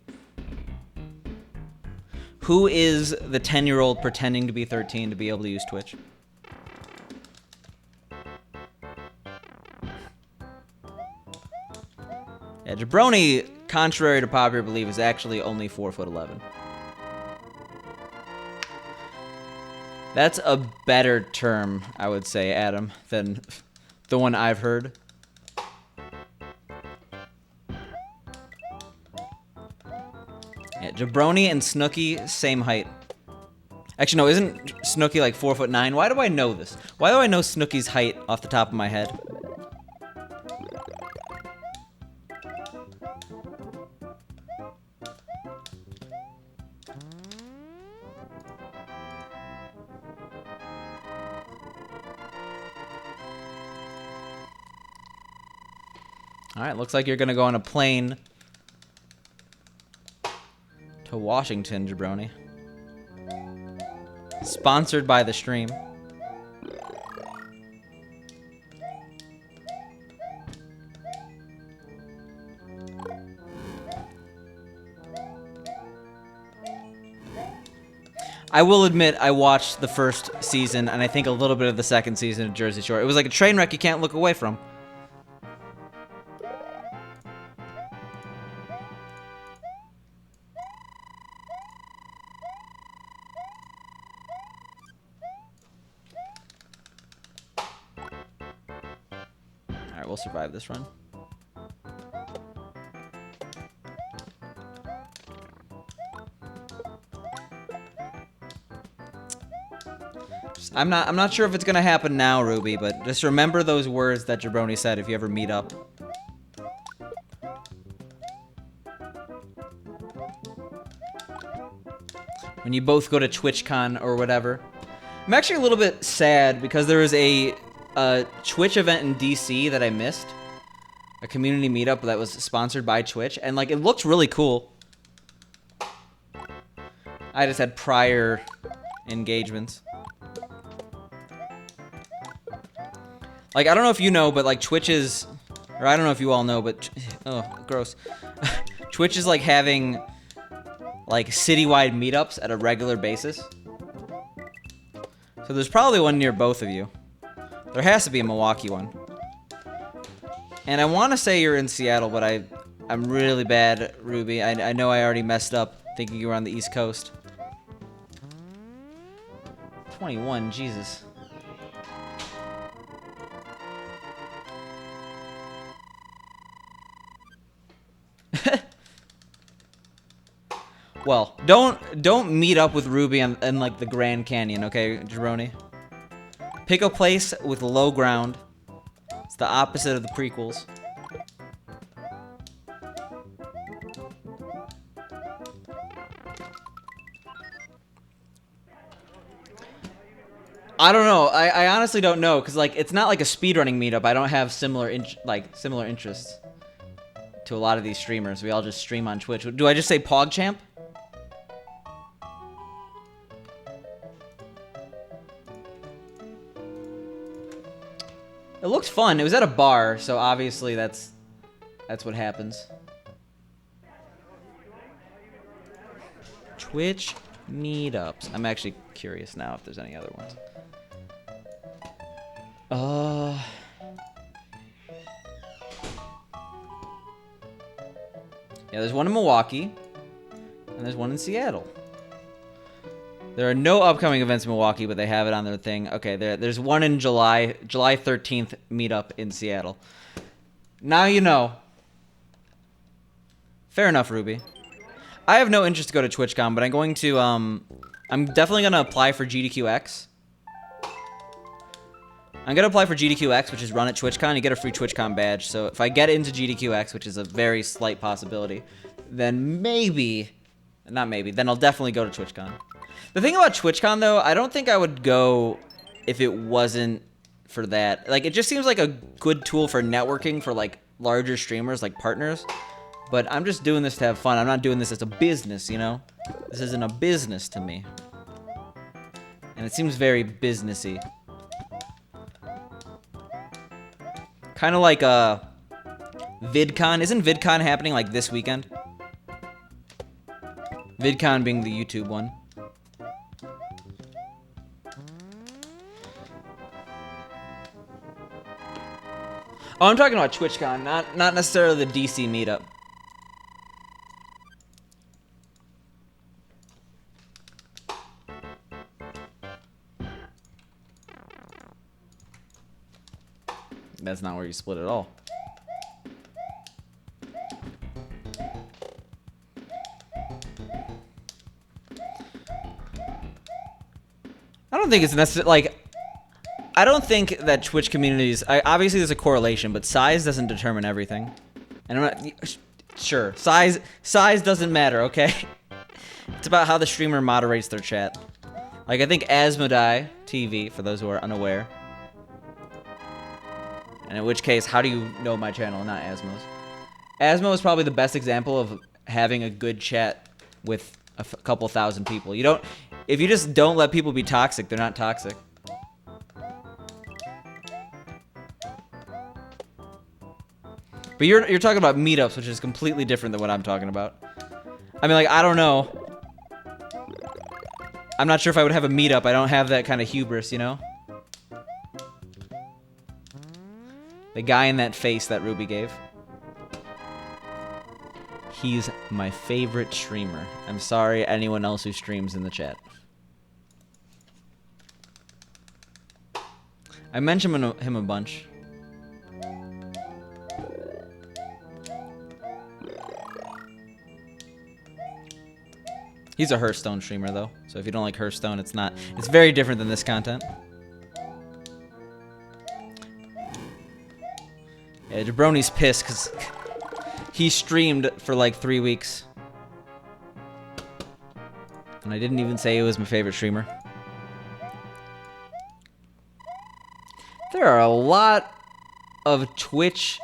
Who is the 10-year-old pretending to be 13 to be able to use Twitch? Yeah, Jabroni, contrary to popular belief, is actually only 4'11". That's a better term, I would say, Adam, than the one I've heard. Yeah, Jabroni and Snooki, same height. Actually, no, isn't Snooki like 4'9"? Why do I know this? Why do I know Snooki's height off the top of my head? Alright, looks like you're gonna go on a plane to Washington, Jabroni. Sponsored by the stream. I will admit I watched the first season and I think a little bit of the second season of Jersey Shore. It was like a train wreck you can't look away from. Alright, we'll survive this run. I'm not sure if it's gonna happen now, Ruby, but just remember those words that Jabroni said if you ever meet up. When you both go to TwitchCon or whatever. I'm actually a little bit sad because there was a Twitch event in DC that I missed. A community meetup that was sponsored by Twitch, and like it looked really cool. I just had prior engagements. Like, I don't know if you know, but like Twitch is, or I don't know if you all know, but, oh, gross. Twitch is like having like citywide meetups at a regular basis. So there's probably one near both of you. There has to be a Milwaukee one. And I want to say you're in Seattle, but I'm really bad, Ruby. I know I already messed up thinking you were on the East Coast. 21, Jesus. Well, don't meet up with Ruby in like the Grand Canyon, okay, Jabroni? Pick a place with low ground. It's the opposite of the prequels. I don't know. I honestly don't know, because like it's not like a speedrunning meetup. I don't have similar interests to a lot of these streamers. We all just stream on Twitch. Do I just say PogChamp? It looked fun. It was at a bar, so obviously that's what happens. Twitch meetups. I'm actually curious now if there's any other ones. Yeah, there's one in Milwaukee, and there's one in Seattle. There are no upcoming events in Milwaukee, but they have it on their thing. Okay, there's one in July 13th meetup in Seattle. Now you know. Fair enough, Ruby. I have no interest to go to TwitchCon, but I'm going to, I'm definitely going to apply for GDQX. I'm going to apply for GDQX, which is run at TwitchCon. You get a free TwitchCon badge. So if I get into GDQX, which is a very slight possibility, then maybe, not maybe, then I'll definitely go to TwitchCon. The thing about TwitchCon, though, I don't think I would go if it wasn't for that. Like, it just seems like a good tool for networking for, like, larger streamers, like partners. But I'm just doing this to have fun. I'm not doing this as a business, you know? This isn't a business to me. And it seems very businessy. Kind of like VidCon. Isn't VidCon happening, like, this weekend? VidCon being the YouTube one. Oh, I'm talking about TwitchCon, not necessarily the DC meetup. That's not where you split at all. I don't think it's necessary. Like, I don't think that Twitch communities. Obviously, there's a correlation, but size doesn't determine everything. And I'm not sure. Size doesn't matter. Okay. It's about how the streamer moderates their chat. Like, I think Asmodee TV, for those who are unaware. And in which case, how do you know my channel, not Asmo's? Asmo is probably the best example of having a good chat with a couple thousand people. You don't, if you just don't let people be toxic, they're not toxic. But you're talking about meetups, which is completely different than what I'm talking about. I mean, like, I don't know. I'm not sure if I would have a meetup. I don't have that kind of hubris, you know? The guy in that face that Ruby gave. He's my favorite streamer. I'm sorry, anyone else who streams in the chat. I mentioned him a bunch. He's a Hearthstone streamer, though. So if you don't like Hearthstone, it's not. It's very different than this content. Yeah, Jabroni's pissed because he streamed for like 3 weeks. And I didn't even say he was my favorite streamer. There are a lot of Twitch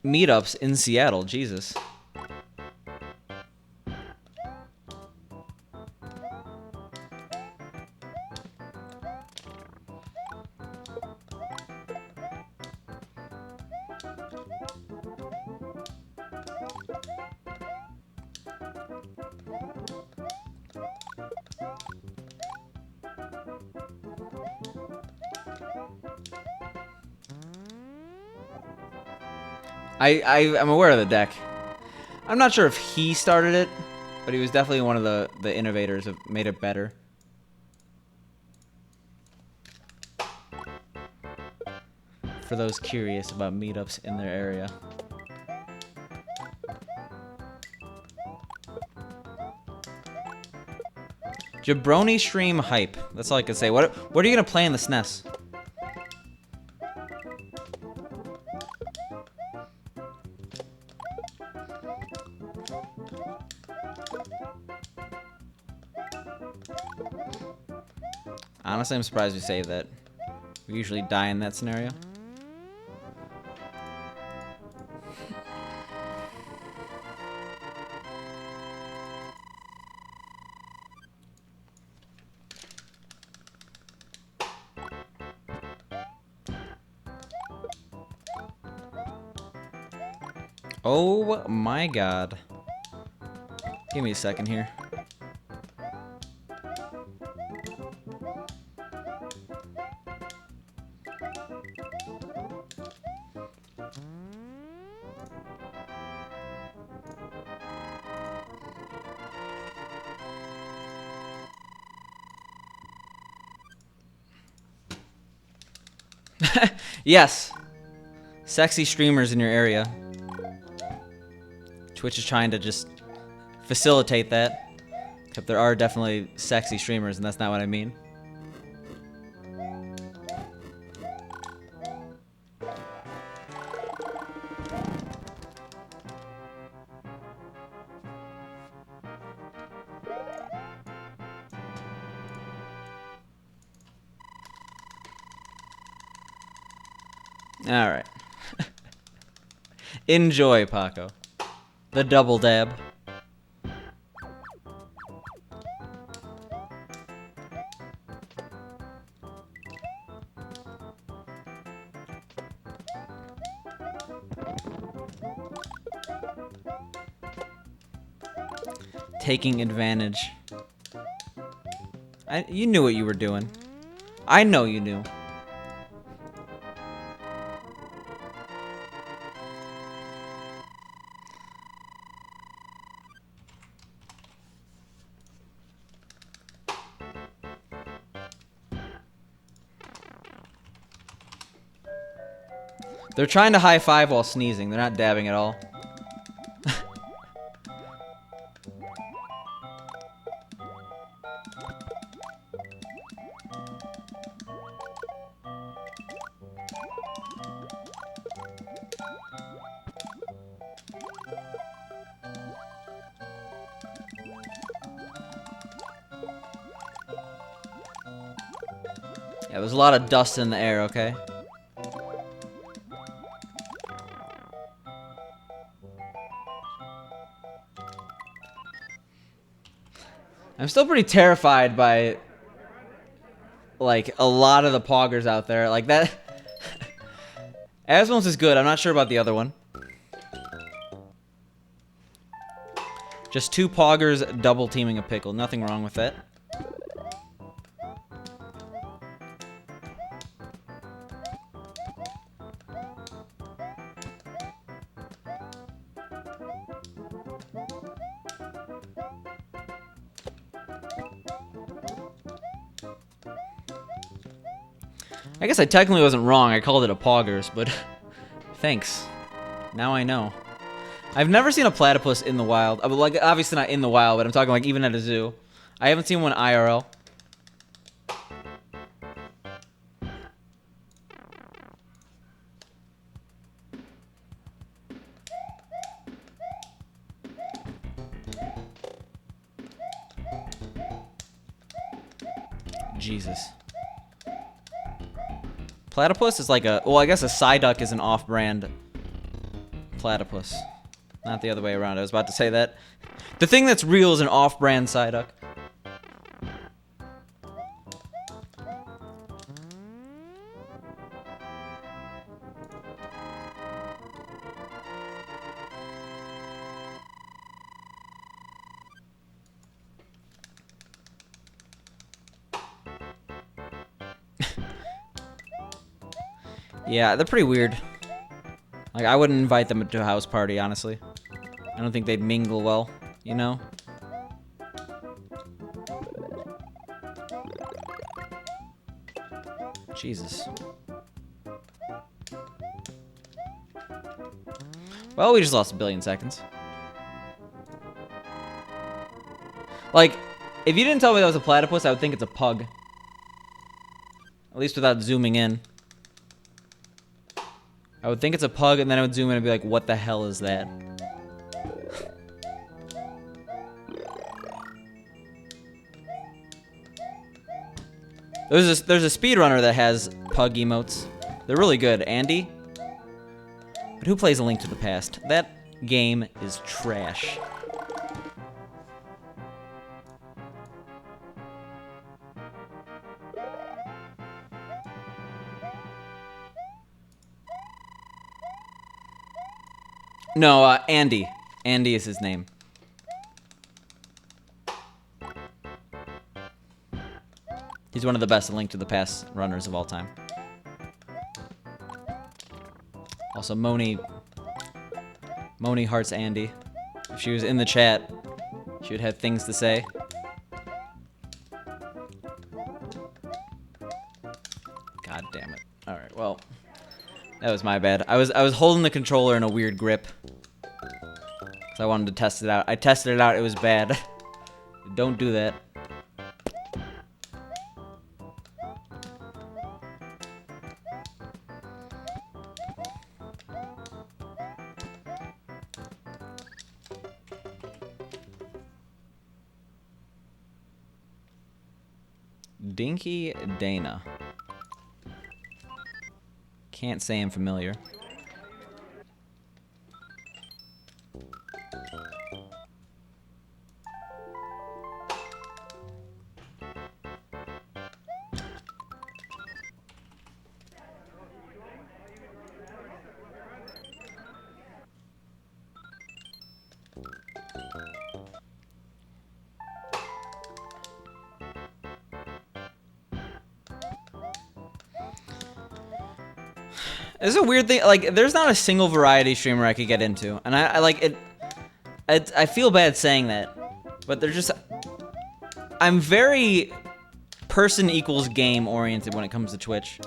meetups in Seattle. Jesus. I'm aware of the deck. I'm not sure if he started it, but he was definitely one of the innovators of made it better. For those curious about meetups in their area. Jabroni stream hype. That's all I can say. What are you gonna play in the SNES? Honestly, I'm surprised you say that. We usually die in that scenario. Oh my god. Give me a second here. Yes. Sexy streamers in your area. Twitch is trying to just facilitate that. Except there are definitely sexy streamers, and that's not what I mean. Alright. Enjoy, Paco. The double dab. Taking advantage. You knew what you were doing. I know you knew. They're trying to high five while sneezing. They're not dabbing at all. Yeah, there's a lot of dust in the air, okay? I'm still pretty terrified by, like, a lot of the poggers out there. Like, that... Asmos is good. I'm not sure about the other one. Just 2 poggers double teaming a pickle. Nothing wrong with that. I guess I technically wasn't wrong. I called it a poggers, but thanks. Now I know. I've never seen a platypus in the wild. Like, obviously not in the wild, but I'm talking like even at a zoo. I haven't seen one IRL. Jesus. Platypus is like a... Well, I guess a Psyduck is an off-brand platypus. Not the other way around. I was about to say that. The thing that's real is an off-brand Psyduck. Yeah, they're pretty weird. Like, I wouldn't invite them to a house party, honestly. I don't think they'd mingle well, you know? Jesus. Well, we just lost 1 billion seconds. Like, if you didn't tell me that was a platypus, I would think it's a pug. At least without zooming in. I would think it's a pug, and then I would zoom in and be like, what the hell is that? There's a speedrunner that has pug emotes. They're really good. Andy? But who plays A Link to the Past? That game is trash. No, Andy. Andy is his name. He's one of the best Link to the Past runners of all time. Also, Moni hearts Andy. If she was in the chat, she would have things to say. God damn it. Alright, well. That was my bad. I was holding the controller in a weird grip. Cause I wanted to test it out. I tested it out, it was bad. Don't do that. Dinky Dana. Can't say I'm familiar. It's a weird thing. Like, there's not a single variety streamer I could get into, and I like it. I feel bad saying that, but they're just. I'm very person equals game oriented when it comes to Twitch,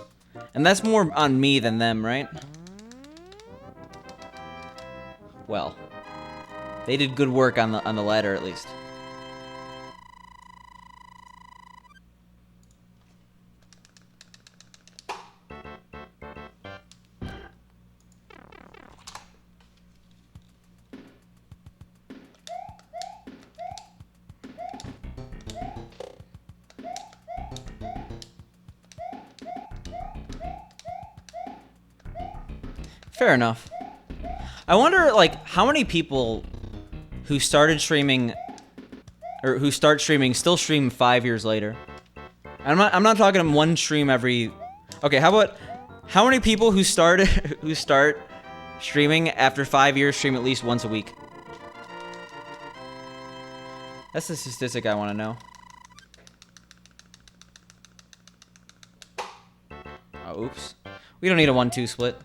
and that's more on me than them, right? Well, they did good work on the ladder at least. Fair enough. I wonder, like, how many people who started streaming, or who start streaming, still stream 5 years later. I'm not talking one stream every. Okay, how many people who start streaming after 5 years stream at least once a week? That's the statistic I want to know. Oh, oops. We don't need a 1-2 split.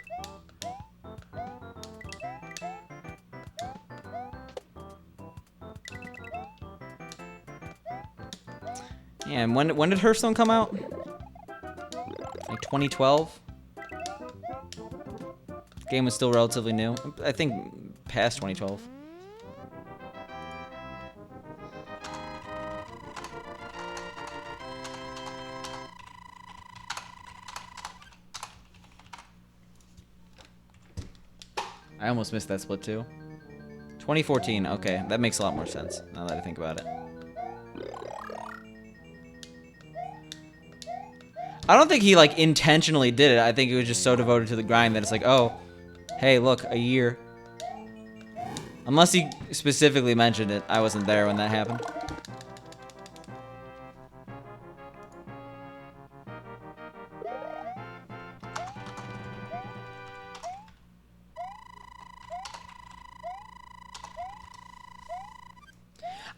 Yeah, and when did Hearthstone come out? Like 2012? Game was still relatively new. I think past 2012. I almost missed that split too. 2014, okay, that makes a lot more sense now that I think about it. I don't think he like intentionally did it. I think he was just so devoted to the grind that it's like, oh, hey, look, a year. Unless he specifically mentioned it, I wasn't there when that happened.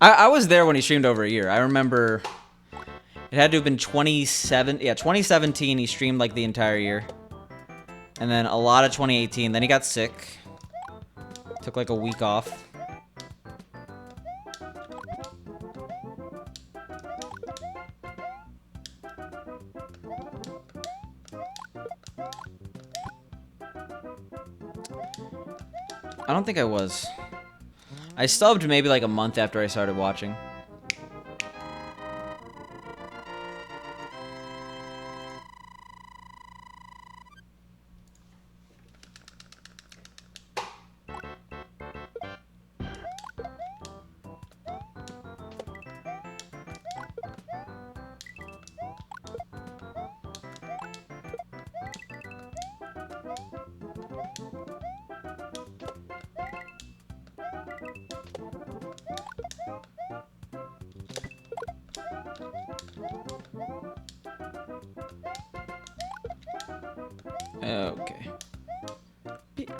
I was there when he streamed over a year. I remember it had to have been 2017. He streamed like the entire year. And then a lot of 2018. Then he got sick. Took like a week off. I don't think I was. I subbed maybe like a month after I started watching. Okay.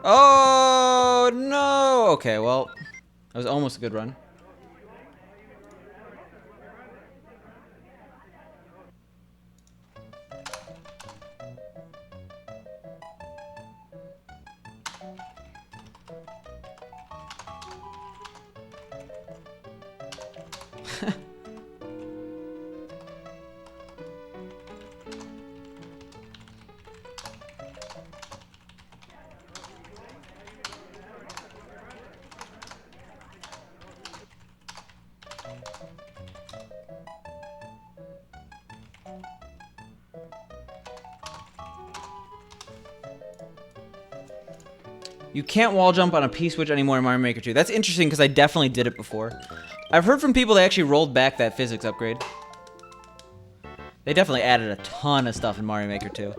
Oh, no! Okay, well, that was almost a good run. You can't wall jump on a P-switch anymore in Mario Maker 2. That's interesting because I definitely did it before. I've heard from people that actually rolled back that physics upgrade. They definitely added a ton of stuff in Mario Maker 2.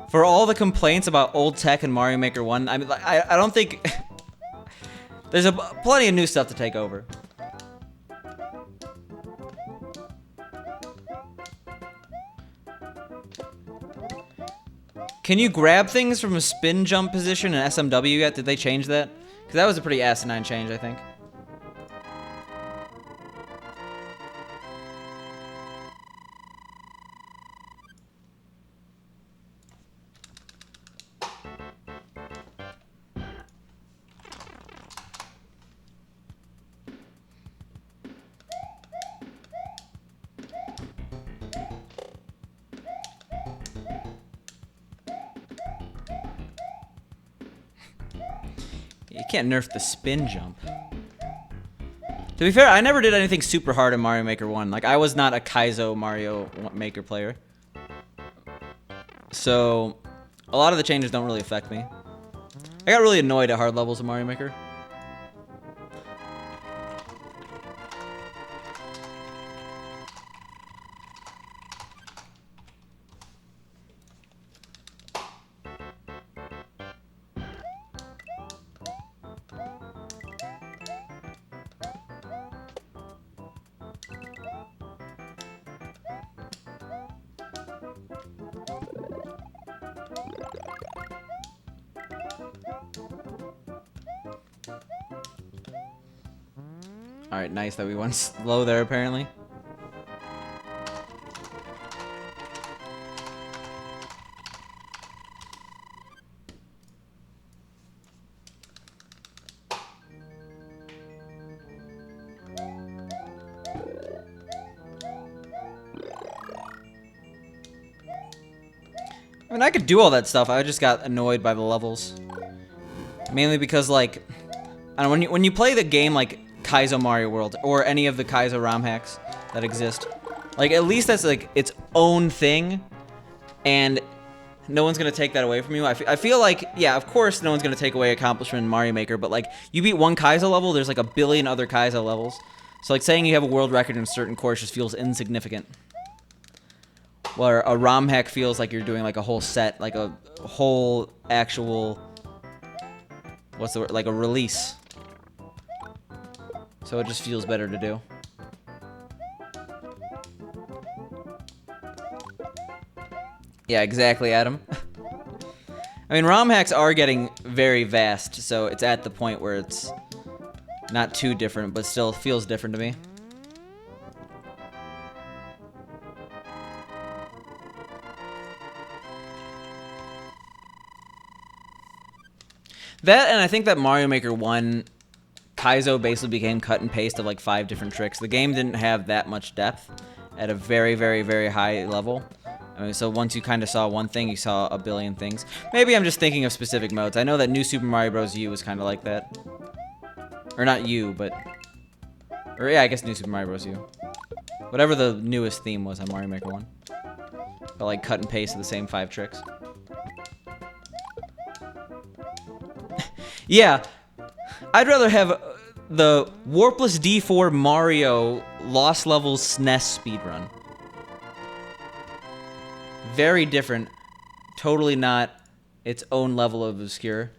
For all the complaints about old tech in Mario Maker 1, I mean, I don't think... There's plenty of new stuff to take over. Can you grab things from a spin jump position in SMW yet? Did they change that? Because that was a pretty asinine change, I think. You can't nerf the spin jump. To be fair, I never did anything super hard in Mario Maker 1. Like, I was not a Kaizo Mario Maker player. So, a lot of the changes don't really affect me. I got really annoyed at hard levels of Mario Maker. Alright, nice that we went slow there, apparently. I mean, I could do all that stuff. I just got annoyed by the levels. Mainly because, like, I don't know, when you play the game like Kaizo Mario World or any of the Kaizo ROM hacks that exist, like, at least that's like its own thing, and no one's gonna take that away from you. I feel like, yeah, of course, no one's gonna take away accomplishment in Mario Maker, but like, you beat one Kaizo level, there's like a billion other Kaizo levels. So like, saying you have a world record in a certain course just feels insignificant. Where a ROM hack feels like you're doing like a whole set, like a whole actual, what's the word, like a release. So it just feels better to do. Yeah, exactly, Adam. I mean, ROM hacks are getting very vast, so it's at the point where it's not too different, but still feels different to me. That, and I think that Mario Maker 1, Kaizo basically became cut and paste of like 5 different tricks. The game didn't have that much depth at a very, very, very high level. I mean, so once you kind of saw one thing, you saw a billion things. Maybe I'm just thinking of specific modes. I know that New Super Mario Bros. U was kind of like that. Or not U, but... Or yeah, I guess New Super Mario Bros. U. Whatever the newest theme was on Mario Maker 1. But like cut and paste of the same 5 tricks. Yeah, I'd rather have the Warpless D-4 Mario Lost Levels SNES speedrun. Very different. Totally not its own level of obscure.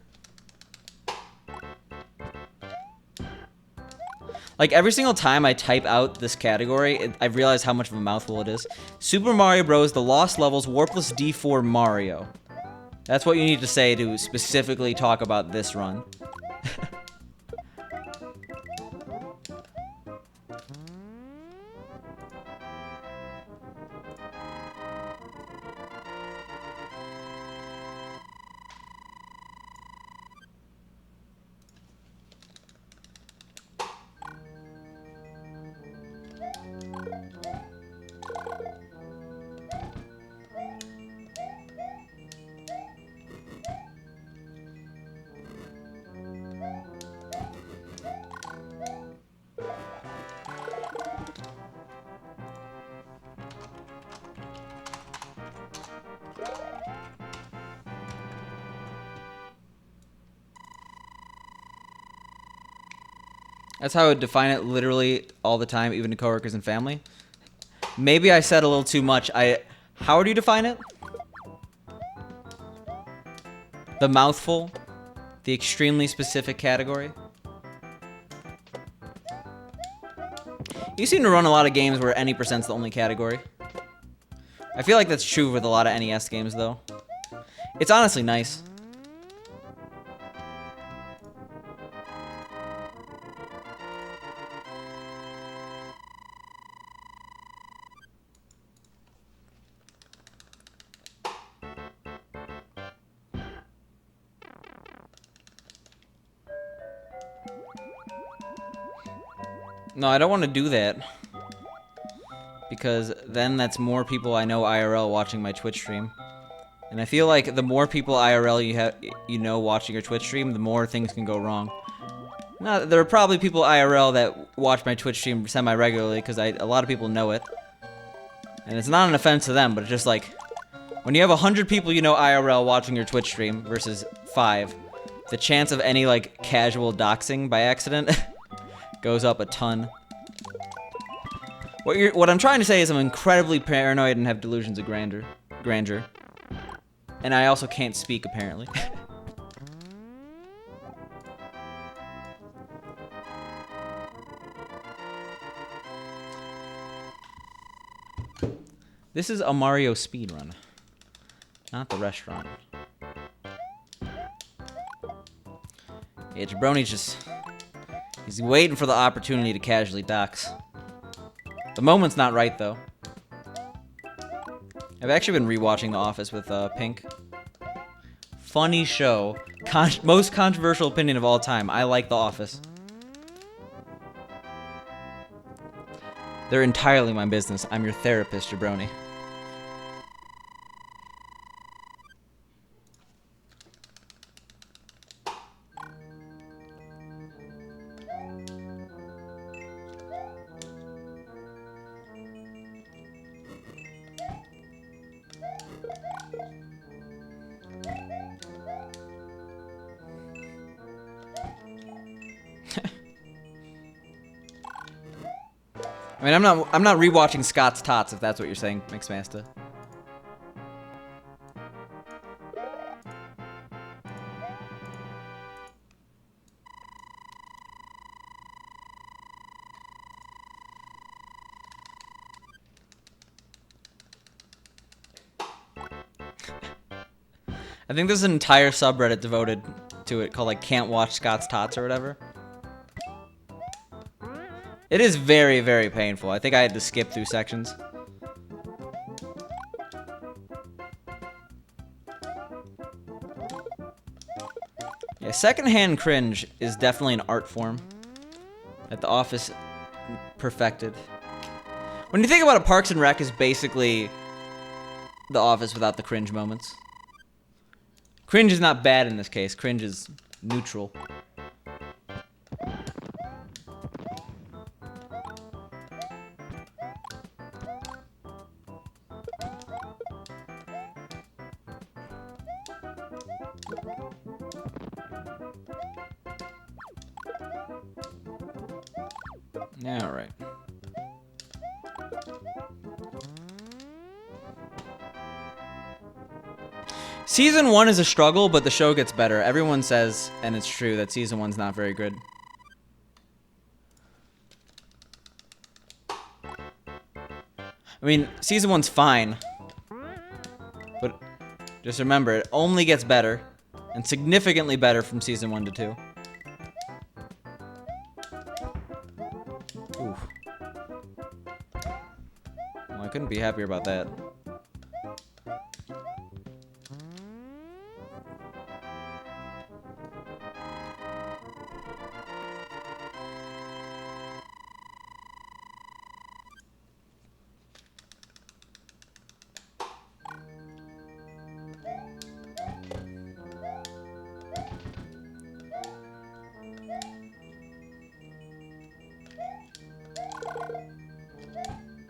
Like, every single time I type out this category, I realize how much of a mouthful it is. Super Mario Bros. The Lost Levels Warpless D-4 Mario. That's what you need to say to specifically talk about this run. That's how I would define it literally all the time, even to coworkers and family. Maybe I said a little too much. How would you define it? The mouthful? The extremely specific category? You seem to run a lot of games where any percent's the only category. I feel like that's true with a lot of NES games, though. It's honestly nice. No, I don't want to do that. Because then that's more people I know IRL watching my Twitch stream. And I feel like the more people IRL you know watching your Twitch stream, the more things can go wrong. Now, there are probably people IRL that watch my Twitch stream semi-regularly, because a lot of people know it. And it's not an offense to them, but it's just like, when you have 100 people you know IRL watching your Twitch stream versus 5, the chance of any, like, casual doxing by accident goes up a ton. What I'm trying to say is I'm incredibly paranoid and have delusions of grandeur. And I also can't speak, apparently. This is a Mario speedrun, not the restaurant. Yeah, Jabroni's just He's waiting for the opportunity to casually dox. The moment's not right, though. I've actually been rewatching The Office with Pink. Funny show. Most controversial opinion of all time. I like The Office. They're entirely my business. I'm your therapist, jabroni. I mean, I'm not rewatching Scott's Tots, if that's what you're saying, Mixmaster. I think there's an entire subreddit devoted to it called like Can't Watch Scott's Tots or whatever. It is very, very painful. I think I had to skip through sections. Yeah, secondhand cringe is definitely an art form that The Office perfected. When you think about it, Parks and Rec is basically The Office without the cringe moments. Cringe is not bad in this case. Cringe is neutral. All right. Season 1 is a struggle, but the show gets better. Everyone says, and it's true, that Season 1's not very good. I mean, Season 1's fine. But just remember, it only gets better. And significantly better from Season 1 to 2. Oof. Well, I couldn't be happier about that.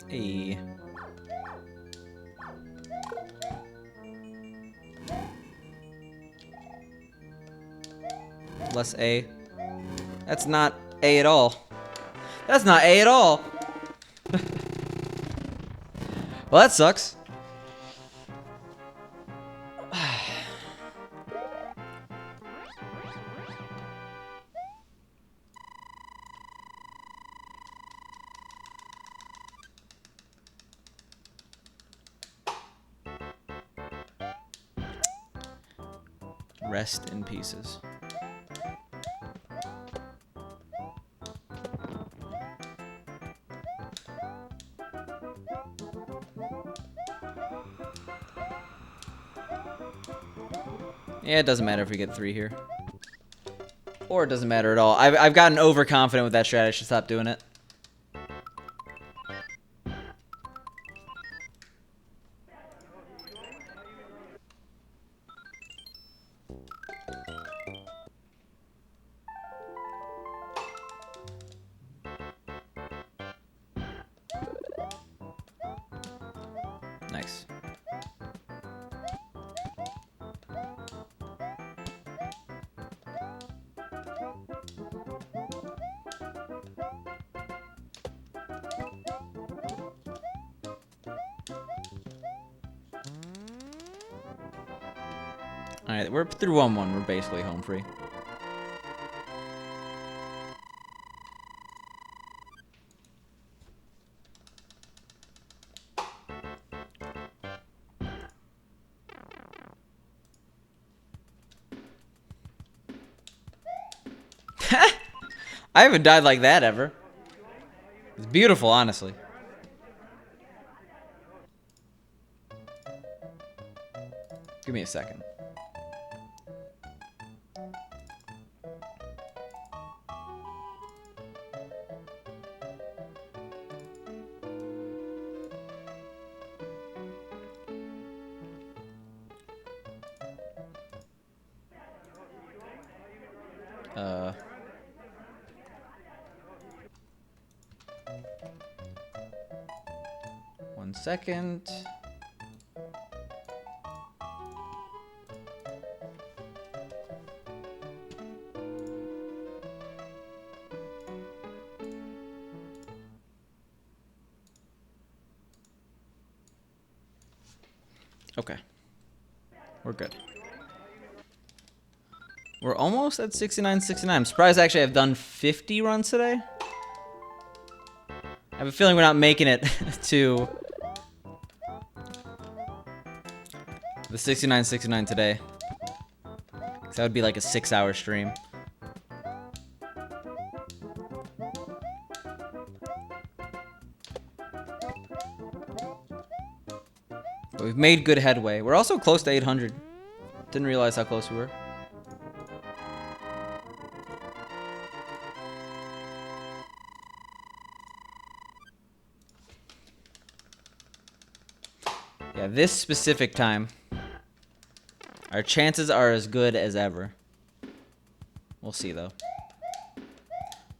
Hey. Less A. That's not A at all. That's not A at all. Well, that sucks. Rest in pieces. Yeah, it doesn't matter if we get 3 here. Or it doesn't matter at all. I've gotten overconfident with that strat. I should stop doing it. Nice. Alright, we're through 1-1. We're basically home free. I haven't died like that ever. It's beautiful, honestly. Give me a second. One second. Okay. We're good. We're almost at 69. I'm surprised actually I've done 50 runs today. I have a feeling we're not making it to the 69 today. 'Cause that would be like a 6-hour stream. But we've made good headway. We're also close to 800. Didn't realize how close we were. Yeah, this specific time, our chances are as good as ever. We'll see, though.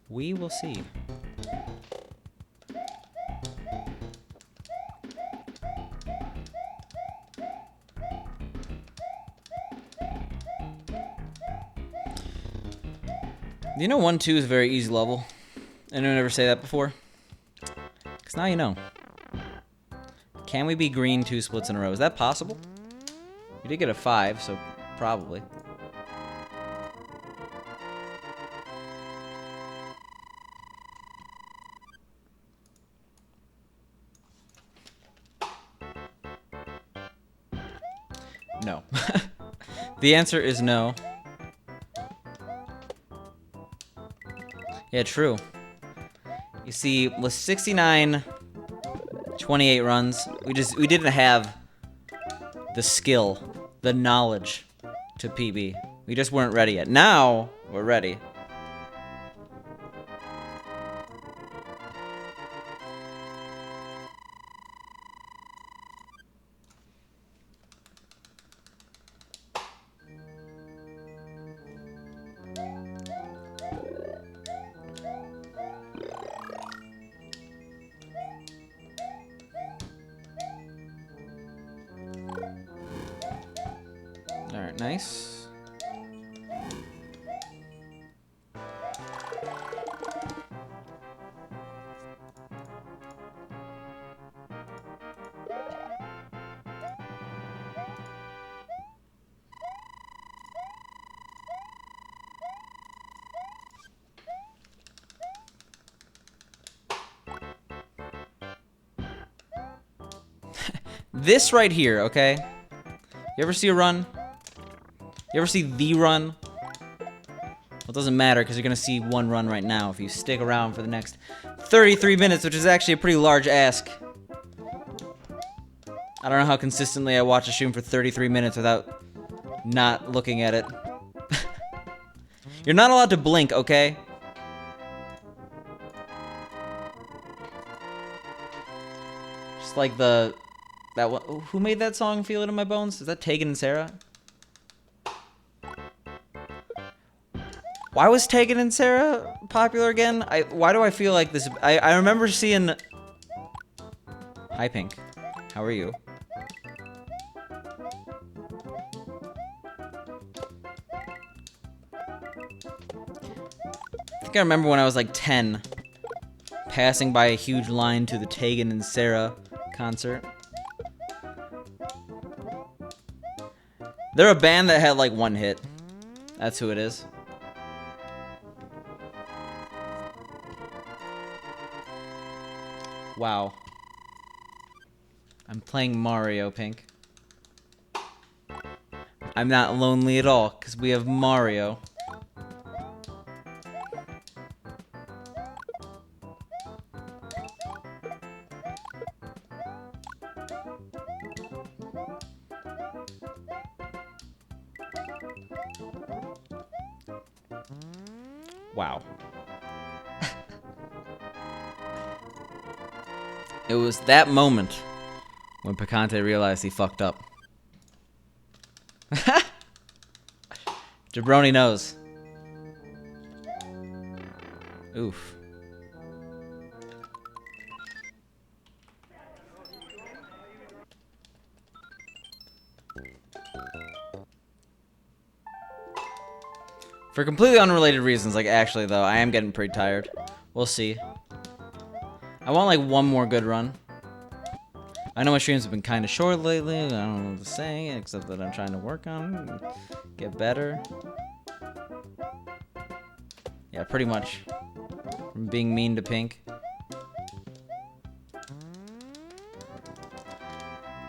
We will see. You know 1-2 is a very easy level? Anyone ever say that before? Because now you know. Can we be green 2 splits in a row? Is that possible? We did get a 5, so probably. No. The answer is no. Yeah, true. You see, with 69, 28 runs, we didn't have the skill, the knowledge to PB. We just weren't ready yet. Now, we're ready. Alright, nice. This right here, okay? You ever see a run? You ever see the run? Well, it doesn't matter because you're going to see one run right now if you stick around for the next 33 minutes, which is actually a pretty large ask. I don't know how consistently I watch a stream for 33 minutes without not looking at it. You're not allowed to blink, okay? Just like that one. Who made that song, Feel It in My Bones? Is that Tegan and Sarah? Why was Tegan and Sarah popular again? Why do I feel like this? I remember seeing... Hi, Pink. How are you? I think I remember when I was like 10, passing by a huge line to the Tegan and Sarah concert. They're a band that had like one hit. That's who it is. Wow. I'm playing Mario, Pink. I'm not lonely at all, because we have Mario. Wow. It was that moment when Picante realized he fucked up. Jabroni knows. Oof. For completely unrelated reasons, like actually though, I am getting pretty tired. We'll see. I want like one more good run. I know my streams have been kind of short lately. I don't know what to say, except that I'm trying to work on it and get better. Yeah, pretty much. From being mean to Pink.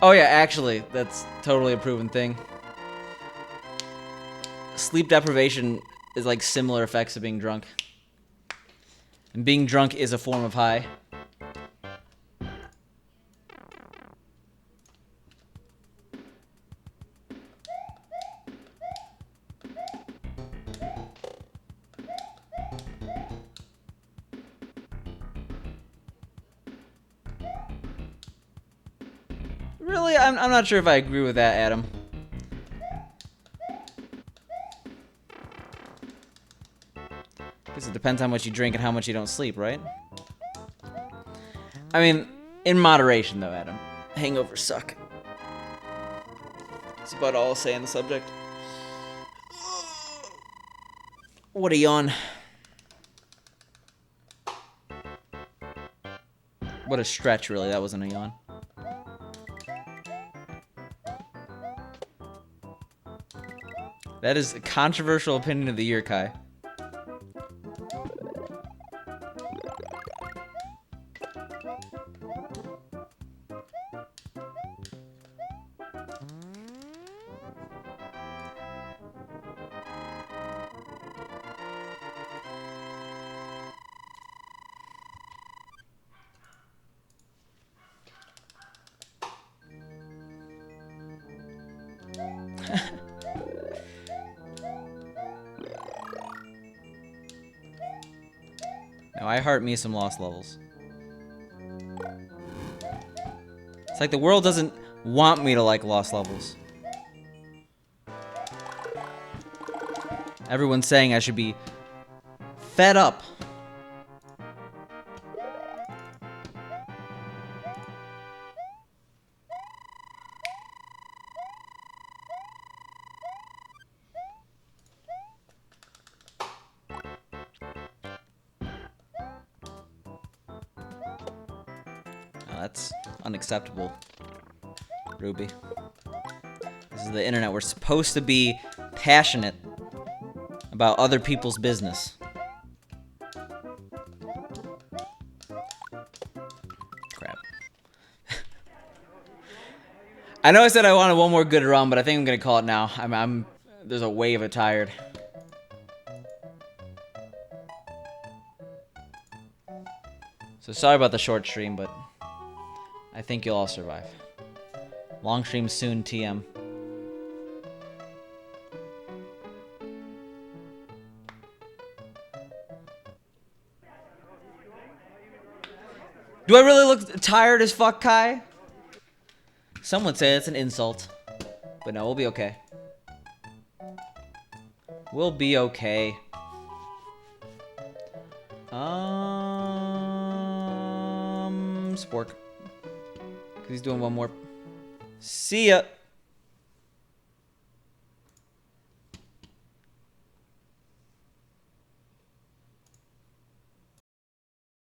Oh yeah, actually, that's totally a proven thing. Sleep deprivation is like similar effects of being drunk. And being drunk is a form of high. Really? I'm not sure if I agree with that, Adam. Guess it depends how much you drink and how much you don't sleep, right? I mean, in moderation though, Adam. Hangovers suck. That's about all I'll say on the subject. What a yawn. What a stretch, really. That wasn't a yawn. That is a controversial opinion of the year, Kai. Now, I heart me some lost levels. It's like the world doesn't want me to like lost levels. Everyone's saying I should be fed up. That's unacceptable, Ruby. This is the internet. We're supposed to be passionate about other people's business. Crap. I know I said I wanted one more good run, but I think I'm gonna call it now. There's a wave of tired. So sorry about the short stream, but I think you'll all survive. Long stream soon, TM. Do I really look tired as fuck, Kai? Some would say it's an insult. But no, we'll be okay. We'll be okay. Spork. He's doing one more. See ya.